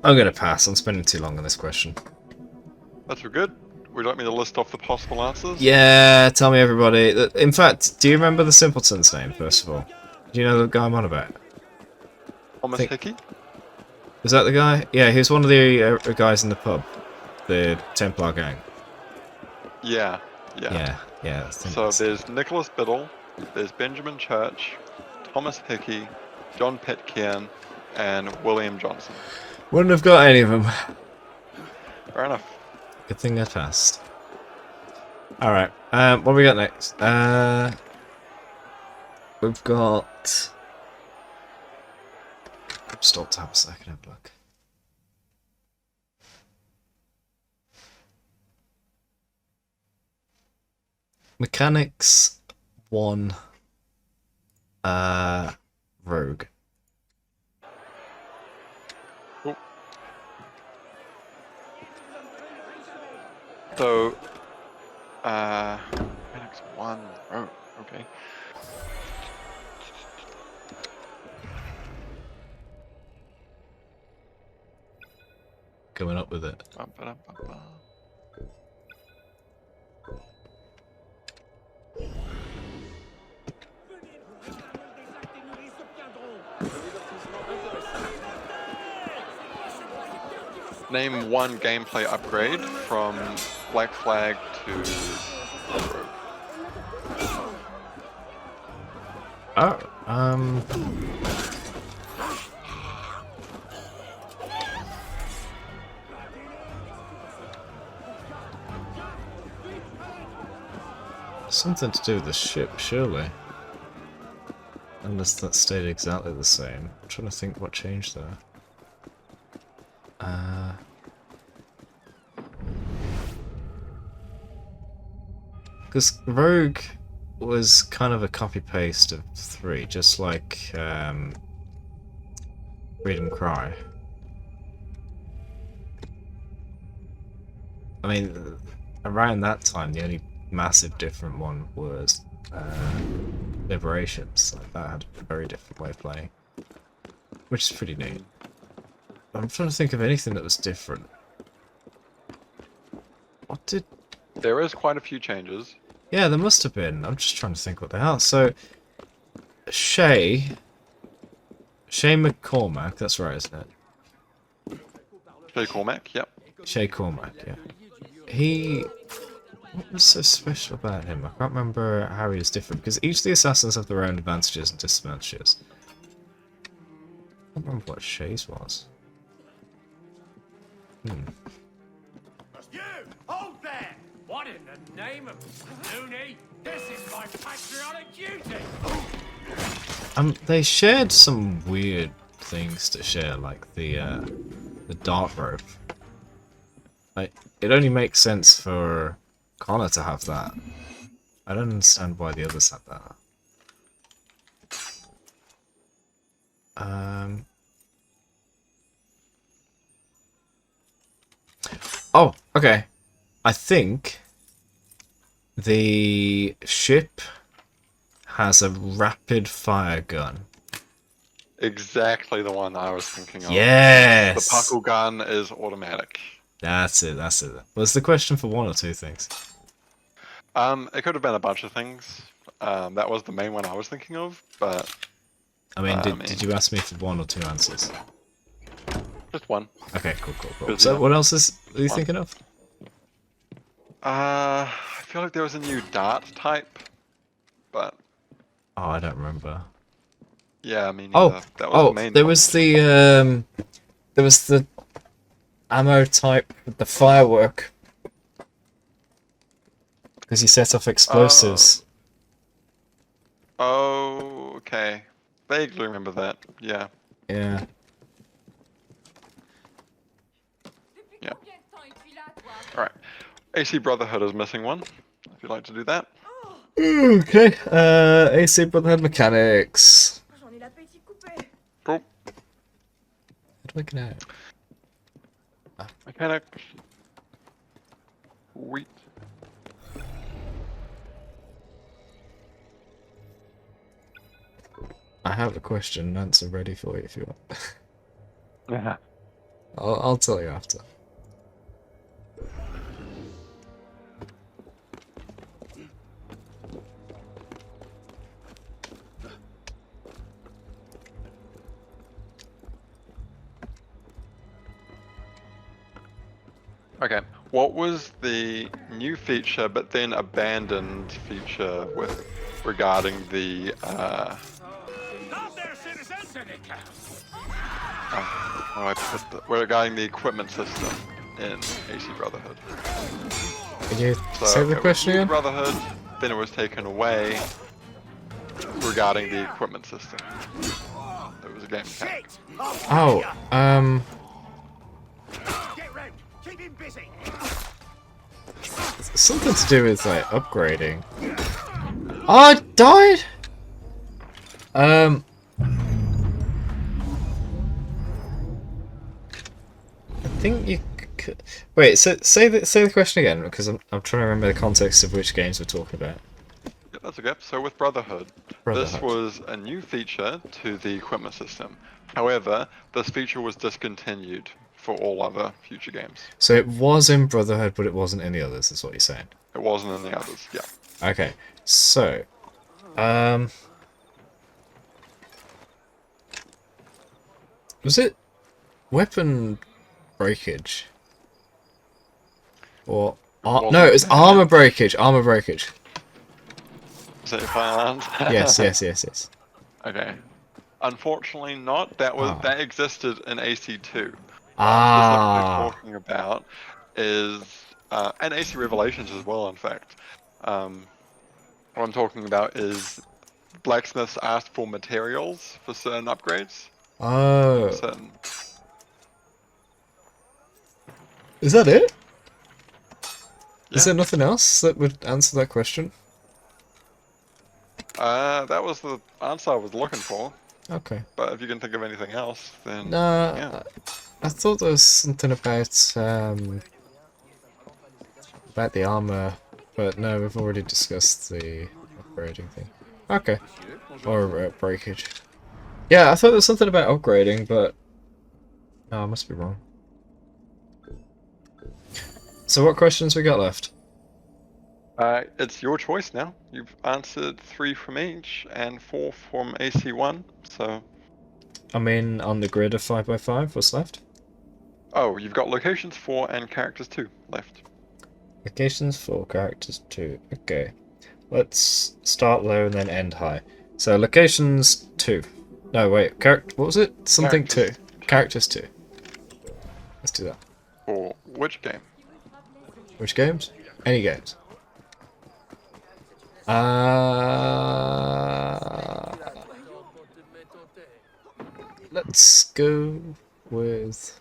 I'm gonna pass. I'm spending too long on this question. That's good. Would you like me to list off the possible answers? Yeah, tell me everybody. In fact, do you remember the simpleton's name, first of all? Do you know the guy I'm on about? Thomas Hickey? Is that the guy? Yeah, he was one of the guys in the pub. The Templar gang. Yeah. Yeah. So there's Nicholas Biddle, there's Benjamin Church, Thomas Hickey, John Pitcairn, and William Johnson. Wouldn't have got any of them. Fair enough. Good thing I passed. Alright, what have we got next? We've got... Stop to have a second, have a look. Mechanics 1 Rogue. Cool. So Mechanics 1 Rogue, okay. Coming up with it. Name one gameplay upgrade from Black Flag to Rogue. Something to do with the ship, surely. Unless that stayed exactly the same. I'm trying to think what changed there. Because Rogue was kind of a copy-paste of 3, just like Freedom Cry. I mean, around that time, the only massive different one was Liberations. Like, that had a very different way of playing, which is pretty neat. I'm trying to think of anything that was different. What did... There is quite a few changes. Yeah, there must have been. I'm just trying to think what they are. So, Shay McCormack, that's right, isn't it? Shay Cormac, yep. Shay Cormac, yeah. He... What was so special about him? I can't remember how he was different, because each of the assassins have their own advantages and disadvantages. I can't remember what Shay's was. You! Hold there! What in the name of Looney? This is my patriotic duty! They shared some weird things to share, like the dart rope. Like, it only makes sense for Connor to have that. I don't understand why the others had that. Oh, okay. I think the ship has a rapid fire gun. exactly the one I was thinking of. Yes! The puckle gun is automatic. That's it, that's it. Was the question for one or two things? It could have been a bunch of things. That was the main one I was thinking of, but I mean, did you ask me for one or two answers? just one. Okay, cool, cool, cool. Busy So enough. what else are you One. thinking of? I feel like there was a new dart type, but Oh, I don't remember. yeah, I mean, Oh, that was the main there one. was the ammo type with the firework. Because you set off explosives. Oh, okay. Vaguely remember that. Yeah. Yeah. Yeah. Alright. AC Brotherhood is missing one, if you'd like to do that. Okay. AC Brotherhood mechanics. Cool. How do I get out? Mechanics. Sweet. I have a question and answer ready for you if you want. Yeah. I'll tell you after. Okay. What was the new feature but then abandoned feature with regarding the how do I put regarding the equipment system in AC Brotherhood? Can you So say the it was question new again? Brotherhood, then it was taken away regarding the equipment system. It was a game mechanic. Oh, Get round. Keep him busy. something to do with like upgrading. Oh, I died. I think you could. Wait, so say the question again because I'm trying to remember the context of which games we're talking about. Yeah, that's okay. So with Brotherhood, this Brotherhood. was a new feature to the equipment system. However, this feature was discontinued for all other future games. So it was in Brotherhood, but it wasn't in the others. Is what you're saying? It wasn't in the others. Yeah. Okay. So, was it weapon breakage? Or no, it was armor breakage. Armor breakage. Is that your final answer? Yes, yes, yes, yes. Okay. Unfortunately, not. That was Ah. that existed in AC2. What I'm Ah. specifically talking about is and AC Revelations as well. In fact, what I'm talking about is blacksmiths asked for materials for certain upgrades. Oh. Certain. Is that it? Yeah. Is there nothing else that would answer that question? That was the answer I was looking for. Okay. But if you can think of anything else, then Nah, yeah. I thought there was something about the armor, but no, we've already discussed the upgrading thing. Okay. Or breakage. Yeah, I thought there was something about upgrading, but no, I must be wrong. So what questions we got left? It's your choice now. You've answered 3 from each and 4 from AC1, so... I mean, on the grid of 5x5, what's left? Oh, you've got locations 4 and characters 2 left. Locations 4, characters 2. Okay. Let's start low and then end high. So locations 2. No, wait. What was it? Something Characters. 2. Characters 2. Let's do that. For which game? Which games? Any games. Let's go with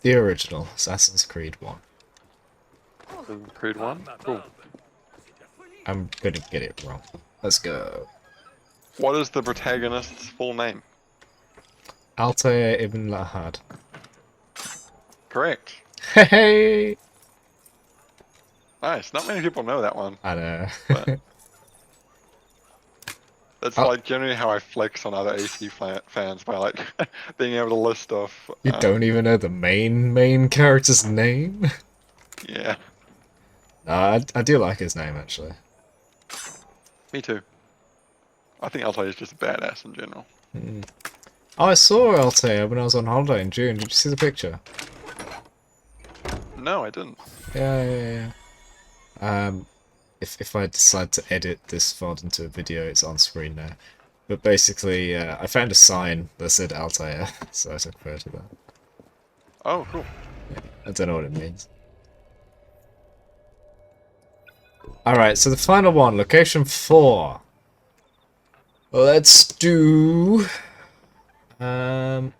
the original Assassin's Creed 1. Assassin's Creed 1? Cool. I'm gonna get it wrong. Let's go. What is the protagonist's full name? Altair Ibn Lahad. Correct. Hey! Nice. Not many people know that one. I know. But That's Oh. like generally how I flex on other AC fans by like being able to list off. You don't even know the main character's name? Yeah, I do like his name, actually. me too. I think Altair is just a badass in general. Oh, I saw Altair when I was on holiday in June. Did you see the picture? No, I didn't. Yeah. If I decide to edit this VOD into a video, it's on screen now. But basically, I found a sign that said Altair, so I took a photo of that. Oh, cool. I don't know what it means. Alright, so the final one, location 4. Let's do... So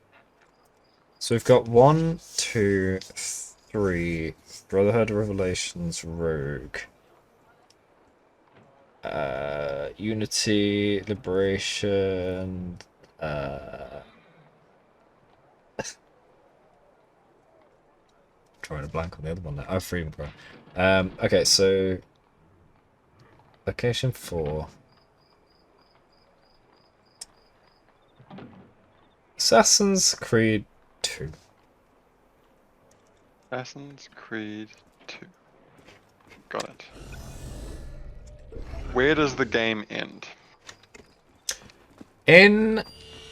we've got 1, 2, 3, Brotherhood of Revelations, Rogue. Unity, Liberation, drawing a blank on the other one now. Oh, Freedom Pro. Okay, so location 4. Assassin's Creed 2. Assassin's Creed 2. Got it. Where does the game end? In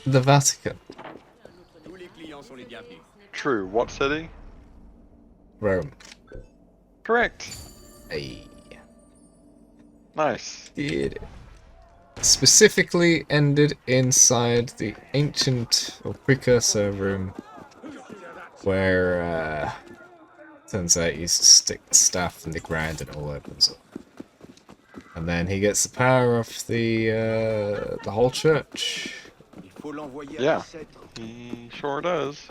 the Vatican. True. What city? Rome. Correct. Hey. Nice. It specifically ended inside the ancient or precursor room where turns out he used to stick the staff in the ground and it all opens up. And then he gets the power of the whole church. Yeah, he sure does.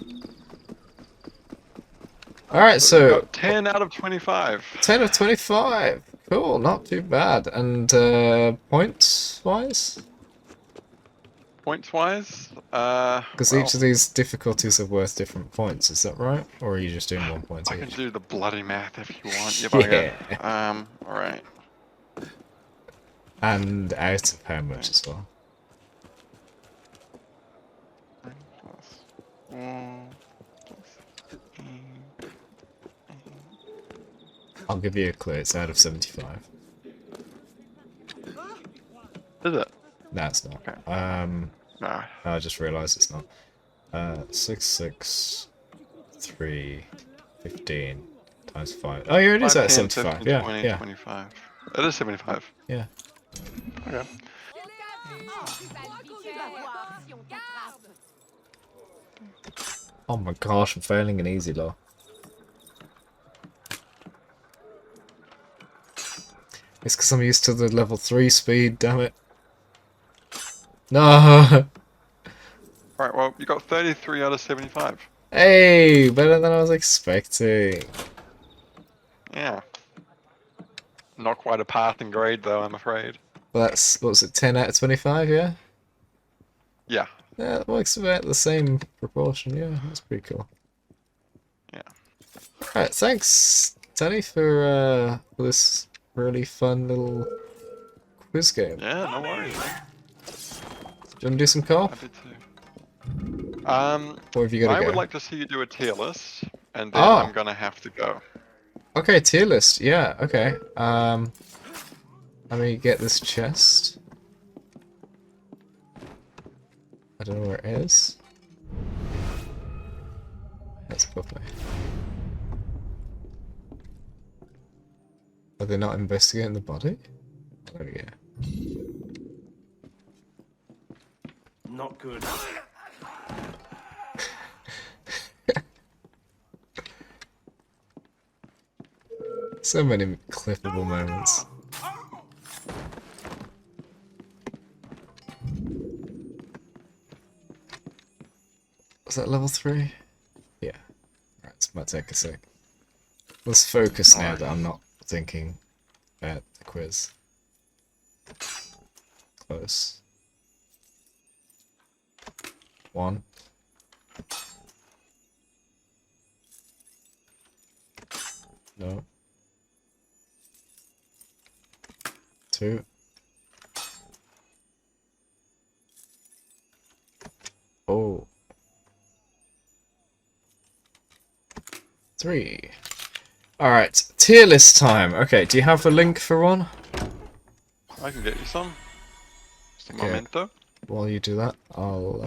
Alright, So we've so got 10 out of 25. 10 of 25. Cool, not too bad. And points-wise? Points-wise? Because each of these difficulties are worth different points, is that right? Or are you just doing 1 point I can each? do the bloody math if you want, you Yeah. bugger. Alright. And out of how much as well? I'll give you a clue, it's out of 75. Is it? No, it's not. Okay. Nah. I just realised it's not. 6, 6, 3, 15 times 5. Oh, yeah, it is 5, at 10, 75. 15, Yeah, 20, yeah. 25. It is 75. Yeah. Okay. Oh my gosh, I'm failing an easy law. It's because I'm used to the level 3 speed, damn it. No! Alright, well, you got 33 out of 75. Hey! Better than I was expecting. Yeah. Not quite a passing grade, though, I'm afraid. Well, that's, what was it, 10 out of 25, yeah? Yeah. Yeah, that works about the same proportion, yeah, that's pretty cool. Yeah. Alright, thanks, Teddy, for this really fun little quiz game. Yeah, no worries. Do you want to do some co-op? Happy to. Or have you got to I go? would like to see you do a tier list, and then Oh. I'm gonna have to go. Okay, tier list, yeah, okay. Let me get this chest. I don't know where it is. That's probably. Are they not investigating the body? There we go. Not good. So many clippable moments. Was that level 3? Yeah. Right, this might take a sec. Let's focus now that I'm not thinking about the quiz. Close. 1. No. 2. 3. Alright, tier list time. Okay, do you have a link for one? I can get you some. Just a Okay. memento. While you do that, I'll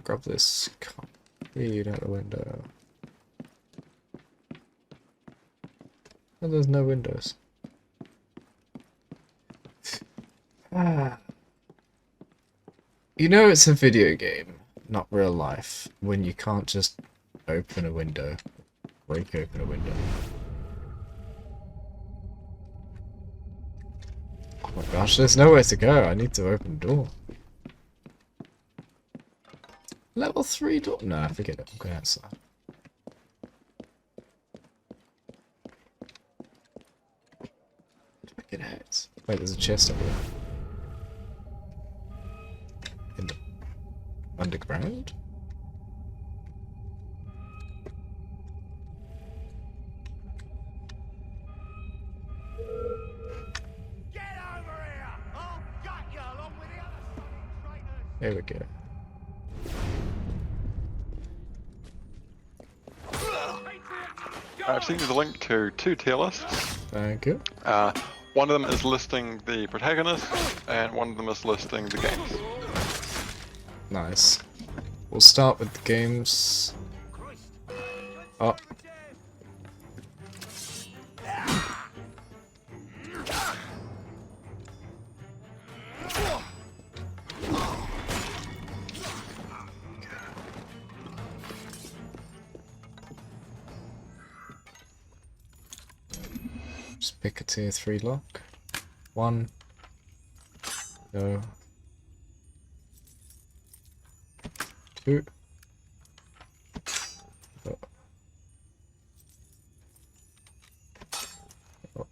grab this complete out the window. And there's no windows. You know it's a video game, not real life, when you can't just open a window. Break open a window. Oh my gosh, there's nowhere to go. I need to open the door. Level 3 door? No, forget it. I'm going outside. Get out. Wait, there's a chest over there. In the underground? Get over here! I'll gut you along with the other sodding traitors! There we go. I've seen you the link to 2 tier lists. Thank you. One of them is listing the protagonist, and one of them is listing the games. Nice. We'll start with the games. Oh. Just pick a tier 3 lock. 1. Go. 2. Go. Oh.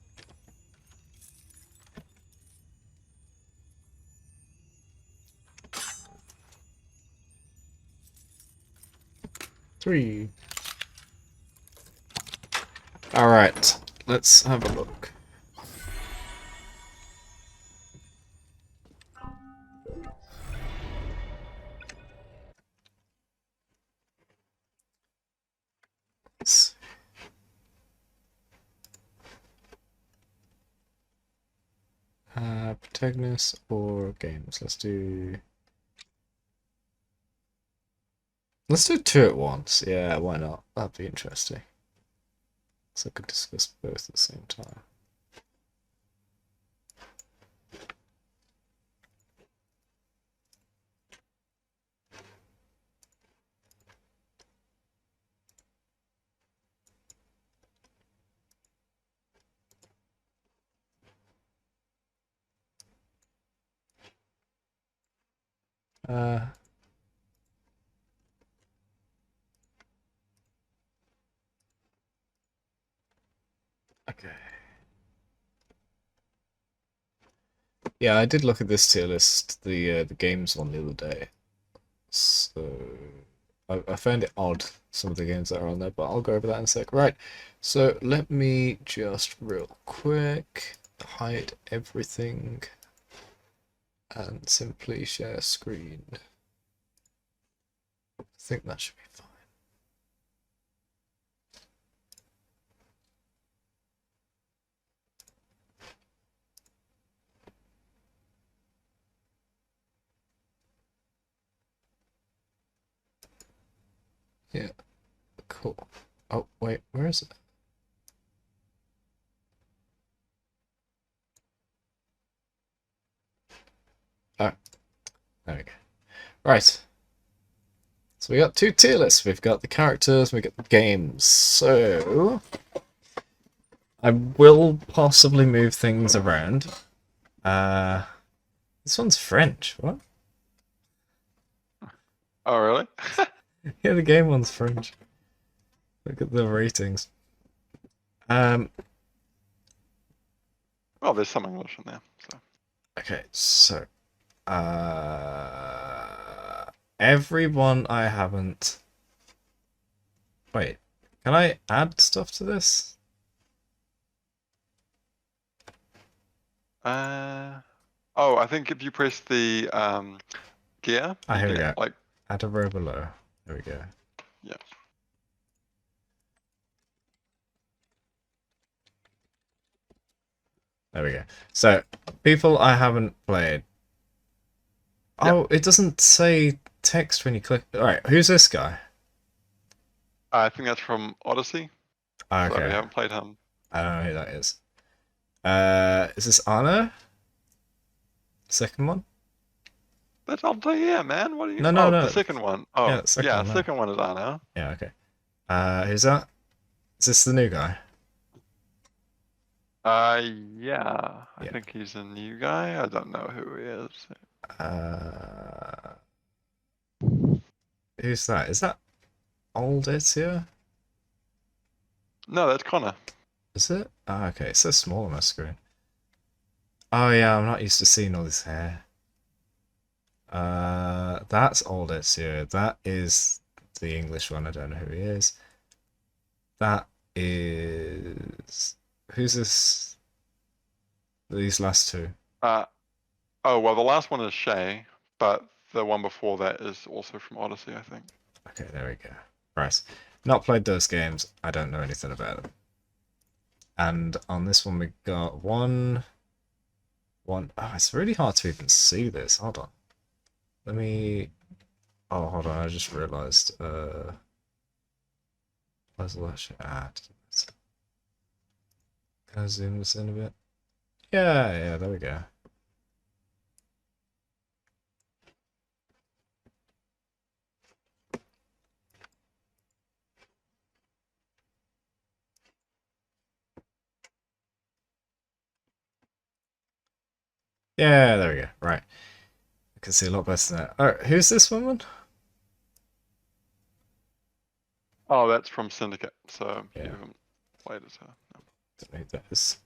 3. Alright, let's have a look. Protagonist or games? Let's do 2 at once. Yeah, why not? That'd be interesting. So I could discuss both at the same time. Okay. Yeah, I did look at this tier list, the games one the other day. So I found it odd, some of the games that are on there, but I'll go over that in a sec. Right, so let me just real quick hide everything and simply share screen. I think that should be fine. Yeah, cool. Oh, wait, where is it? Oh, there we go. Right. So we got 2 tier lists. We've got the characters, we got the games. So I will possibly move things around. This one's French. What? Oh, really? Yeah, the game one's French. Look at the ratings. Well, there's some English in there. So. Okay, so everyone I haven't. Wait, can I add stuff to this? Oh, I think if you press the gear, Ah, here we go. Like, Add a row below. There we go. yeah. There we go. So, people I haven't played. Oh, it doesn't say text when you click. Alright, who's this guy? I think that's from Odyssey. So we Okay, haven't played him. I don't know who that is. Is this Anna? Second one? That's Odyssey, yeah, man. What are you? No, no, oh, no. the second one. Oh, Yeah, the second one, no. second one is Anna. Yeah, okay. Who's that? Is this the new guy? Yeah. I Yeah. think he's a new guy. I don't know who he is. Who's that? Is that old Ezio? No, that's Connor. Is it? Oh, okay, it's so small on my screen. Oh yeah, I'm not used to seeing all this hair. That's old Ezio. That is the English one. I don't know who he is. That is... Who's this? These last two. Oh, well, the last one is Shay, but the one before that is also from Odyssey, I think. Okay, there we go. Right. Not played those games. I don't know anything about them. And on this one we got one... Oh, it's really hard to even see this. Hold on. Let me... Oh, hold on. I just realized. Where's the last shit? Can I zoom this in a bit? Yeah, there we go. Yeah, there we go. Right. I can see a lot better than that. Alright, who's this woman? Oh, that's from Syndicate, so Yeah. you haven't played as her. No. Don't know who that is.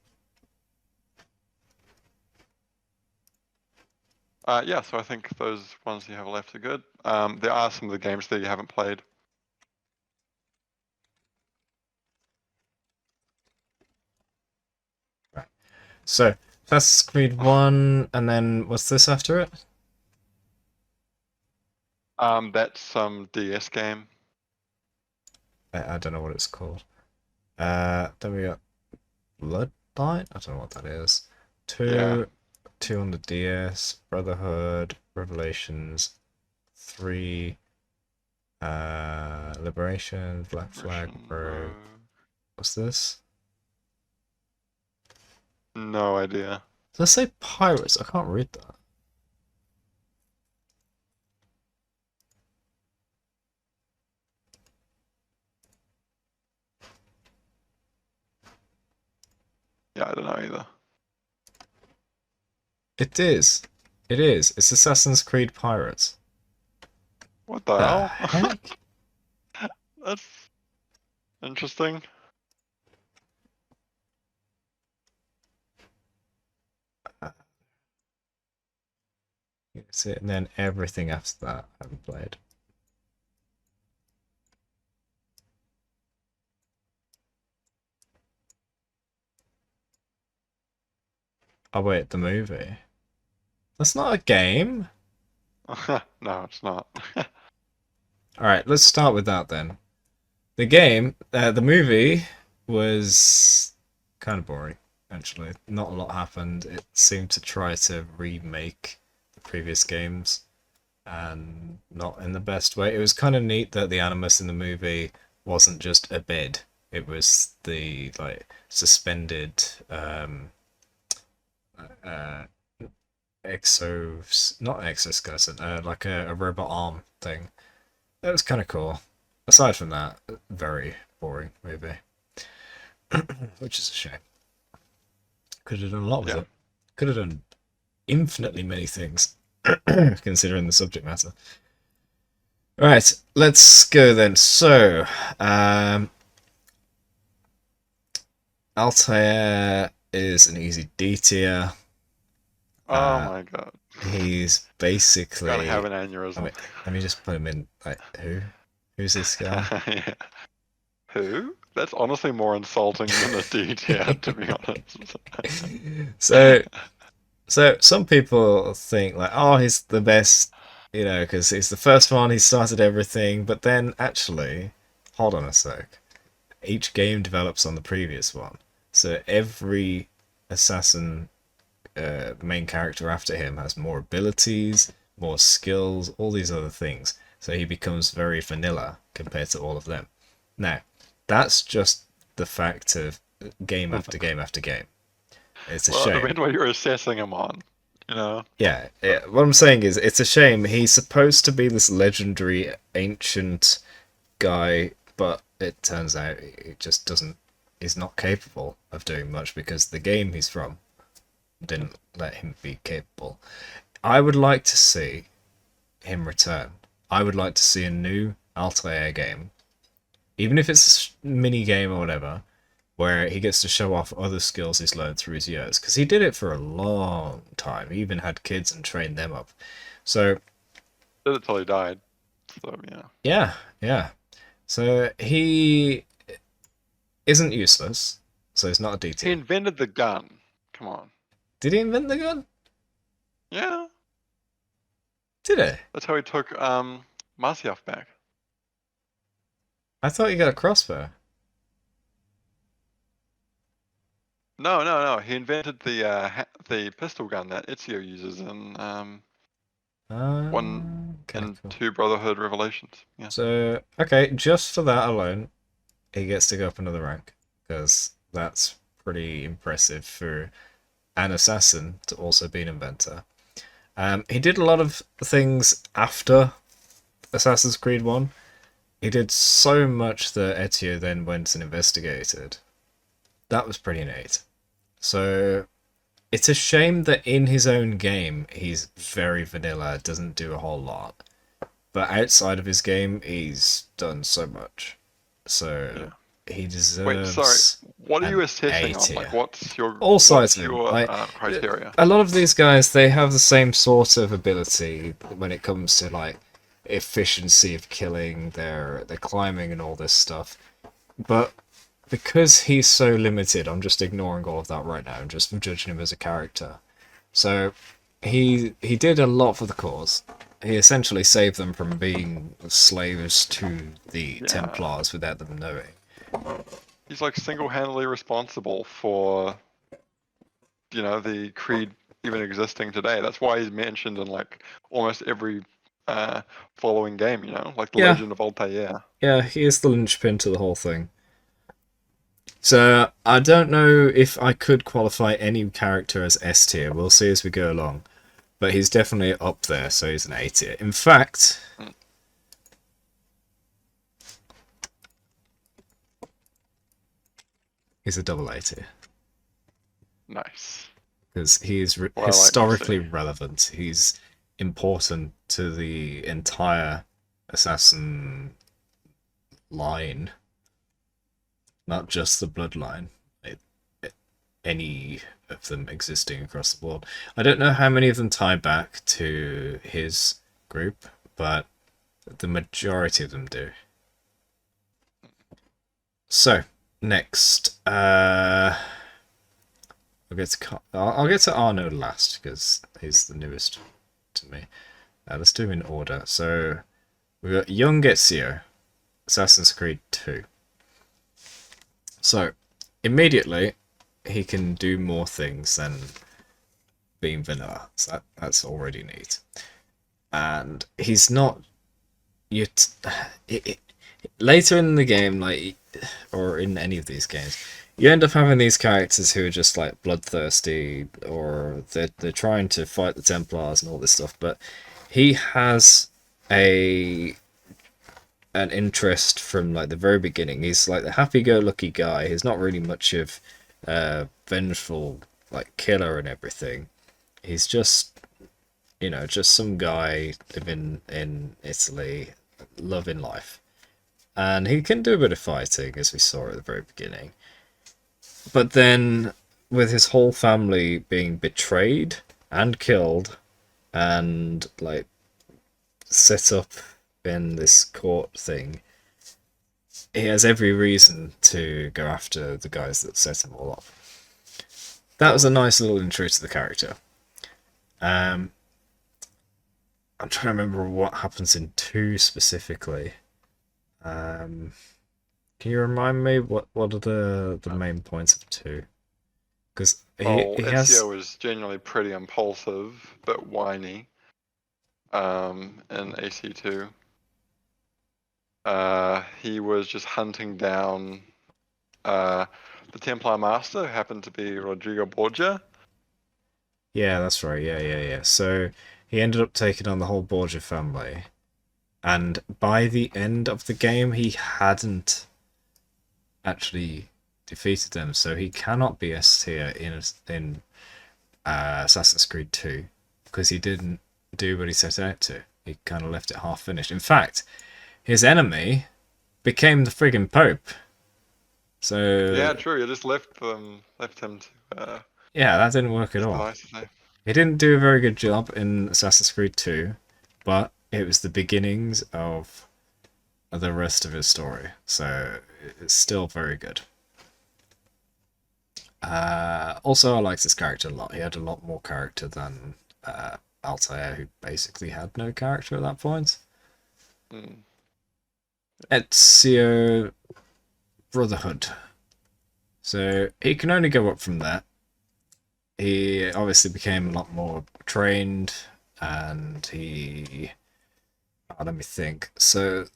Yeah, so I think those ones you have left are good. There are some of the games that you haven't played. Right. So, Assassin's Creed 1, and then what's this after it? That's some DS game. I don't know what it's called. Then we got Bloodlight? I don't know what that is. Two on the DS, Brotherhood, Revelations, 3, Liberation, Black Flag, Rogue. What's this? No idea. Let's say Pirates. I can't read that. Yeah, I don't know either. It is. It is. It's Assassin's Creed Pirates. What the The hell? heck? That's interesting. That's it. And then everything after that I haven't played. Oh wait, the movie. That's not a game. No, it's not. Alright, let's start with that then. The game, the movie was kind of boring, actually. Not a lot happened. It seemed to try to remake the previous games, and not in the best way. It was kind of neat that the Animus in the movie wasn't just a bed. It was the, like, suspended, not exoskeleton, like a robot arm thing. That was kind of cool. Aside from that, very boring movie. Which is a shame. Could have done a lot with it. Could have done infinitely many things, considering the subject matter. Right, let's go then. So, Altair is an easy D tier. Oh my god. He's basically... Gotta have an aneurysm. Let me just put him in, like, who? Who's this guy? Yeah. Who? That's honestly more insulting than a D tier, to be honest. So some people think, like, oh, he's the best, you know, because he's the first one, he started everything, but then actually, hold on a sec. Each game develops on the previous one. So every assassin, the main character after him, has more abilities, more skills, all these other things. So he becomes very vanilla compared to all of them. Now, that's just the fact of game after game after game. It's a Well, it shame. depends what you're assessing him on, you know. Yeah, what I'm saying is, it's a shame. He's supposed to be this legendary, ancient guy, but it turns out he just doesn't. He's not capable of doing much because the game he's from didn't let him be capable. I would like to see him return. I would like to see a new Altair game, even if it's a mini game or whatever, where he gets to show off other skills he's learned through his years. Because he did it for a long time. He even had kids and trained them up. So Did it till he died. So yeah. yeah, yeah. So he isn't useless. So he's not a He DT. invented the gun. Come on. Did he invent the gun? Yeah. Did he? That's how he took Masyaf back. I thought he got a crossbow. No. He invented the pistol gun that Ezio uses in one Okay, and cool. 2 Brotherhood Revelations. Yeah. So, okay, just for that alone, he gets to go up another rank, because that's pretty impressive for an assassin to also be an inventor. He did a lot of things after Assassin's Creed 1. He did so much that Ezio then went and investigated. That was pretty neat. So, it's a shame that in his own game, he's very vanilla, doesn't do a whole lot. But outside of his game, he's done so much. So, he deserves... Wait, sorry. What are you an assessing A on? tier. Like, what's your All sides what's of him. your Like, criteria? a lot of these guys, they have the same sort of ability when it comes to like efficiency of killing, their climbing and all this stuff. But because he's so limited, I'm just ignoring all of that right now and just judging him as a character. So he did a lot for the cause. He essentially saved them from being slaves to the Templars without them knowing. He's like single-handedly responsible for, you know, the Creed even existing today. That's why he's mentioned in like almost every following game, you know, like the Yeah. Legend of Altair. Yeah, he is the linchpin to the whole thing. So, I don't know if I could qualify any character as S tier. We'll see as we go along. But he's definitely up there, so he's an A tier. In fact... he's a double A tier. Nice. Because he is historically relevant. He's important to the entire assassin line. Not just the bloodline. Any of them existing across the board. I don't know how many of them tie back to his group, but the majority of them do. So, next, I'll get to Arno last because he's the newest to me. Let's do them in order. So we got young Ezio, Assassin's Creed 2. So immediately he can do more things than being vanilla. So that's already neat. And he's not later in the game, like, or in any of these games, you end up having these characters who are just like bloodthirsty, or they're trying to fight the Templars and all this stuff. But he has an interest from like the very beginning. He's like the happy-go-lucky guy. He's not really much of a vengeful like killer and everything. He's just, you know, just some guy living in Italy, loving life. And he can do a bit of fighting, as we saw at the very beginning. But then, with his whole family being betrayed and killed, and like set up in this court thing, he has every reason to go after the guys that set him all up. That was a nice little intro to the character. I'm trying to remember what happens in 2 specifically. Can you remind me what are the main points of 2? Because Well, he has. Ezio is genuinely pretty impulsive, but whiny. In AC2. He was just hunting down the Templar Master, who happened to be Rodrigo Borgia. Yeah, that's right. Yeah. So he ended up taking on the whole Borgia family, and by the end of the game, he hadn't actually defeated them, so he cannot be S tier in Assassin's Creed 2 because he didn't do what he set out to. He kind of left it half finished. In fact, his enemy became the friggin' Pope. So Yeah, true. You just left him to yeah, that didn't work at his all. devices there. He didn't do a very good job in Assassin's Creed 2, but it was the beginnings of the rest of his story, so it's still very good. Also, I liked his character a lot. He had a lot more character than Altair, who basically had no character at that point. Ezio Brotherhood. So he can only go up from there. He obviously became a lot more trained, and he... let me think. So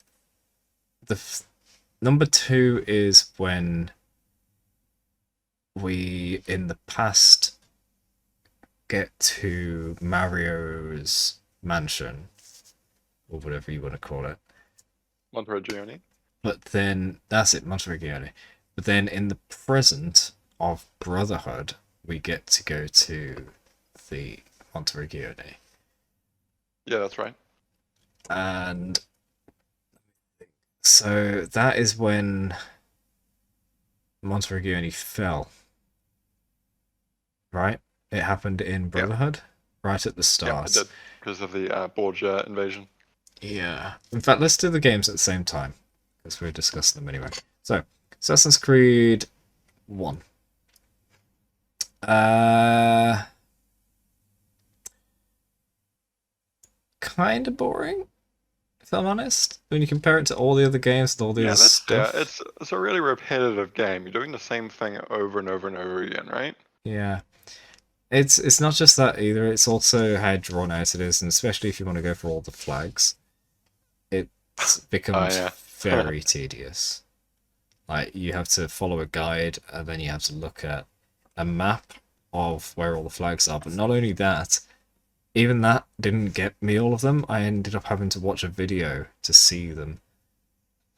the number 2 is when we, in the past, get to Mario's mansion, or whatever you want to call it. Monteriggioni. But then, that's it, Monteriggioni. But then in the present of Brotherhood, we get to go to the Monteriggioni. Yeah, that's right. And so that is when Monteriggioni fell. Right? It happened in Brotherhood, right at the start. Yeah, it did, because of the Borgia invasion. Yeah. In fact, let's do the games at the same time, because we're discussing them anyway. So, Assassin's Creed 1. Kind of boring, if I'm honest. When you compare it to all the other games and all the other stuff. Yeah, it's a really repetitive game. You're doing the same thing over and over and over again, right? Yeah. It's not just that either, it's also how drawn out it is, and especially if you want to go for all the flags, it becomes very tedious. Like, you have to follow a guide, and then you have to look at a map of where all the flags are. But not only that, even that didn't get me all of them. I ended up having to watch a video to see them.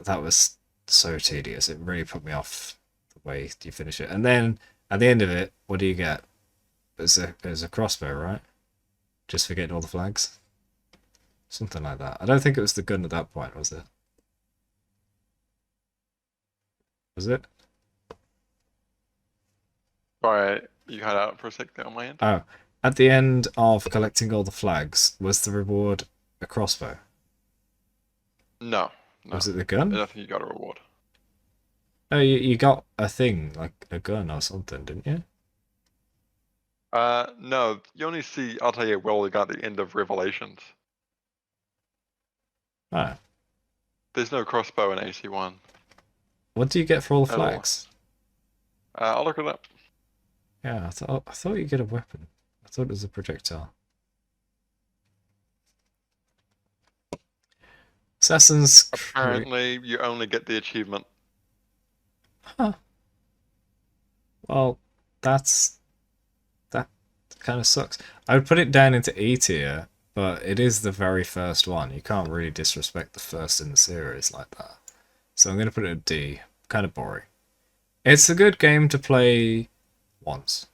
That was so tedious. It really put me off the way you finish it. And then, at the end of it, what do you get? There's a crossbow, right? Just for getting all the flags? Something like that. I don't think it was the gun at that point, was it? Was it? Alright, you cut out for a sec there on my end. Oh, at the end of collecting all the flags, was the reward a crossbow? No. Was it the gun? I don't think you got a reward. No, you got a thing, like a gun or something, didn't you? No, you only see Altair Wellig at the end of Revelations. Ah. There's no crossbow in AC1. What do you get for all the flags? I'll look it up. Yeah, I thought you get a weapon. I thought it was a projectile. Assassin's Creed. Apparently, you only get the achievement. Huh. Well, that kind of sucks. I would put it down into E tier, but it is the very first one. You can't really disrespect the first in the series like that. So I'm going to put it at D. Kind of boring. It's a good game to play once.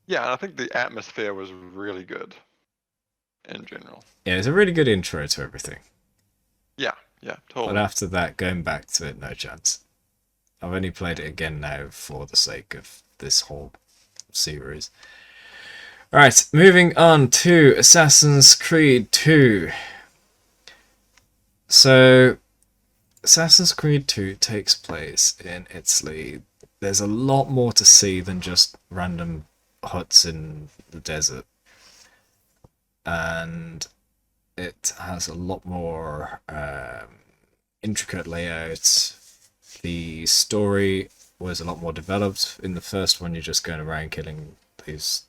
Yeah, and I think the atmosphere was really good in general. Yeah, it's a really good intro to everything. Yeah, totally. But after that, going back to it, no chance. I've only played it again now for the sake of this whole series. Alright, moving on to Assassin's Creed 2. So, Assassin's Creed 2 takes place in Italy. There's a lot more to see than just random huts in the desert. And it has a lot more intricate layouts. The story was a lot more developed. In the first one, you're just going around killing these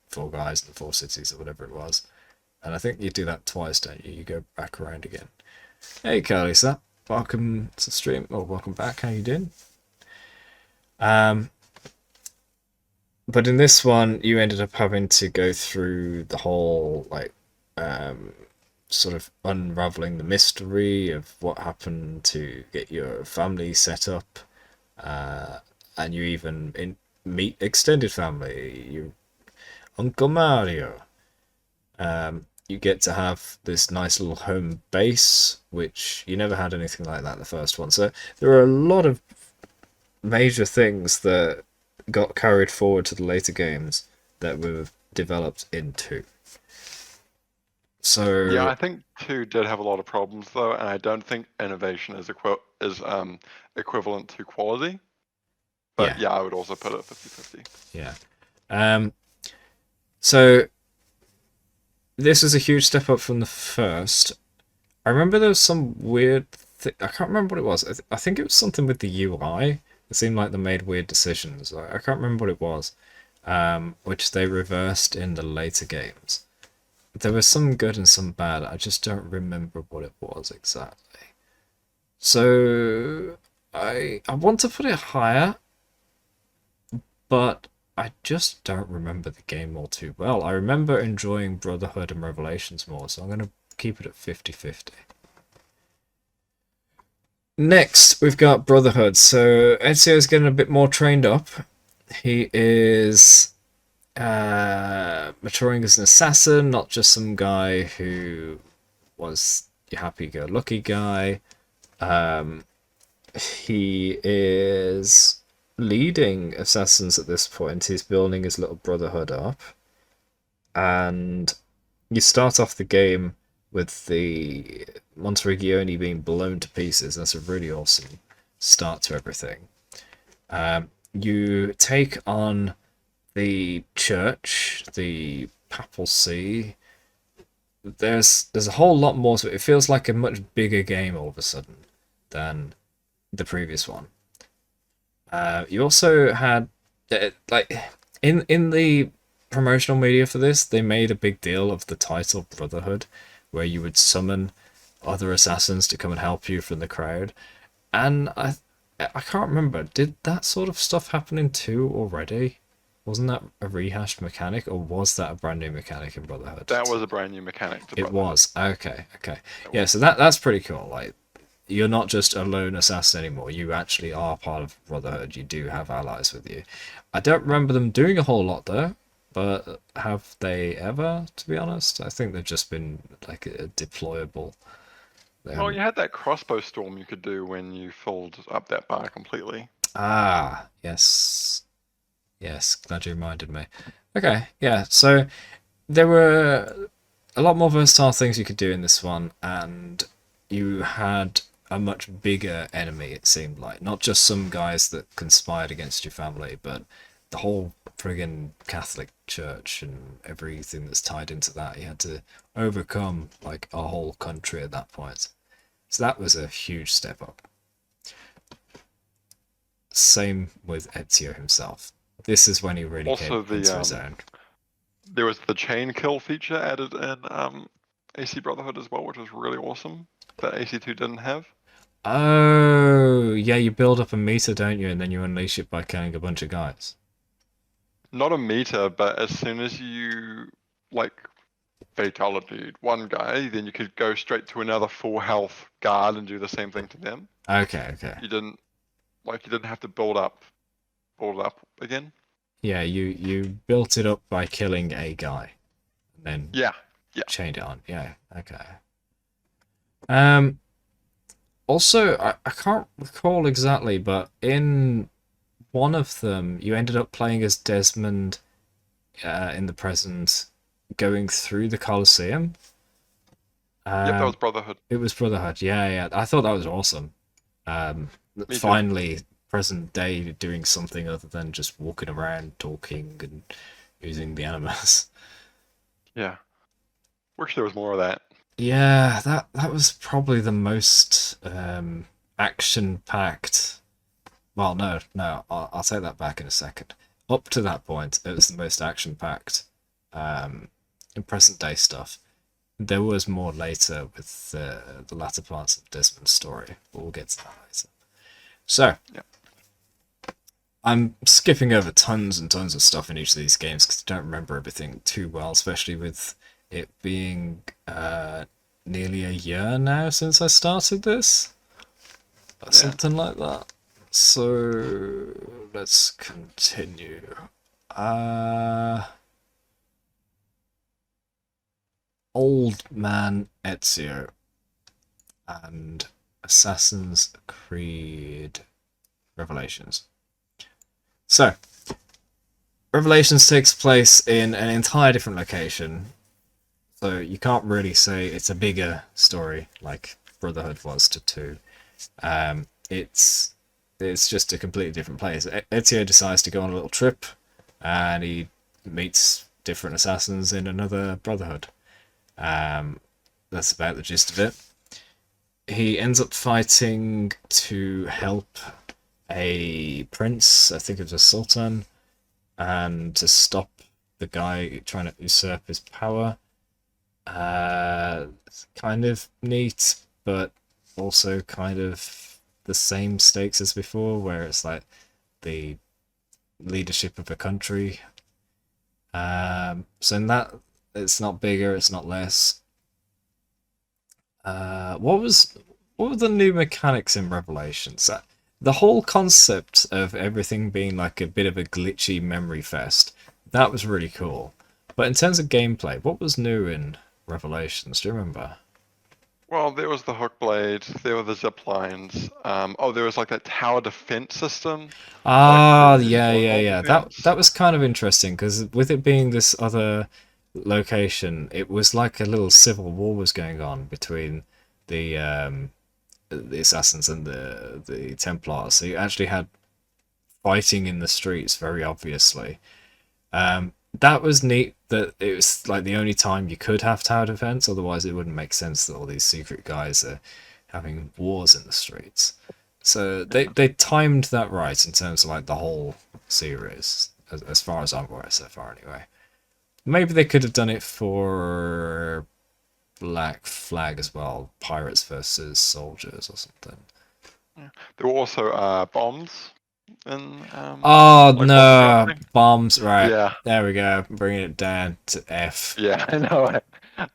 4 guys in the 4 cities or whatever it was. And I think you do that twice, don't you? You go back around again. Hey, Carlisa. Welcome to the stream. Oh, welcome back. How you doing? But in this one, you ended up having to go through the whole, like, sort of unraveling the mystery of what happened to get your family set up. And you even meet extended family. Your Uncle Mario. You get to have this nice little home base, which you never had anything like that in the first one. So there are a lot of major things that got carried forward to the later games that were developed in 2. So Yeah, I think 2 did have a lot of problems though, and I don't think innovation is equivalent to quality. But yeah, I would also put it 50-50. Yeah. So this is a huge step up from the first. I remember there was some weird I can't remember what it was. I think it was something with the UI. It seemed like they made weird decisions. I can't remember what it was, which they reversed in the later games. There was some good and some bad. I just don't remember what it was exactly. So I want to put it higher, but I just don't remember the game all too well. I remember enjoying Brotherhood and Revelations more, so I'm going to keep it at 50-50. Next, we've got Brotherhood. So Ezio's getting a bit more trained up. He is maturing as an assassin, not just some guy who was your happy-go-lucky guy. He is leading assassins at this point. He's building his little brotherhood up. And you start off the game with the Monteregioni being blown to pieces. That's a really awesome start to everything. You take on the church, the papal see. There's a whole lot more to it. It feels like a much bigger game all of a sudden than the previous one. You also had like in the promotional media for this, they made a big deal of the title Brotherhood, where you would summon other assassins to come and help you from the crowd. And I can't remember, did that sort of stuff happen in 2 already? Wasn't that a rehashed mechanic, or was that a brand new mechanic in Brotherhood? That was a brand new mechanic to It was. Okay. Yeah, so that's pretty cool. Like, you're not just a lone assassin anymore. You actually are part of Brotherhood. You do have allies with you. I don't remember them doing a whole lot though, but have they ever, to be honest? I think they've just been like a deployable. Well, you had that crossbow storm you could do when you filled up that bar completely. Ah, yes. Yes, glad you reminded me. Okay, yeah, so there were a lot more versatile things you could do in this one, and you had a much bigger enemy, it seemed like. Not just some guys that conspired against your family, but the whole friggin' Catholic Church and everything that's tied into that. You had to overcome like a whole country at that point. So that was a huge step up. Same with Ezio himself. This is when he really Also came into his own. There was the chain kill feature added in AC Brotherhood as well, which was really awesome, that AC2 didn't have. Oh, yeah, you build up a meter, don't you? And then you unleash it by killing a bunch of guys. Not a meter, but as soon as you, like, fatality one guy, then you could go straight to another full health guard and do the same thing to them. Okay. You didn't have to build up again. Yeah, you built it up by killing a guy, and then yeah, chained it on. Yeah, okay. Also, I can't recall exactly, but in one of them, you ended up playing as Desmond in the present, going through the Colosseum. Yep, that was Brotherhood. It was Brotherhood, yeah. I thought that was awesome. Finally, present day doing something other than just walking around, talking, and using the animals. Yeah. Wish there was more of that. Yeah, that was probably the most action-packed Well, no, I'll take that back in a second. Up to that point, it was the most action-packed in present-day stuff. There was more later with the latter parts of Desmond's story, but we'll get to that later. So, Yeah. I'm skipping over tons and tons of stuff in each of these games because I don't remember everything too well, especially with it being nearly a year now since I started this. Or something like that. So, let's continue. Old Man Ezio and Assassin's Creed Revelations. So, Revelations takes place in an entire different location, so you can't really say it's a bigger story like Brotherhood was to 2. It's just a completely different place. Ezio decides to go on a little trip, and he meets different assassins in another Brotherhood. That's about the gist of it. He ends up fighting to help a prince, I think it was a sultan, and to stop the guy trying to usurp his power. It's kind of neat, but also kind of the same stakes as before, where it's like the leadership of a country. So in that, it's not bigger, it's not less. What were the new mechanics in Revelations? The whole concept of everything being like a bit of a glitchy memory fest, that was really cool. But in terms of gameplay, what was new in Revelations? Do you remember? Well, there was the hook blade, there were the zip lines. There was like that tower defense system. Ah, like the yeah. defense. That was kind of interesting because with it being this other location, it was like a little civil war was going on between the assassins and the Templars. So you actually had fighting in the streets, very obviously. That was neat that it was like the only time you could have tower defense, otherwise it wouldn't make sense that all these secret guys are having wars in the streets. So they timed that right in terms of like the whole series, as far as I'm aware so far anyway. Maybe they could have done it for Black Flag as well, pirates versus soldiers or something. There were also bombs in Oh like no, bombs. bombs! Right, Yeah, there we go. Bringing it down to F. yeah, I know.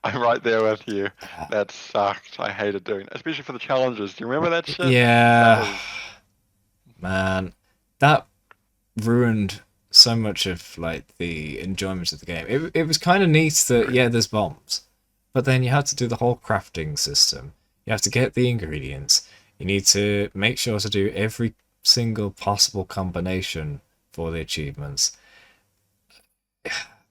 I'm right there with you. That sucked. I hated doing it, especially for the challenges. Do you remember that shit? That Yeah, was man, that ruined so much of like the enjoyment of the game. It was kind of neat that yeah, there's bombs, but then you had to do the whole crafting system. You have to get the ingredients. You need to make sure to do every single possible combination for the achievements.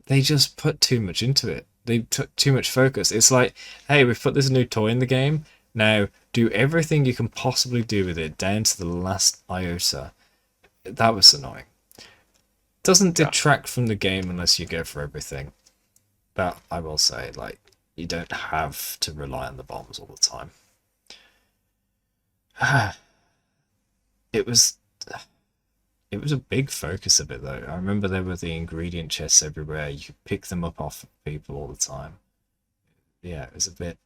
They just put too much into it. They took too much focus. It's like, hey, we've put this new toy in the game. Now do everything you can possibly do with it down to the last iota. That was annoying. Doesn't detract from the game unless you go for everything. But I will say, like, you don't have to rely on the bombs all the time. It was a big focus of it though. I remember there were the ingredient chests everywhere. You could pick them up off people all the time. Yeah, it was a bit.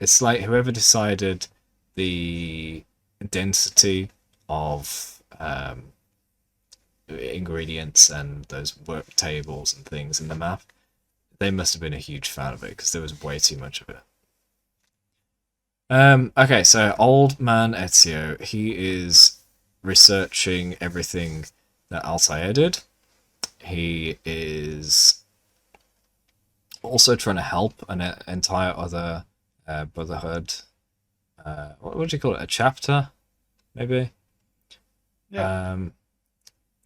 It's like whoever decided the density of ingredients and those work tables and things in the map, they must have been a huge fan of it because there was way too much of it. Okay, so Old Man Ezio, he is researching everything that Altair did. He is also trying to help an entire other Brotherhood. What would you call it? A chapter, maybe? yeah.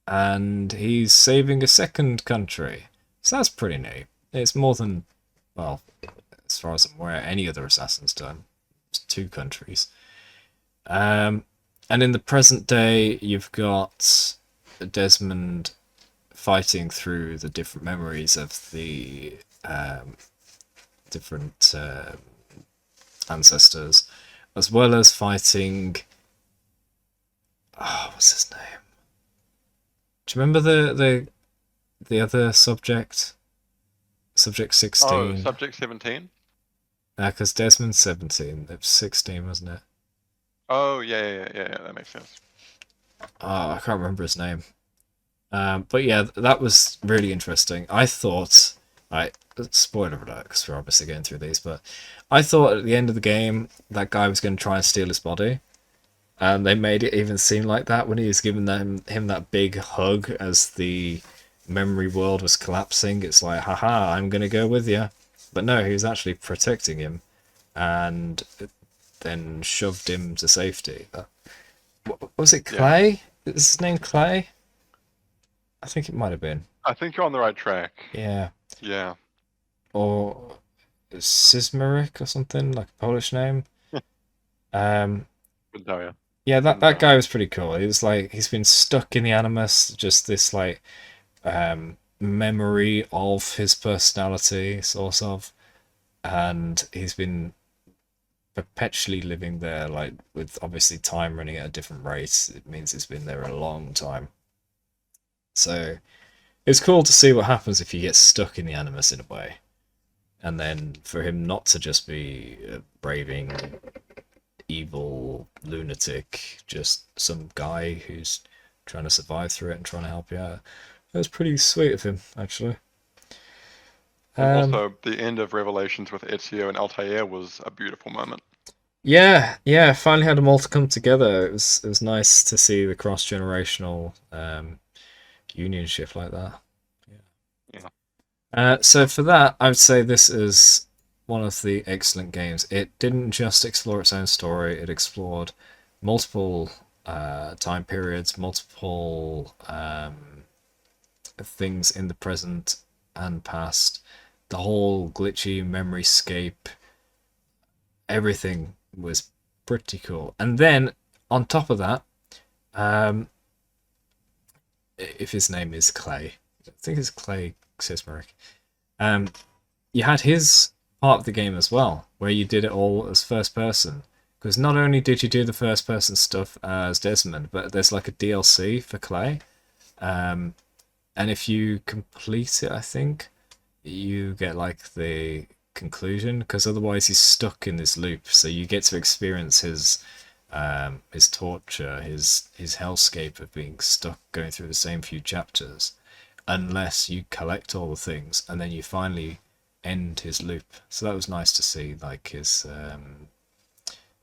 And he's saving a second country. So that's pretty neat. It's more than, well, as far as I'm aware, any other assassin's done. It's 2 countries. And in the present day, you've got Desmond fighting through the different memories of the different ancestors, as well as fighting Oh, what's his name? Do you remember the other subject? Subject Oh, 16. Subject 17? Because Desmond's 17. It was 16, wasn't it? Oh, yeah, that makes sense. Oh, I can't remember his name. But yeah, that was really interesting. I thought, right, spoiler alert, because we're obviously going through these, but I thought at the end of the game that guy was going to try and steal his body, and they made it even seem like that when he was giving him that big hug as the memory world was collapsing. It's like, haha, I'm going to go with you. But no, he was actually protecting him, and then shoved him to safety. Was it Clay? Is his name Clay? I think it might have been. I think you're on the right track. Yeah. Yeah. Or Sismarik or something, like a Polish name. Um, Couldn't tell you. yeah, that guy was pretty cool. He was like, he's been stuck in the Animus, just this like memory of his personality, sort of, and he's been perpetually living there, like with obviously time running at a different rate. It means he's been there a long time. So it's cool to see what happens if you get stuck in the Animus in a way. And then for him not to just be a braving, evil lunatic, just some guy who's trying to survive through it and trying to help you out. That was pretty sweet of him, actually. And also, the end of Revelations with Ezio and Altair was a beautiful moment. Yeah, finally had them all to come together. It was nice to see the cross generational unionship like that. Yeah. So for that, I would say this is one of the excellent games. It didn't just explore its own story; it explored multiple time periods, multiple things in the present and past. The whole glitchy memory scape, everything was pretty cool. And then on top of that, if his name is Clay, I think it's Clay Sismeric. You had his part of the game as well, where you did it all as first person. Because not only did you do the first person stuff as Desmond, but there's like a DLC for Clay. And if you complete it, I think, you get like the conclusion, because otherwise he's stuck in this loop. So you get to experience his torture, his hellscape of being stuck going through the same few chapters, unless you collect all the things and then you finally end his loop. So that was nice to see, like his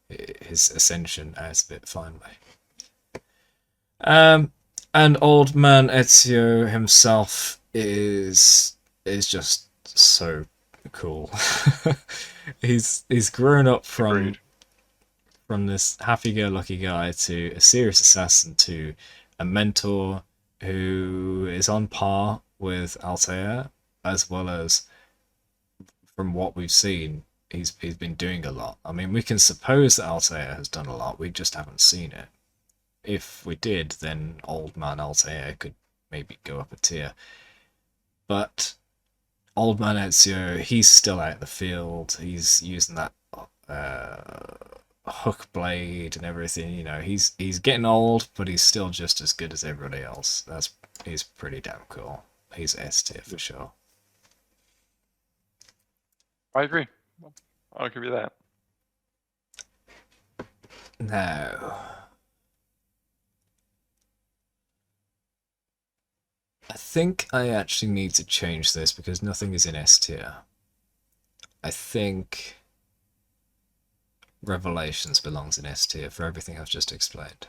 ascension out of it finally. And old man Ezio himself is just so cool. he's grown up from this happy-go-lucky guy to a serious assassin to a mentor who is on par with Altair, as well as, from what we've seen, he's been doing a lot. I mean, we can suppose that Altair has done a lot, we just haven't seen it. If we did, then old man Altair could maybe go up a tier. But old man Ezio, he's still out in the field. He's using that hook blade and everything. You know, he's getting old, but he's still just as good as everybody else. He's pretty damn cool. He's S tier for sure. I agree. I'll give you that. Now, I think I actually need to change this because nothing is in S tier. I think Revelations belongs in S tier for everything I've just explained.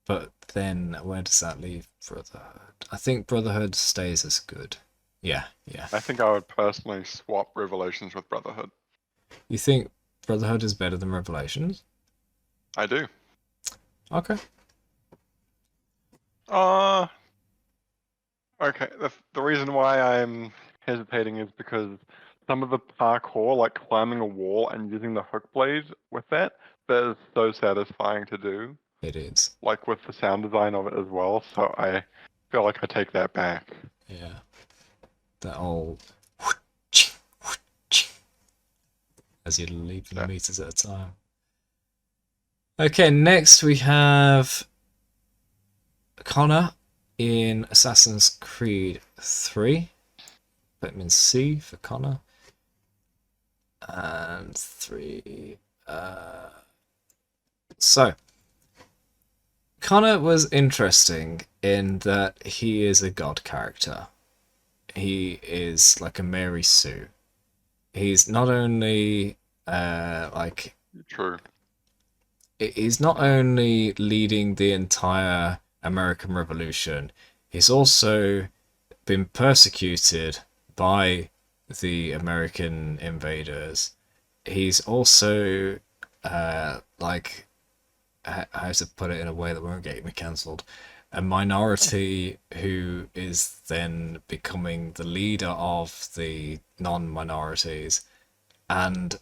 But then, where does that leave Brotherhood? I think Brotherhood stays as good. Yeah. I think I would personally swap Revelations with Brotherhood. You think Brotherhood is better than Revelations? I do. Okay. Okay. The reason why I'm hesitating is because some of the parkour, like climbing a wall and using the hook blade with that is so satisfying to do. It is. Like with the sound design of it as well, so I feel like I take that back. Yeah. That old as you're leaping meters at a time. Okay, next we have Connor in Assassin's Creed 3. Vitamin C for Connor. And 3. So, Connor was interesting in that he is a god character. He is like a Mary Sue. He's not only True. he's not only leading the entire American Revolution, he's also been persecuted by the American invaders. He's also how to put it in a way that won't get me cancelled, a minority who is then becoming the leader of the non-minorities and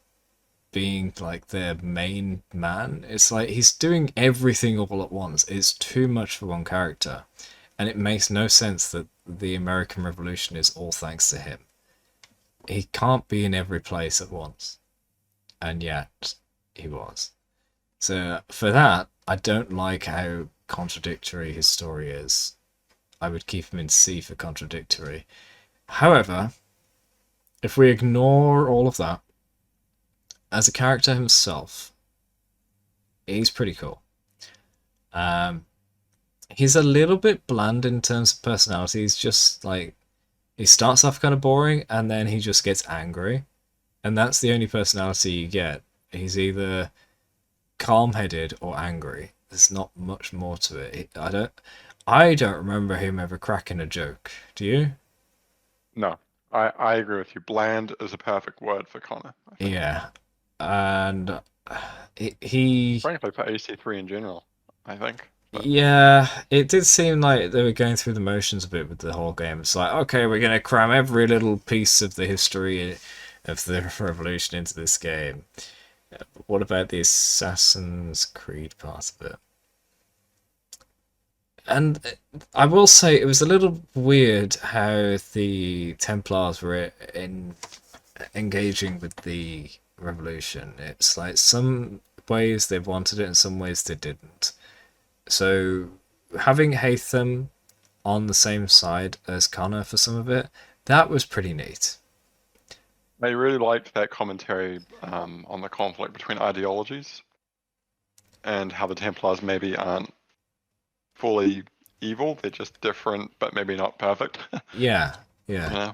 being like their main man. It's like he's doing everything all at once. It's too much for one character, and it makes no sense that the American Revolution is all thanks to him. He can't be in every place at once, and yet he was. So for that, I don't like how contradictory his story is. I would keep him in C for contradictory. However, if we ignore all of that, as a character himself, he's pretty cool. He's a little bit bland in terms of personality. He's just like, he starts off kind of boring and then he just gets angry. And that's the only personality you get. He's either calm-headed or angry. There's not much more to it. I don't remember him ever cracking a joke. Do you? No, I agree with you. Bland is a perfect word for Connor. I think. Yeah. And he Frankly, for AC3 in general, I think. But yeah, it did seem like they were going through the motions a bit with the whole game. It's like, okay, we're going to cram every little piece of the history of the revolution into this game. What about the Assassin's Creed part of it? And I will say it was a little weird how the Templars were engaging with the revolution. It's like some ways they wanted it and some ways they didn't. So having Hatham on the same side as Connor for some of it, that was pretty neat. I really liked that commentary on the conflict between ideologies and how the Templars maybe aren't fully evil. They're just different, but maybe not perfect. Yeah. Yeah.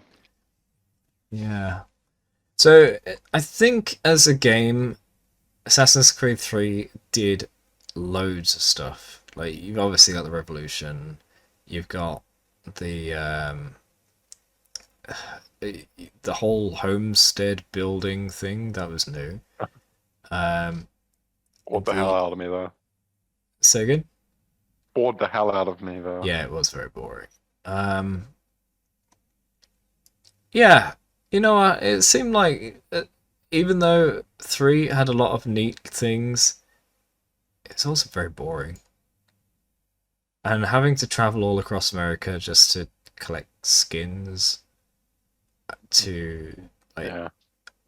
So I think as a game, Assassin's Creed 3 did loads of stuff. Like, you've obviously got the revolution, you've got the whole homestead building thing that was new. Bored the hell out of me though. Say again? Bored the hell out of me though. Yeah, it was very boring. Yeah, you know what? It seemed like even though 3 had a lot of neat things, it's also very boring. And having to travel all across America just to collect skins, to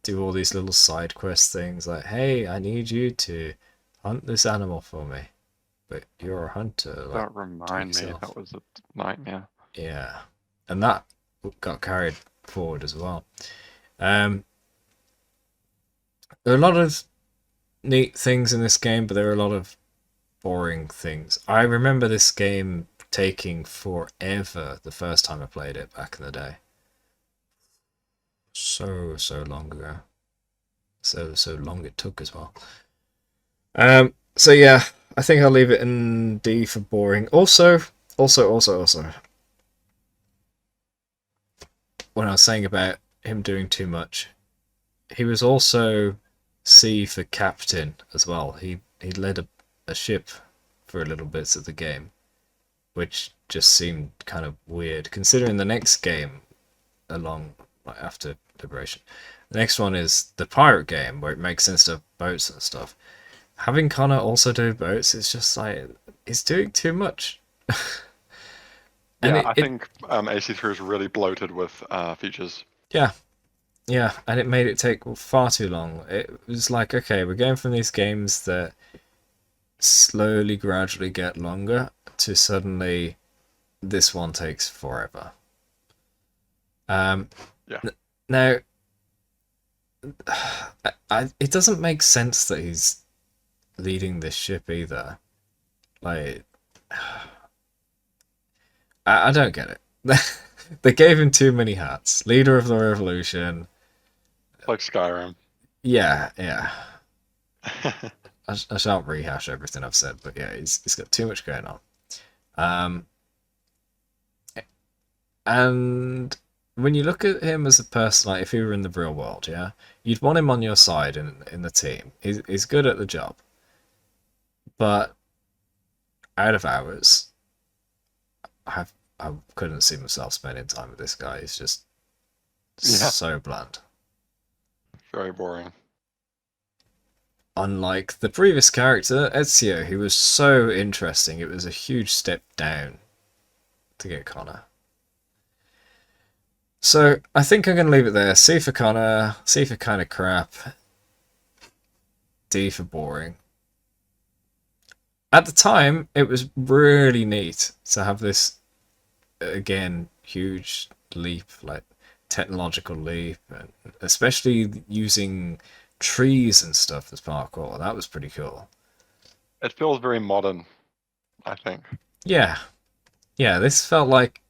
do all these little side quest things, like, hey, I need you to hunt this animal for me, but you're a hunter. Like, Don't remind me, that was a nightmare. Yeah, and that got carried forward as well. There are a lot of neat things in this game, but there are a lot of boring things. I remember this game taking forever the first time I played it back in the day. So long ago. So long it took as well. So yeah, I think I'll leave it in D for boring. Also, when I was saying about him doing too much, he was also C for captain as well. He led a ship for a little bits of the game, which just seemed kind of weird, considering the next game after Liberation. The next one is the pirate game, where it makes sense to have boats and stuff. Having Connor also do boats, it's just like, he's doing too much. I think AC3 is really bloated with features. Yeah, and it made it take far too long. It was like, okay, we're going from these games that slowly, gradually get longer to suddenly this one takes forever. Yeah. Now, it doesn't make sense that he's leading this ship either. Like, I don't get it. They gave him too many hats. Leader of the revolution. Like Skyrim. Yeah. I shan't rehash everything I've said, but yeah, he's got too much going on. And when you look at him as a person, like if he were in the real world, yeah, you'd want him on your side in the team. He's good at the job. But out of hours, I couldn't see myself spending time with this guy. He's just so bland. Very boring. Unlike the previous character, Ezio, who was so interesting, it was a huge step down to get Connor. So I think I'm going to leave it there. C for Connor, C for kind of crap, D for boring. At the time, it was really neat to have this, again, huge leap, like technological leap, and especially using trees and stuff as parkour. That was pretty cool. It feels very modern, I think. Yeah, this felt like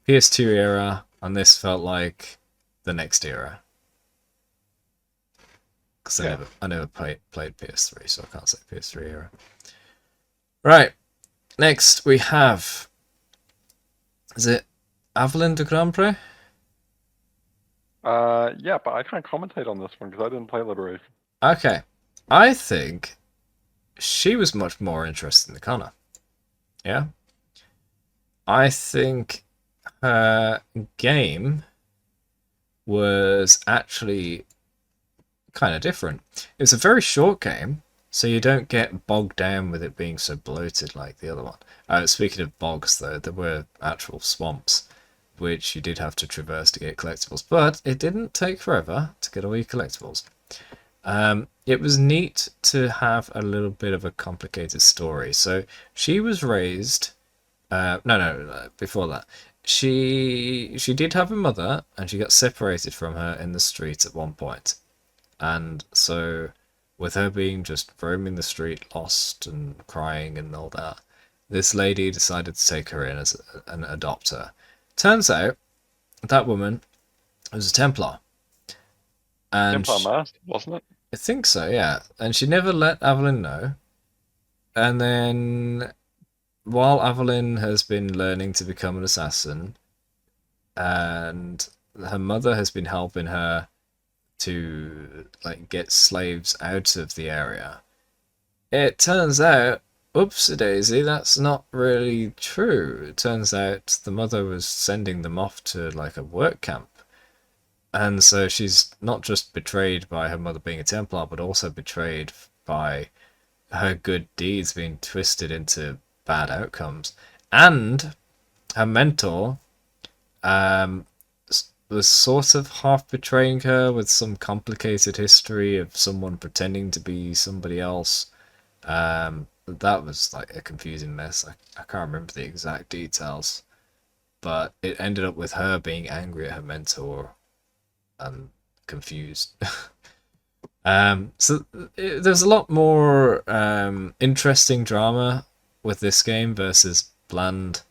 PS2 era, and this felt like the next era. Because I never played PS3, so I can't say PS3 era. Right, next we have, is it Evelyn de Grand Prix? Yeah, but I can't commentate on this one because I didn't play Liberation. Okay, I think she was much more interesting than Connor. Yeah? I think her game was actually kind of different. It was a very short game, so you don't get bogged down with it being so bloated like the other one. Speaking of bogs, though, there were actual swamps, which you did have to traverse to get collectibles, but it didn't take forever to get all your collectibles. It was neat to have a little bit of a complicated story. So she was raised... before that. She did have a mother, and she got separated from her in the street at one point. And so, with her being just roaming the street, lost and crying and all that, this lady decided to take her in as an adopt her. Turns out, that woman was a Templar. And Templar Master, wasn't it? I think so, yeah. And she never let Evelyn know. And then, while Evelyn has been learning to become an assassin, and her mother has been helping her to get slaves out of the area, it turns out, oopsie-daisy, that's not really true. It turns out the mother was sending them off to a work camp. And so she's not just betrayed by her mother being a Templar, but also betrayed by her good deeds being twisted into bad outcomes. And her mentor was sort of half betraying her with some complicated history of someone pretending to be somebody else. That was a confusing mess. I can't remember the exact details, but it ended up with her being angry at her mentor and confused. There's a lot more interesting drama with this game versus bland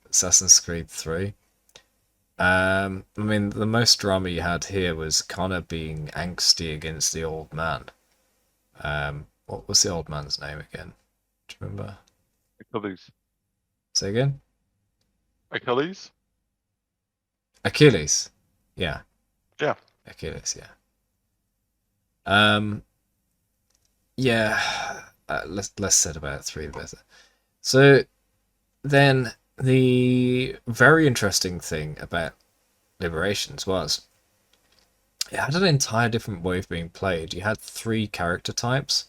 Assassin's Creed 3. I mean, the most drama you had here was Connor being angsty against the old man. What was the old man's name again? Do you remember? Achilles. Say again? Achilles? Achilles. Yeah. Yeah. Achilles, yeah. Less said about 3 the better. So then the very interesting thing about Liberations was it had an entire different way of being played. You had 3 character types.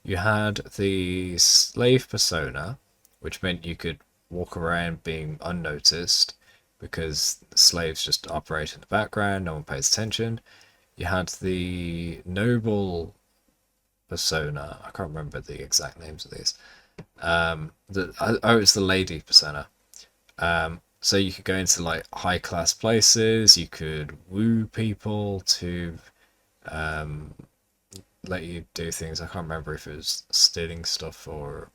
You had the slave persona, which meant you could walk around being unnoticed because slaves just operate in the background, no one pays attention. You had the noble persona. I can't remember the exact names of these. It's the lady persona. So you could go into like high class places. You could woo people to let you do things. I can't remember if it was stealing stuff or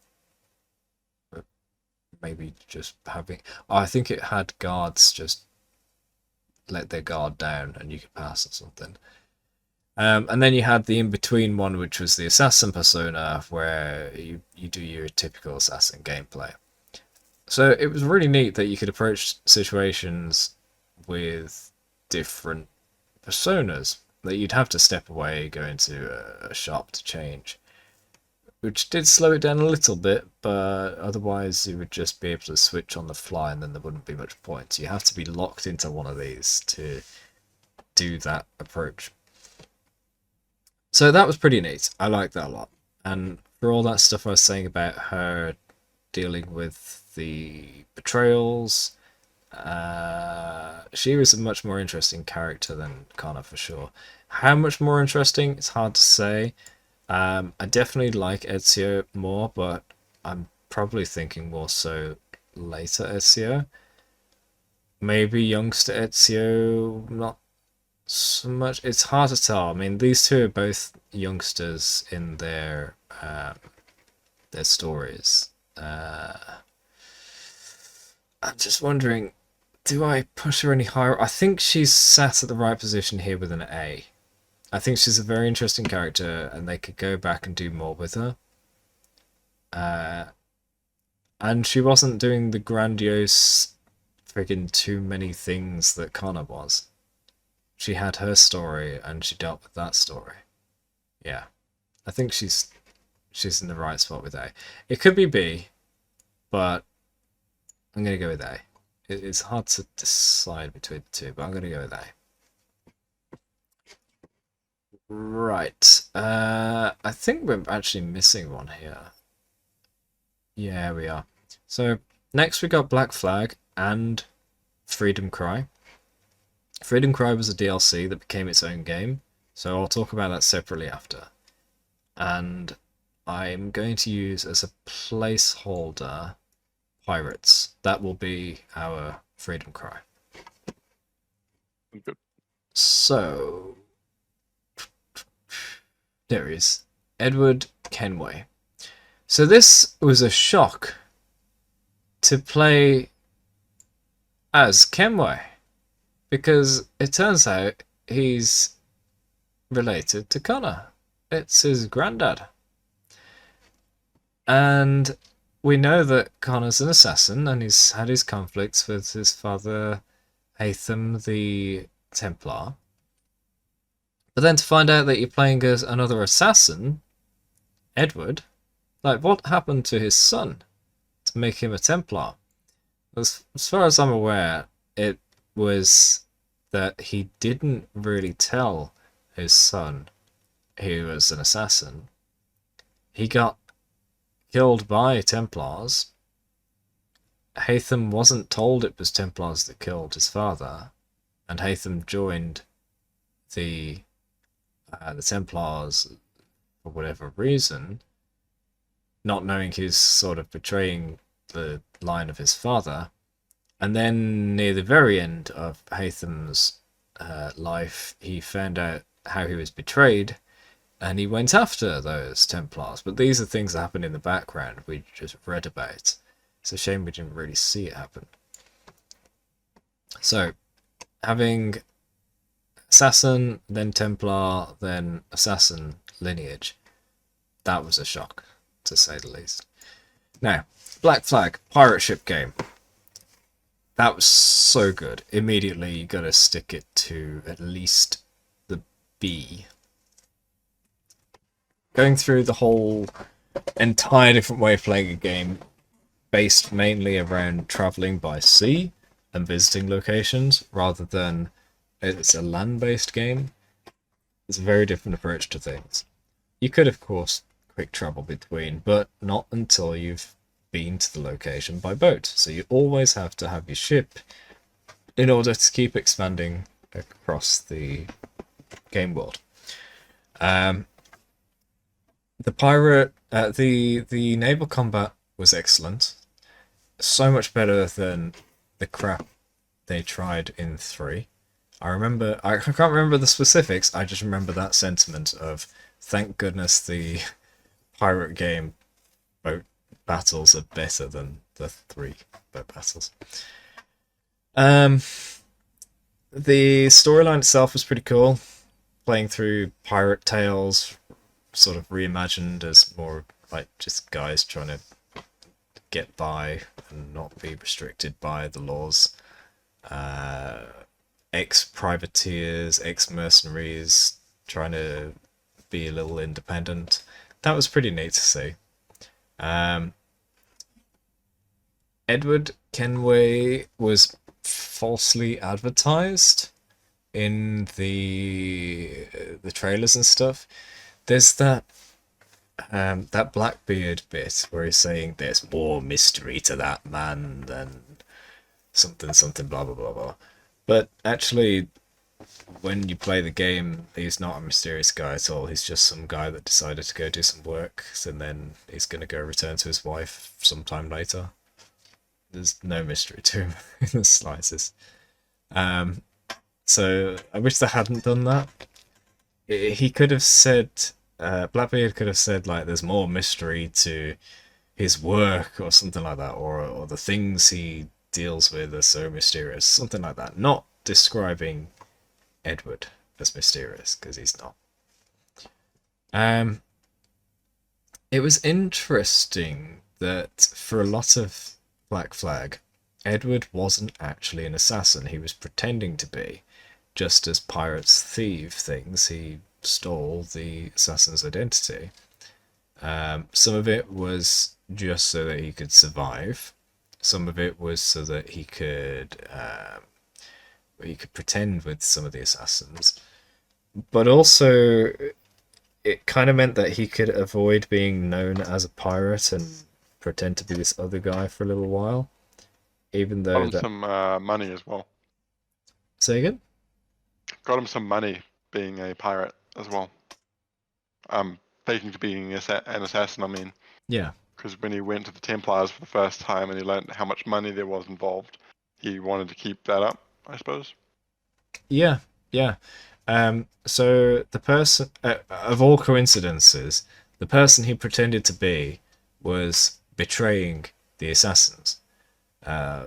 maybe just having. Oh, I think it had guards just let their guard down and you could pass or something. And then you had the in-between one, which was the assassin persona, where you do your typical assassin gameplay. So it was really neat that you could approach situations with different personas, that you'd have to step away, go into a shop to change, which did slow it down a little bit, but otherwise you would just be able to switch on the fly and then there wouldn't be much point. So you have to be locked into one of these to do that approach. So that was pretty neat. I liked that a lot. And for all that stuff I was saying about her dealing with the betrayals, she was a much more interesting character than Connor for sure. How much more interesting? It's hard to say. I definitely like Ezio more, but I'm probably thinking more so later Ezio. Maybe youngster Ezio, not so much. It's hard to tell. I mean, these two are both youngsters in their stories. I'm just wondering, do I push her any higher? I think she's sat at the right position here with an A. I think she's a very interesting character, and they could go back and do more with her. And she wasn't doing the grandiose, friggin' too many things that Connor was. She had her story, and she dealt with that story. Yeah, I think she's in the right spot with A. It could be B, but I'm gonna go with A. It's hard to decide between the two, but I'm gonna go with A. Right. I think we're actually missing one here. Yeah, we are. So next we got Black Flag and Freedom Cry. Freedom Cry was a DLC that became its own game, so I'll talk about that separately after. And I'm going to use as a placeholder Pirates. That will be our Freedom Cry. Good. So there he is, Edward Kenway. So this was a shock to play as Kenway, because it turns out he's related to Connor. It's his granddad. And we know that Connor's an assassin and he's had his conflicts with his father, Hatham the Templar. But then to find out that you're playing as another assassin, Edward, like, what happened to his son to make him a Templar? As far as I'm aware, it was that he didn't really tell his son he was an assassin. He got killed by Templars. Hatham wasn't told it was Templars that killed his father, and Hatham joined the Templars for whatever reason, not knowing he's sort of betraying the line of his father. And then near the very end of Hatham's life, he found out how he was betrayed, and he went after those Templars. But these are things that happen in the background we just read about. It's a shame we didn't really see it happen. So, having assassin, then Templar, then assassin lineage, that was a shock, to say the least. Now, Black Flag, pirate ship game. That was so good. Immediately, you got to stick it to at least the B. Going through the whole entire different way of playing a game, based mainly around traveling by sea and visiting locations, rather than it's a land-based game. It's a very different approach to things. You could, of course, quick travel between, but not until you've been to the location by boat. So you always have to have your ship in order to keep expanding across the game world. the pirate, the naval combat was excellent. So much better than the crap they tried in 3. I can't remember the specifics, I just remember that sentiment of, thank goodness the pirate game boat battles are better than the 3 boat battles. The storyline itself was pretty cool. Playing through pirate tales, sort of reimagined as more like just guys trying to get by and not be restricted by the laws. Ex-privateers, ex-mercenaries trying to be a little independent. That was pretty neat to see. Edward Kenway was falsely advertised in the trailers and stuff. There's that Blackbeard bit where he's saying there's more mystery to that man than something blah blah blah blah. But actually, when you play the game, he's not a mysterious guy at all. He's just some guy that decided to go do some work, and then he's going to go return to his wife sometime later. There's no mystery to him in the slightest. So I wish they hadn't done that. He could have said, Blackbeard could have said, like, there's more mystery to his work or something like that, or the things he deals with are so mysterious, something like that. Not describing Edward as mysterious, because he's not. It was interesting that for a lot of Black Flag, Edward wasn't actually an assassin. He was pretending to be. Just as pirates thieve things, he stole the assassin's identity. Some of it was just so that he could survive. Some of it was so that he could pretend with some of the assassins. But also, it kind of meant that he could avoid being known as a pirate and pretend to be this other guy for a little while. Even though Got him some money as well. Say again? Got him some money being a pirate as well. Faking to being an assassin, I mean. Yeah. Because when he went to the Templars for the first time and he learned how much money there was involved, he wanted to keep that up, I suppose. Yeah, yeah. So the person, of all coincidences, the person he pretended to be was betraying the assassins.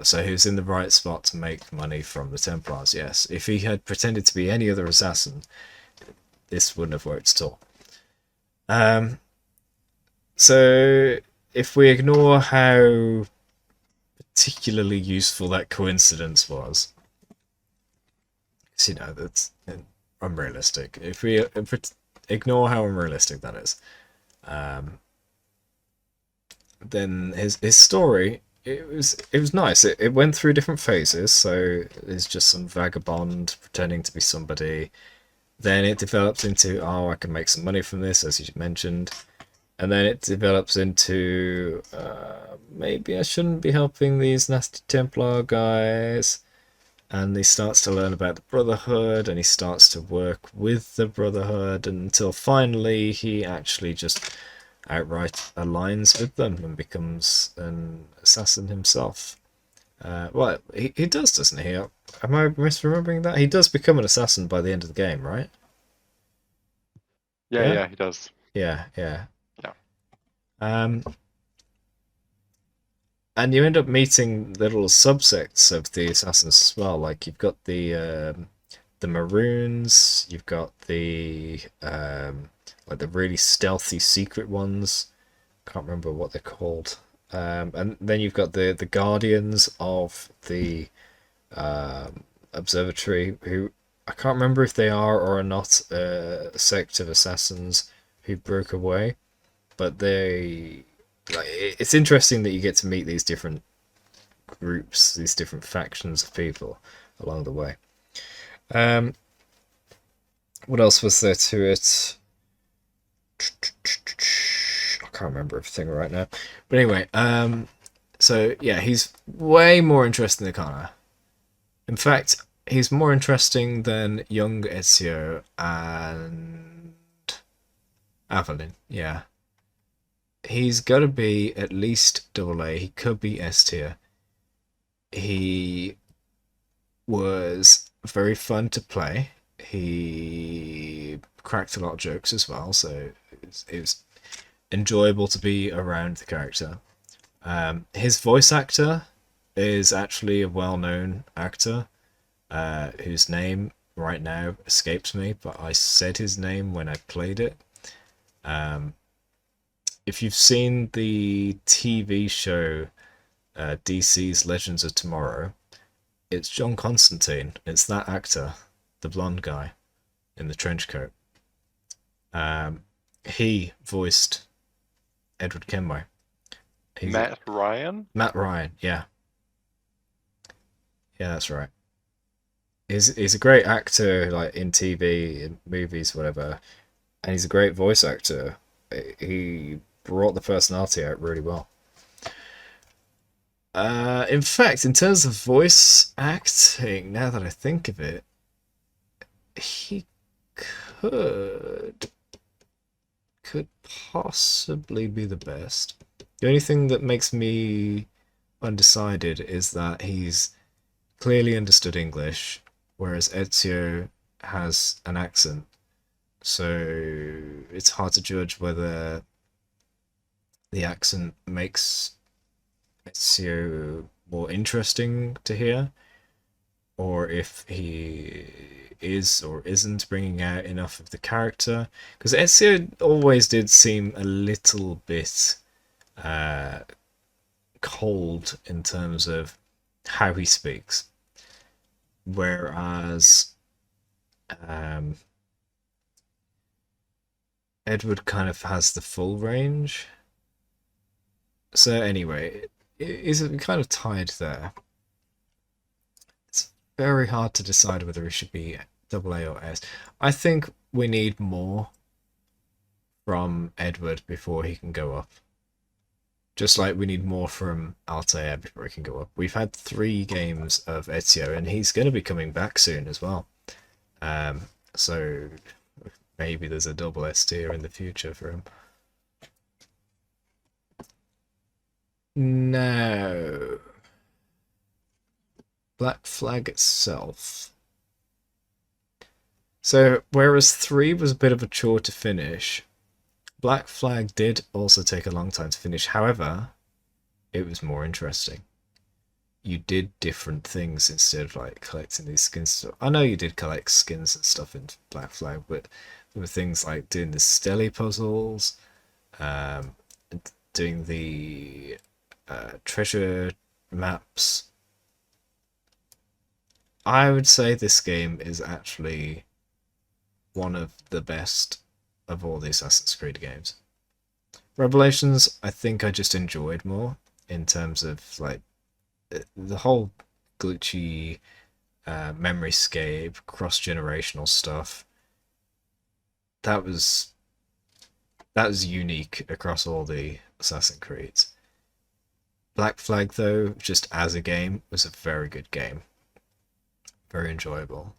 So he was in the right spot to make money from the Templars, yes. If he had pretended to be any other assassin, this wouldn't have worked at all. So if we ignore how particularly useful that coincidence was, you know, that's unrealistic. If we ignore how unrealistic that is, then his story, it was nice. It went through different phases. So there's just some vagabond pretending to be somebody. Then it develops into, oh, I can make some money from this, as you mentioned. And then it develops into, maybe I shouldn't be helping these nasty Templar guys. And he starts to learn about the Brotherhood, and he starts to work with the Brotherhood until finally he actually just outright aligns with them and becomes an assassin himself. Well, he does, doesn't he? Am I misremembering that? He does become an assassin by the end of the game, right? Yeah, he does. Yeah. Yeah. And you end up meeting little subsects of the assassins as well. Like you've got the Maroons, you've got the like the really stealthy secret ones. Can't remember what they're called. And then you've got the Guardians of the Observatory, who I can't remember if they are or are not a sect of assassins who broke away, but they. Like, it's interesting that you get to meet these different groups, these different factions of people along the way. What else was there to it? I can't remember everything right now. But anyway, so yeah, he's way more interesting than Connor. In fact, he's more interesting than young Ezio and Evelyn. Yeah. he's got to be at least AA. He could be S tier. He was very fun to play. He cracked a lot of jokes as well, so it was enjoyable to be around the character. His voice actor is actually a well-known actor whose name right now escapes me, but I said his name when I played it. If you've seen the TV show DC's Legends of Tomorrow, it's John Constantine. It's that actor, the blonde guy in the trench coat. He voiced Edward Kenway. Matt Ryan? Matt Ryan, yeah. Yeah, that's right. He's a great actor, like in TV, in movies, whatever, and he's a great voice actor. He brought the personality out really well. In fact, in terms of voice acting, now that I think of it, he could possibly be the best. The only thing that makes me undecided is that he's clearly understood English, whereas Ezio has an accent. So it's hard to judge whether the accent makes Ezio more interesting to hear, or if he is or isn't bringing out enough of the character. Because Ezio always did seem a little bit cold in terms of how he speaks, whereas Edward kind of has the full range. So anyway, he's kind of tied there. It's very hard to decide whether he should be AA or S. I think we need more from Edward before he can go up. Just like we need more from Altair before he can go up. We've had 3 games of Ezio, and he's going to be coming back soon as well. So maybe there's a double S tier in the future for him. No. Black Flag itself. So, whereas 3 was a bit of a chore to finish, Black Flag did also take a long time to finish. However, it was more interesting. You did different things instead of like collecting these skins. I know you did collect skins and stuff in Black Flag, but there were things like doing the Stelly puzzles, doing the treasure maps. I would say this game is actually one of the best of all the Assassin's Creed games. Revelations, I think I just enjoyed more in terms of like the whole glitchy memoryscape, cross-generational stuff. That was unique across all the Assassin's Creeds. Black Flag, though, just as a game, was a very good game. Very enjoyable.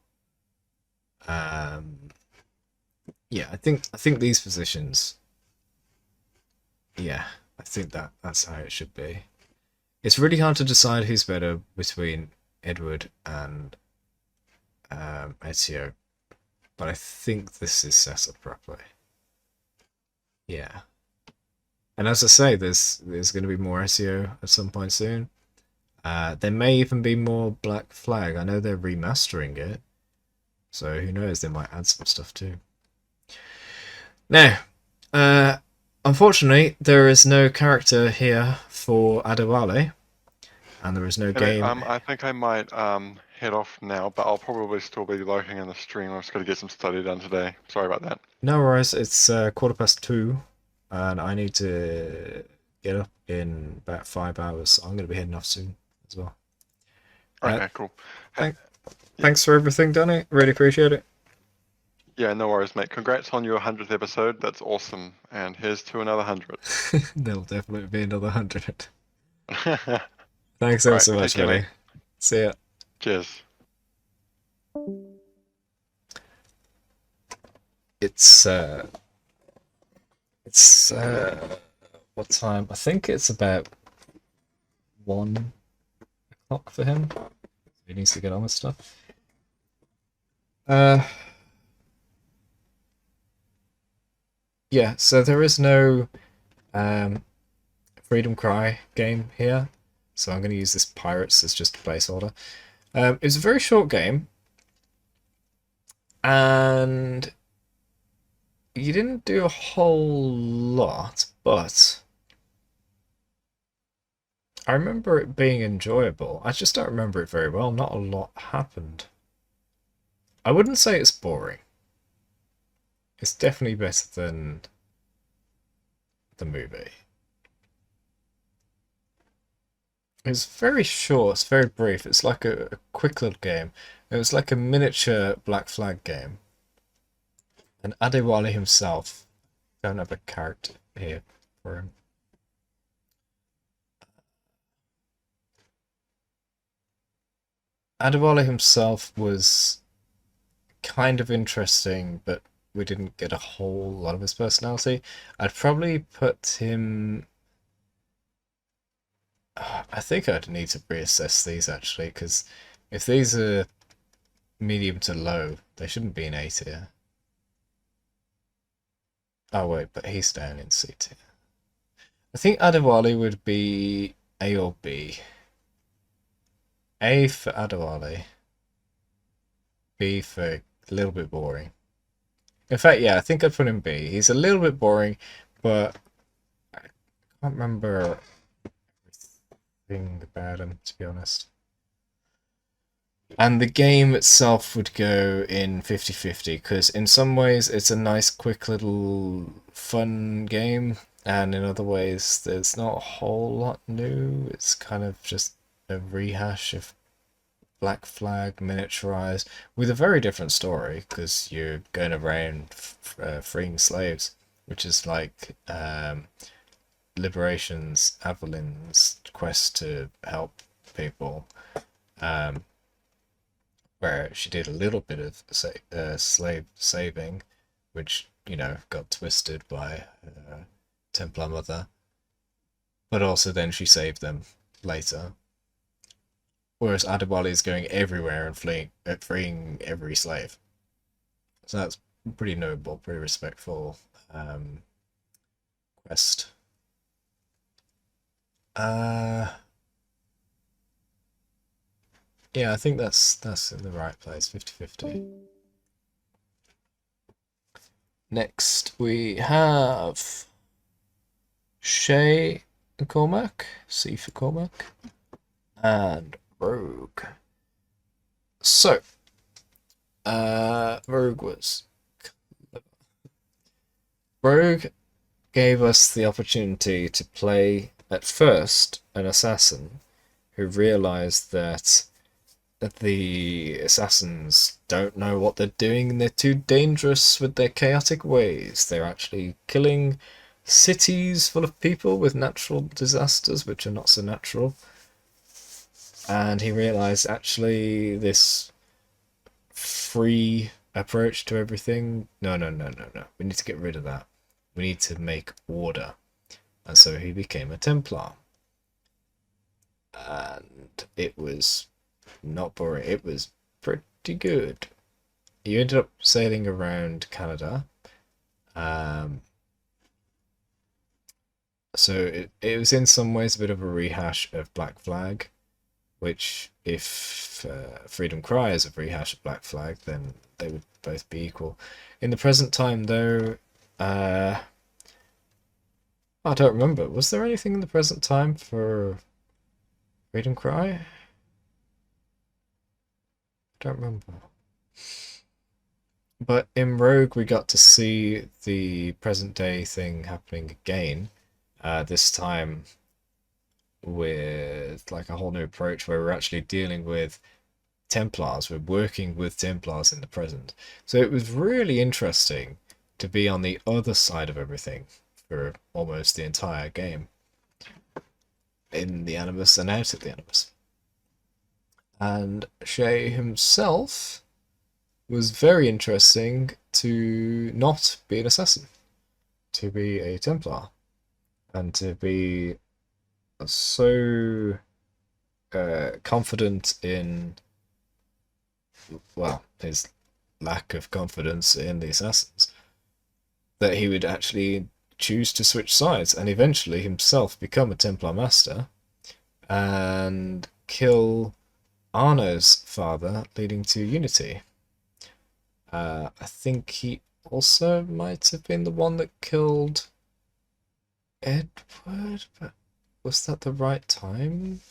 Yeah, I think these positions. Yeah, I think that's how it should be. It's really hard to decide who's better between Edward and Ezio, but I think this is set up properly. Yeah. And as I say, there's going to be more SEO at some point soon. There may even be more Black Flag. I know they're remastering it, so who knows? They might add some stuff too. Now, unfortunately, there is no character here for Adewale, and there is no game. I think I might head off now, but I'll probably still be lurking in the stream. I've just got to get some study done today. Sorry about that. No worries. It's 2:15. And I need to get up in about 5 hours. I'm going to be heading off soon as well. Okay, cool. Thanks for everything, Danny. Really appreciate it. Yeah, no worries, mate. Congrats on your 100th episode. That's awesome. And here's to another 100. There'll definitely be another 100. Thanks ever so much, buddy. See ya. Cheers. It's what time. I think it's about 1 o'clock for him. He needs to get on with stuff. Yeah, so there is no Freedom Cry game here, so I'm going to use this Pirates as just a placeholder. It's a very short game, and you didn't do a whole lot, but I remember it being enjoyable. I just don't remember it very well. Not a lot happened. I wouldn't say it's boring. It's definitely better than the movie. It's very short, it's very brief. It's like a quick little game. It was like a miniature Black Flag game. And Adewale himself, don't have a character here for him. Adewale himself was kind of interesting, but we didn't get a whole lot of his personality. I'd probably put him... I think I'd need to reassess these actually, because if these are medium to low, they shouldn't be in A tier. Oh wait, but he's down in C tier. I think Adewale would be A or B. A for Adewale. B for a little bit boring. In fact, yeah, I think I'd put him B. He's a little bit boring, but I can't remember everything about him, to be honest. And the game itself would go in 50-50, because in some ways it's a nice, quick little fun game, and in other ways there's not a whole lot new. It's kind of just a rehash of Black Flag miniaturized, with a very different story, because you're going around freeing slaves, which is like Liberation's Evelyn's quest to help people. Where she did a little bit of slave saving, which, you know, got twisted by Templar Mother. But also then she saved them later. Whereas Adewale is going everywhere and freeing every slave. So that's pretty noble, pretty respectful quest. Yeah, I think that's in the right place, 50-50. Next we have Shay Cormac, C for Cormac, and Rogue. So, Rogue was clever. Rogue gave us the opportunity to play, at first, an assassin who realized that the assassins don't know what they're doing and they're too dangerous with their chaotic ways. They're actually killing cities full of people with natural disasters which are not so natural. And he realized actually this free approach to everything, no. We need to get rid of that. We need to make order. And so he became a Templar. And it was not boring. It was pretty good. You ended up sailing around Canada. So it was in some ways a bit of a rehash of Black Flag, which if Freedom Cry is a rehash of Black Flag, then they would both be equal. In the present time, though, I don't remember. Was there anything in the present time for Freedom Cry? I don't remember. But in Rogue, we got to see the present day thing happening again. This time with like a whole new approach where we're actually dealing with Templars. We're working with Templars in the present. So it was really interesting to be on the other side of everything for almost the entire game. In the Animus and out of the Animus. And Shay himself was very interesting to not be an assassin, to be a Templar. and to be so confident in, well, his lack of confidence in the assassins, that he would actually choose to switch sides and eventually himself become a Templar Master and kill Arno's father, leading to unity. I think he also might have been the one that killed Edward, but was that the right time?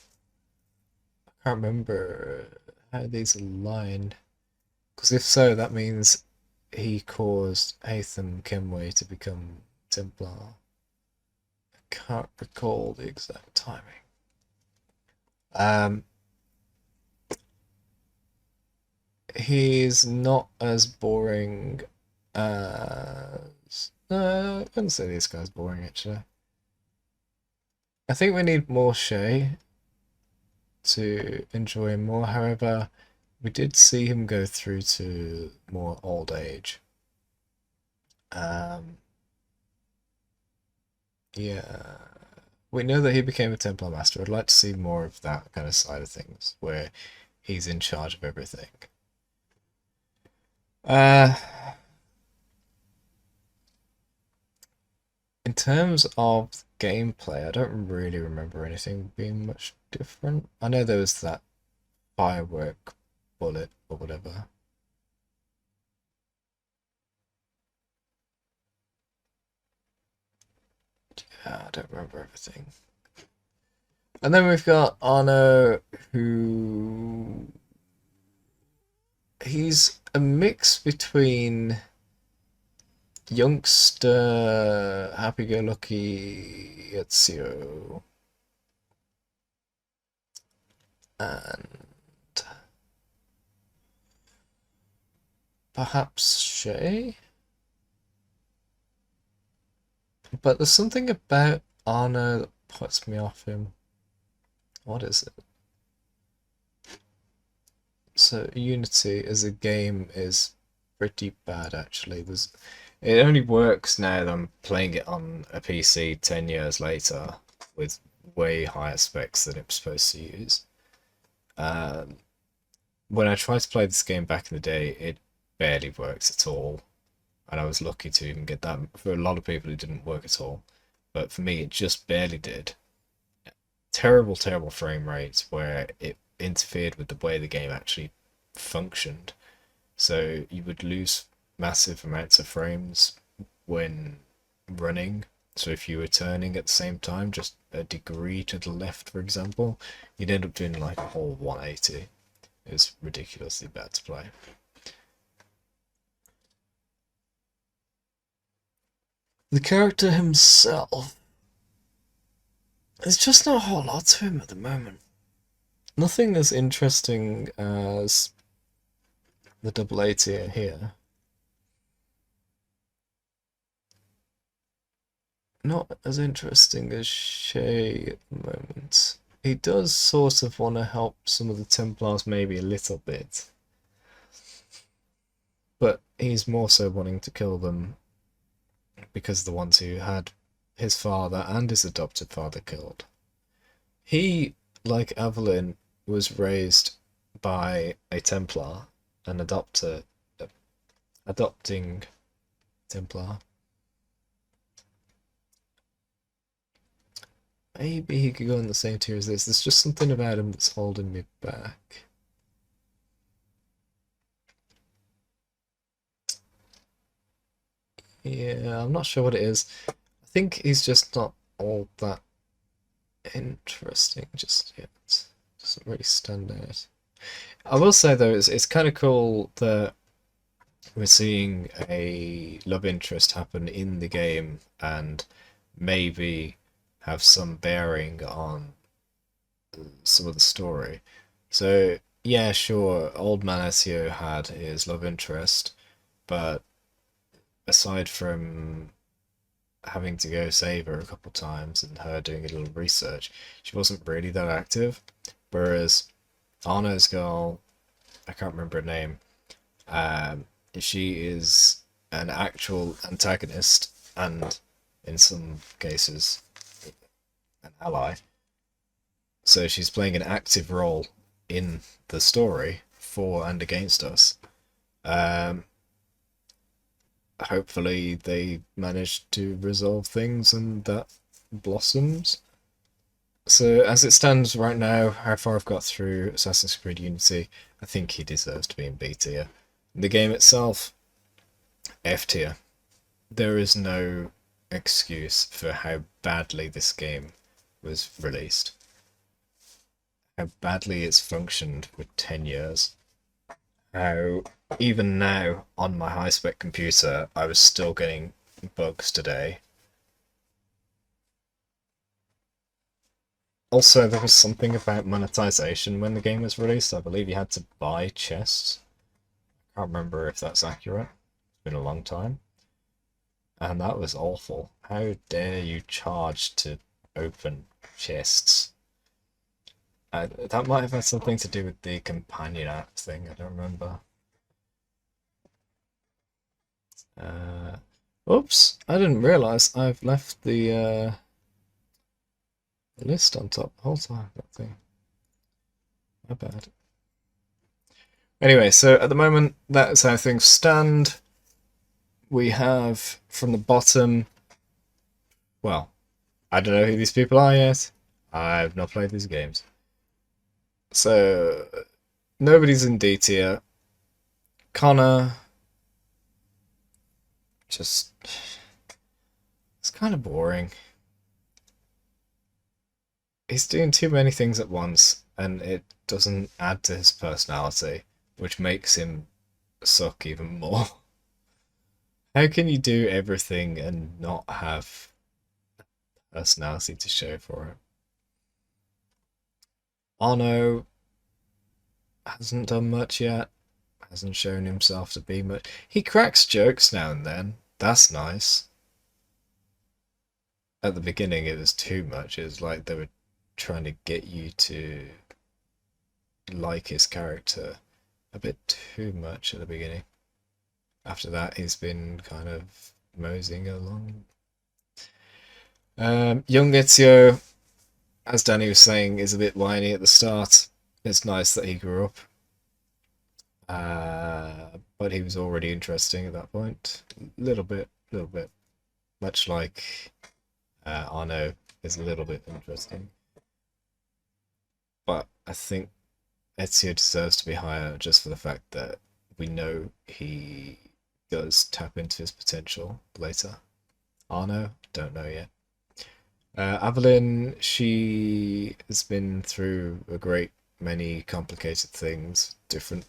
I can't remember how these align. Because if so, that means he caused Hatham Kenway to become Templar. I can't recall the exact timing. He's not as boring as... No, I wouldn't say this guy's boring, actually. I think we need more Shay to enjoy him more. However, we did see him go through to more old age. Yeah. We know that he became a Templar Master. I'd like to see more of that kind of side of things, where he's in charge of everything. In terms of gameplay, I don't really remember anything being much different. I know there was that firework bullet or whatever. Yeah, I don't remember everything. And then we've got Arno, who... he's a mix between youngster, happy-go-lucky Ezio and perhaps Shay? But there's something about Arno that puts me off him. What is it? So Unity as a game is pretty bad, actually. It only works now that I'm playing it on a PC 10 years later with way higher specs than it was supposed to use. When I tried to play this game back in the day, it barely works at all. And I was lucky to even get that. For a lot of people, it didn't work at all. But for me, it just barely did. Terrible, terrible frame rates where it interfered with the way the game actually functioned. So you would lose massive amounts of frames when running. So if you were turning at the same time, just a degree to the left, for example, you'd end up doing like a whole 180. It was ridiculously bad to play. The character himself, there's just not a whole lot to him at the moment. Nothing as interesting as the double A tier here. Not as interesting as Shay at the moment. He does sort of want to help some of the Templars maybe a little bit. But he's more so wanting to kill them because the ones who had his father and his adopted father killed. He, like Evelyn, was raised by a Templar, an adopting Templar. Maybe he could go in the same tier as this. There's just something about him that's holding me back. Yeah, I'm not sure what it is. I think he's just not all that interesting just yet. Doesn't really stand out. I will say though, it's kind of cool that we're seeing a love interest happen in the game and maybe have some bearing on some of the story. So yeah, sure, old man Ezio had his love interest, but aside from having to go save her a couple times and her doing a little research, she wasn't really that active. Whereas Arno's girl, I can't remember her name, she is an actual antagonist and in some cases an ally. So she's playing an active role in the story for and against us. Hopefully they manage to resolve things and that blossoms. So as it stands right now, how far I've got through Assassin's Creed Unity, I think he deserves to be in B tier. The game itself, F tier. There is no excuse for how badly this game was released. How badly it's functioned with 10 years. How even now on my high-spec computer I was still getting bugs today. Also, there was something about monetization when the game was released. I believe you had to buy chests. I can't remember if that's accurate. It's been a long time. And that was awful. How dare you charge to open chests? That might have had something to do with the companion app thing, I don't remember. Oops, I didn't realise I've left the list on top the whole time, that thing. My bad. Anyway, so at the moment, that is how things stand. We have, from the bottom, well, I don't know who these people are yet. I've not played these games. So, nobody's in D tier. Connor, just, it's kind of boring. He's doing too many things at once, and it doesn't add to his personality, which makes him suck even more. How can you do everything and not have personality to show for it? Arno hasn't done much yet. Hasn't shown himself to be much. He cracks jokes now and then. That's nice. At the beginning it was too much. It was like they were trying to get you to like his character a bit too much at the beginning. After that he's been kind of moseying along. Young Ezio, as Danny was saying, is a bit whiny at the start. It's nice that he grew up. But he was already interesting at that point. Little bit. Much like Arno is a little bit interesting. But I think Ezio deserves to be higher just for the fact that we know he does tap into his potential later. Arno, don't know yet. Evelyn, she has been through a great many complicated things, different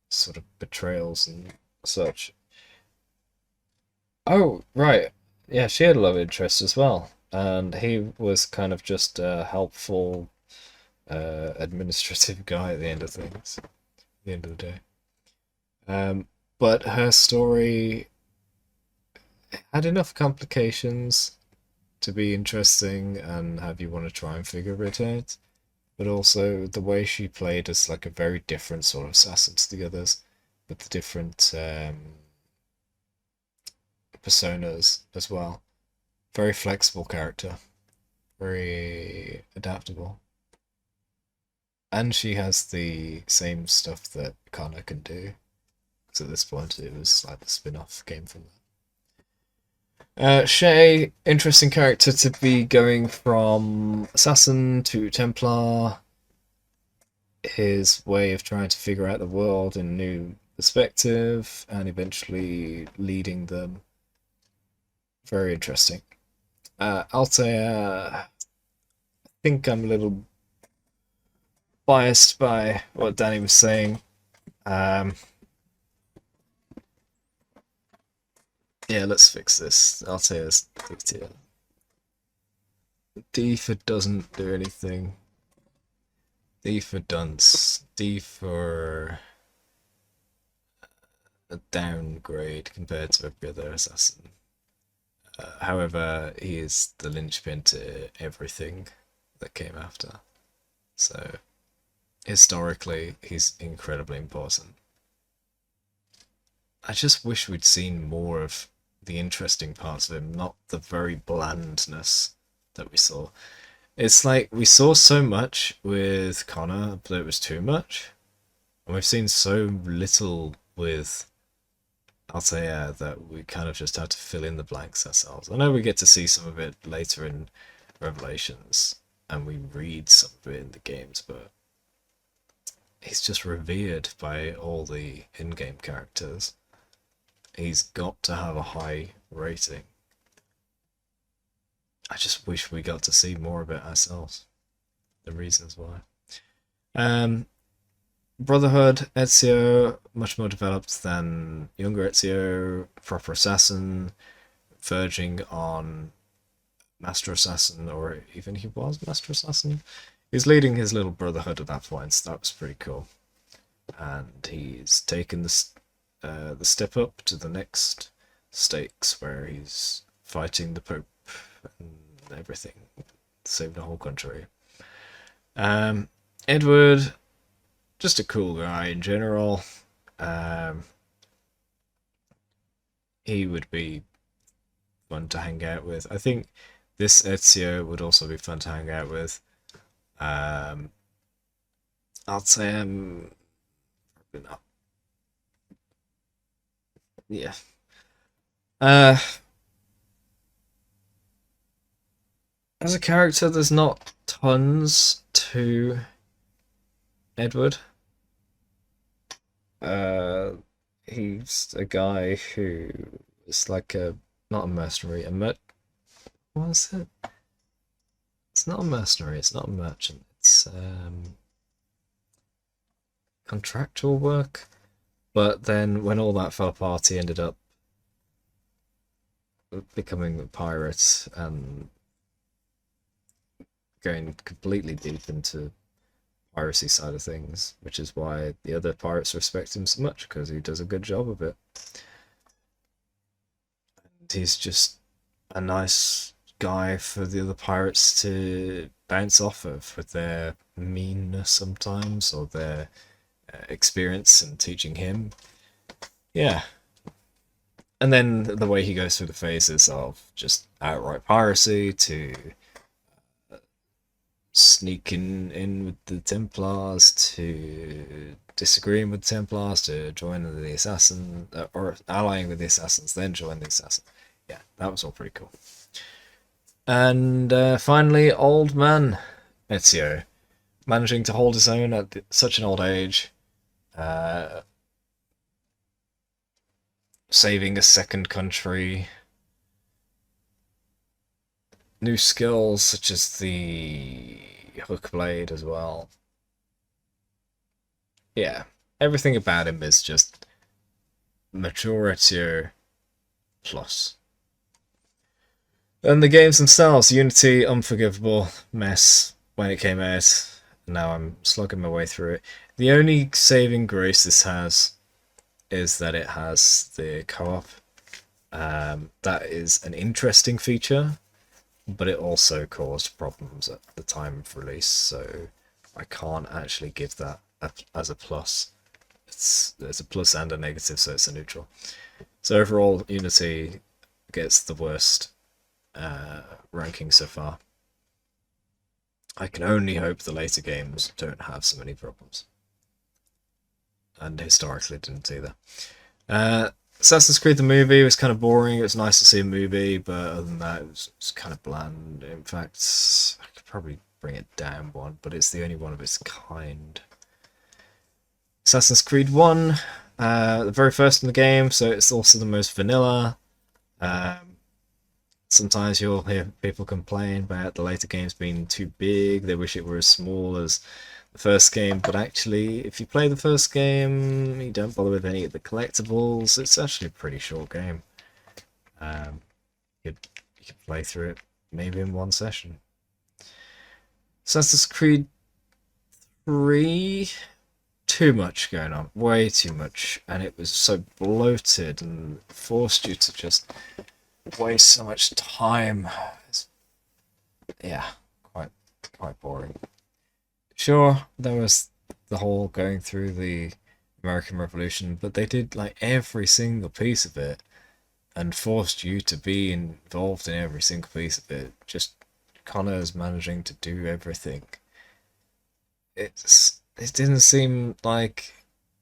sort of betrayals and such. Oh, right. Yeah, she had a love interest as well. And he was kind of just a helpful administrative guy at the end of things. At the end of the day. But her story had enough complications to be interesting and have you want to try and figure it out. But also the way she played as like a very different sort of assassin to the others, with the different personas as well. Very flexible character, very adaptable. And she has the same stuff that Kana can do. Because at this point it was like the spin-off game from that. Shay, interesting character to be going from Assassin to Templar. His way of trying to figure out the world in a new perspective and eventually leading them. Very interesting. Altair, I think I'm a little biased by what Danny was saying. Yeah, let's fix this. Altair's D tier. D for doesn't do anything. D for dunce. D for a downgrade compared to every other assassin. However, he is the linchpin to everything that came after. So, historically, he's incredibly important. I just wish we'd seen more of the interesting parts of him, not the very blandness that we saw. It's like we saw so much with Connor that it was too much, and we've seen so little with Altair that we kind of just had to fill in the blanks ourselves. I know we get to see some of it later in Revelations, and we read some of it in the games, but he's just revered by all the in-game characters. He's got to have a high rating. I just wish we got to see more of it ourselves. The reasons why. Brotherhood, Ezio, much more developed than younger Ezio, proper assassin, verging on Master Assassin, or even he was Master Assassin. He was leading his little brotherhood at that point, so that was pretty cool. And he's taken the step up to the next stakes, where he's fighting the Pope and everything, saving the whole country. Edward, just a cool guy in general. He would be fun to hang out with. I think this Ezio would also be fun to hang out with. I'd say probably not. Yeah. As a character, there's not tons to Edward. He's a guy who is like not a mercenary, what was it? It's not a mercenary, it's not a merchant, it's contractual work. But then when all that fell apart, he ended up becoming a pirate and going completely deep into piracy side of things, which is why the other pirates respect him so much, because he does a good job of it. And he's just a nice guy for the other pirates to bounce off of, with their meanness sometimes, or their experience in teaching him. Yeah. And then the way he goes through the phases of just outright piracy to sneaking in with the Templars, to disagreeing with the Templars, to joining the Assassin, or allying with the Assassins, then join the Assassin. Yeah, that was all pretty cool. And finally, Old Man Ezio, managing to hold his own at such an old age, saving a second country, new skills such as the hook blade as well. Yeah, everything about him is just mature Ezio plus. And the games themselves, Unity, unforgivable mess when it came out. Now I'm slugging my way through it. The only saving grace this has is that it has the co-op. That is an interesting feature, but it also caused problems at the time of release, so I can't actually give that as a plus. There's a plus and a negative, so it's a neutral. So overall, Unity gets the worst ranking so far. I can only hope the later games don't have so many problems. And historically didn't either. Assassin's Creed the movie was kind of boring. It was nice to see a movie, but other than that, it was kind of bland. In fact, I could probably bring it down one, but it's the only one of its kind. Assassin's Creed 1, the very first in the game, so it's also the most vanilla. Sometimes you'll hear people complain about the later games being too big. They wish it were as small as the first game, but actually, if you play the first game, you don't bother with any of the collectibles. It's actually a pretty short game. You could play through it maybe in one session. Assassin's Creed 3, too much going on, way too much, and it was so bloated and forced you to just waste so much time. Yeah, quite boring. Sure, there was the whole going through the American Revolution, but they did like every single piece of it, and forced you to be involved in every single piece of it. Just Connor's managing to do everything. It didn't seem like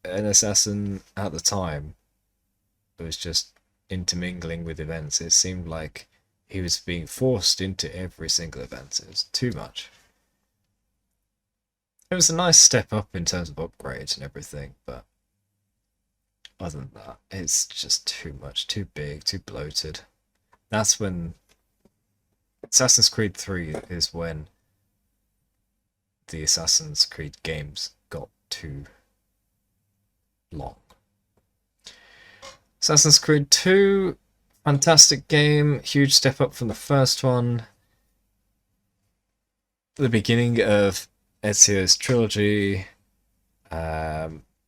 an assassin at the time. It was just intermingling with events. It seemed like he was being forced into every single event. It was too much. It was a nice step up in terms of upgrades and everything, but other than that, it's just too much, too big, too bloated. That's when Assassin's Creed 3 is when the Assassin's Creed games got too long. Assassin's Creed 2, fantastic game, huge step up from the first one. The beginning of Ezio's trilogy,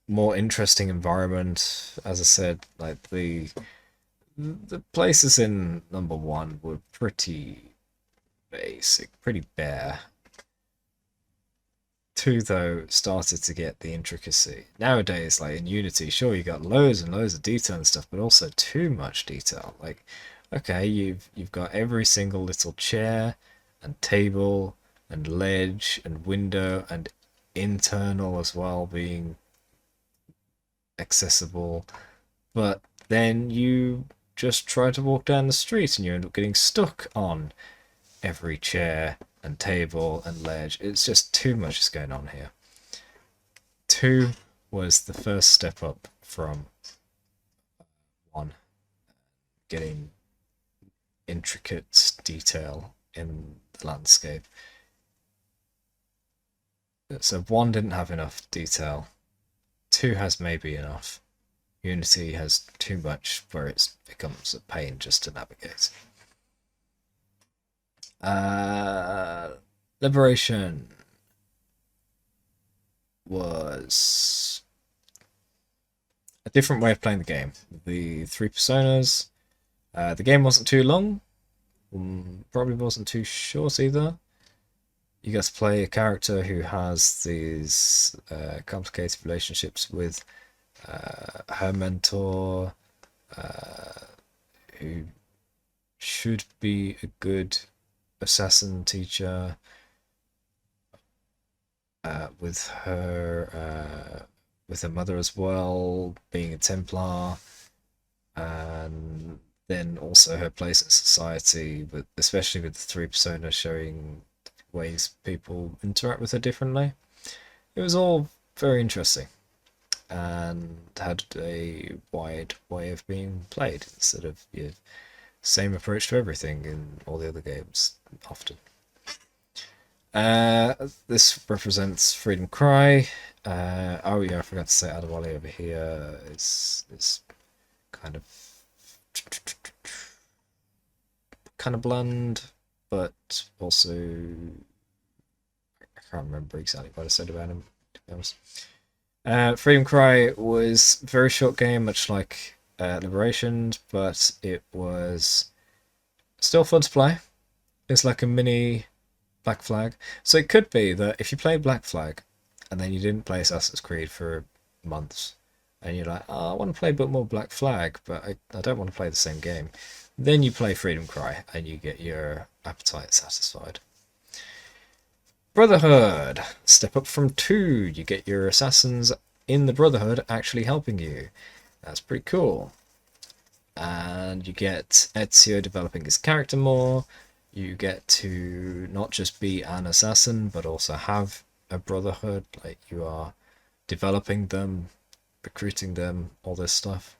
more interesting environment. As I said, like the places in number 1 were pretty basic, pretty bare. 2 though started to get the intricacy. Nowadays, like in Unity, sure you got loads and loads of detail and stuff, but also too much detail. Like, okay, you've got every single little chair and table and ledge and window and internal as well being accessible, but then you just try to walk down the street and you end up getting stuck on every chair and table and ledge. It's just too much is going on here. 2 was the first step up from 1, getting intricate detail in the landscape. So 1 didn't have enough detail. 2 has maybe enough. Unity has too much where it becomes a pain just to navigate. Liberation was a different way of playing the game. The 3 personas. The game wasn't too long. Probably wasn't too short either. You get to play a character who has these complicated relationships with her mentor, who should be a good assassin teacher, with her mother as well being a Templar, and then also her place in society, with especially with the 3 personas showing ways people interact with her differently. It was all very interesting and had a wide way of being played instead of your same approach to everything in all the other games often. This represents Freedom Cry. Oh yeah, I forgot to say Adewale over here is kind of bland, but also I can't remember exactly what I said about him, to be honest. Freedom Cry was a very short game, much like Liberation, but it was still fun to play. It's like a mini Black Flag. So it could be that if you play Black Flag and then you didn't play Assassin's Creed for months, and you're like, oh, I want to play a bit more Black Flag, but I don't want to play the same game. Then you play Freedom Cry and you get your appetite satisfied. Brotherhood. Step up from 2. You get your assassins in the Brotherhood actually helping you. That's pretty cool. And you get Ezio developing his character more. You get to not just be an assassin, but also have a Brotherhood. Like, you are developing them, recruiting them, all this stuff.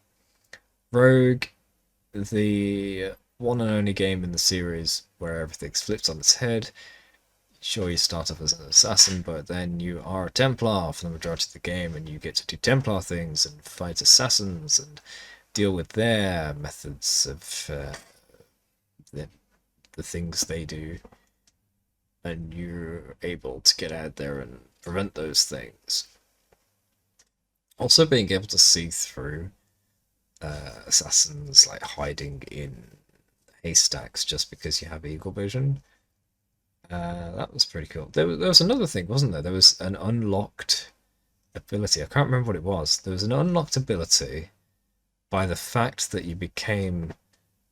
Rogue, the one and only game in the series where everything's flipped on its head. Sure, you start off as an assassin, but then you are a Templar for the majority of the game, and you get to do Templar things and fight assassins and deal with their methods of the things they do, and you're able to get out there and prevent those things. Also being able to see through assassins, like hiding in haystacks just because you have eagle vision. That was pretty cool. There was another thing, wasn't there? There was an unlocked ability. I can't remember what it was. There was an unlocked ability by the fact that you became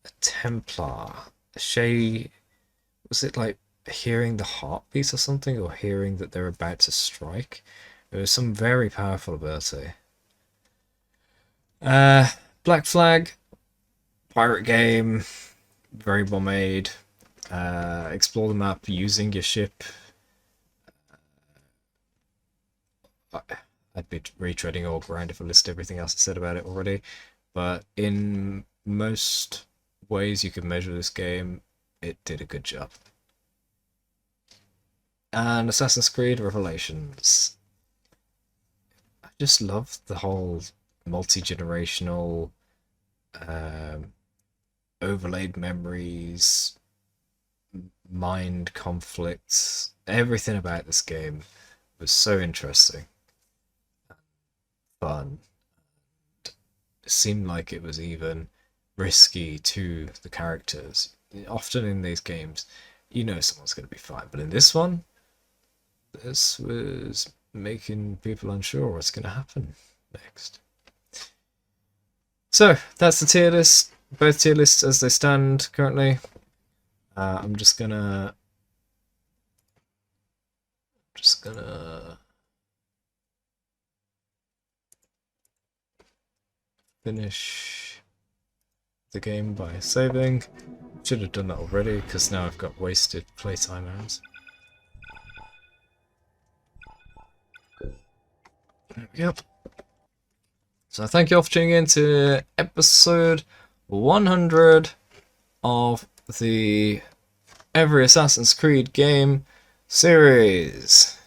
a Templar. Shay, was it like hearing the heartbeat or something, or hearing that they're about to strike? It was some very powerful ability. Black Flag, pirate game, very well made. Explore the map using your ship. I'd be retreading all ground if I listed everything else I said about it already, but in most ways you could measure this game, it did a good job. And Assassin's Creed Revelations. I just love the whole multi-generational overlaid memories, mind conflicts, everything about this game was so interesting, fun. It seemed like it was even risky to the characters. Often in these games, you know someone's going to be fine, but in this one, this was making people unsure what's going to happen next. So that's the tier list, both tier lists as they stand currently. I'm just gonna finish the game by saving. Should have done that already because now I've got wasted playtime hours. There we go. So thank you all for tuning in to episode 100 of the Every Assassin's Creed game series.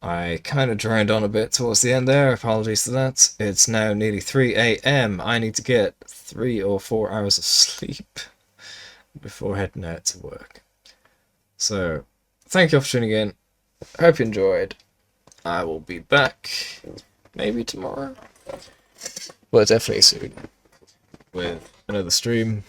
I kind of droned on a bit towards the end there, apologies for that. It's now nearly 3 AM. I need to get 3 or 4 hours of sleep before heading out to work. So, thank you all for tuning in. Hope you enjoyed. I will be back maybe tomorrow. Well, definitely soon with another stream.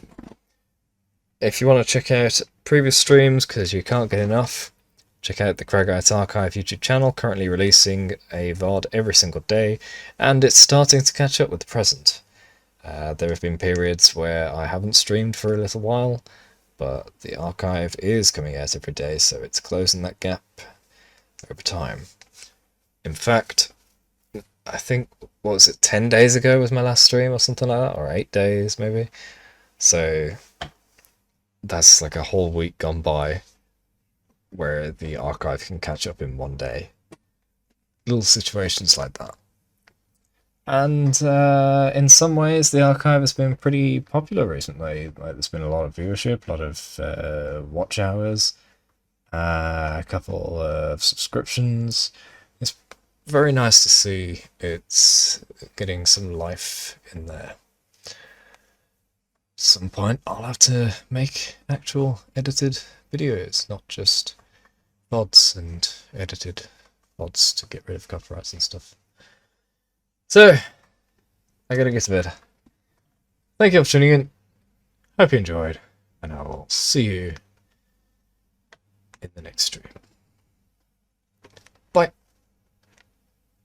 If you want to check out previous streams, because you can't get enough, check out the Cragite Archive YouTube channel, currently releasing a VOD every single day, and it's starting to catch up with the present. There have been periods where I haven't streamed for a little while, but the archive is coming out every day, so it's closing that gap over time. In fact, I think, what was it, 10 days ago was my last stream or something like that, or 8 days maybe. So that's like a whole week gone by where the archive can catch up in one day. Little situations like that. And in some ways the archive has been pretty popular recently. Like, there's been a lot of viewership, a lot of watch hours, a couple of subscriptions. It's very nice to see it's getting some life in there. At some point I'll have to make actual edited videos, not just VODs and edited VODs to get rid of copyrights and stuff. So, I gotta get to bed. Thank you for tuning in. Hope you enjoyed, and I will see you in the next stream. Bye.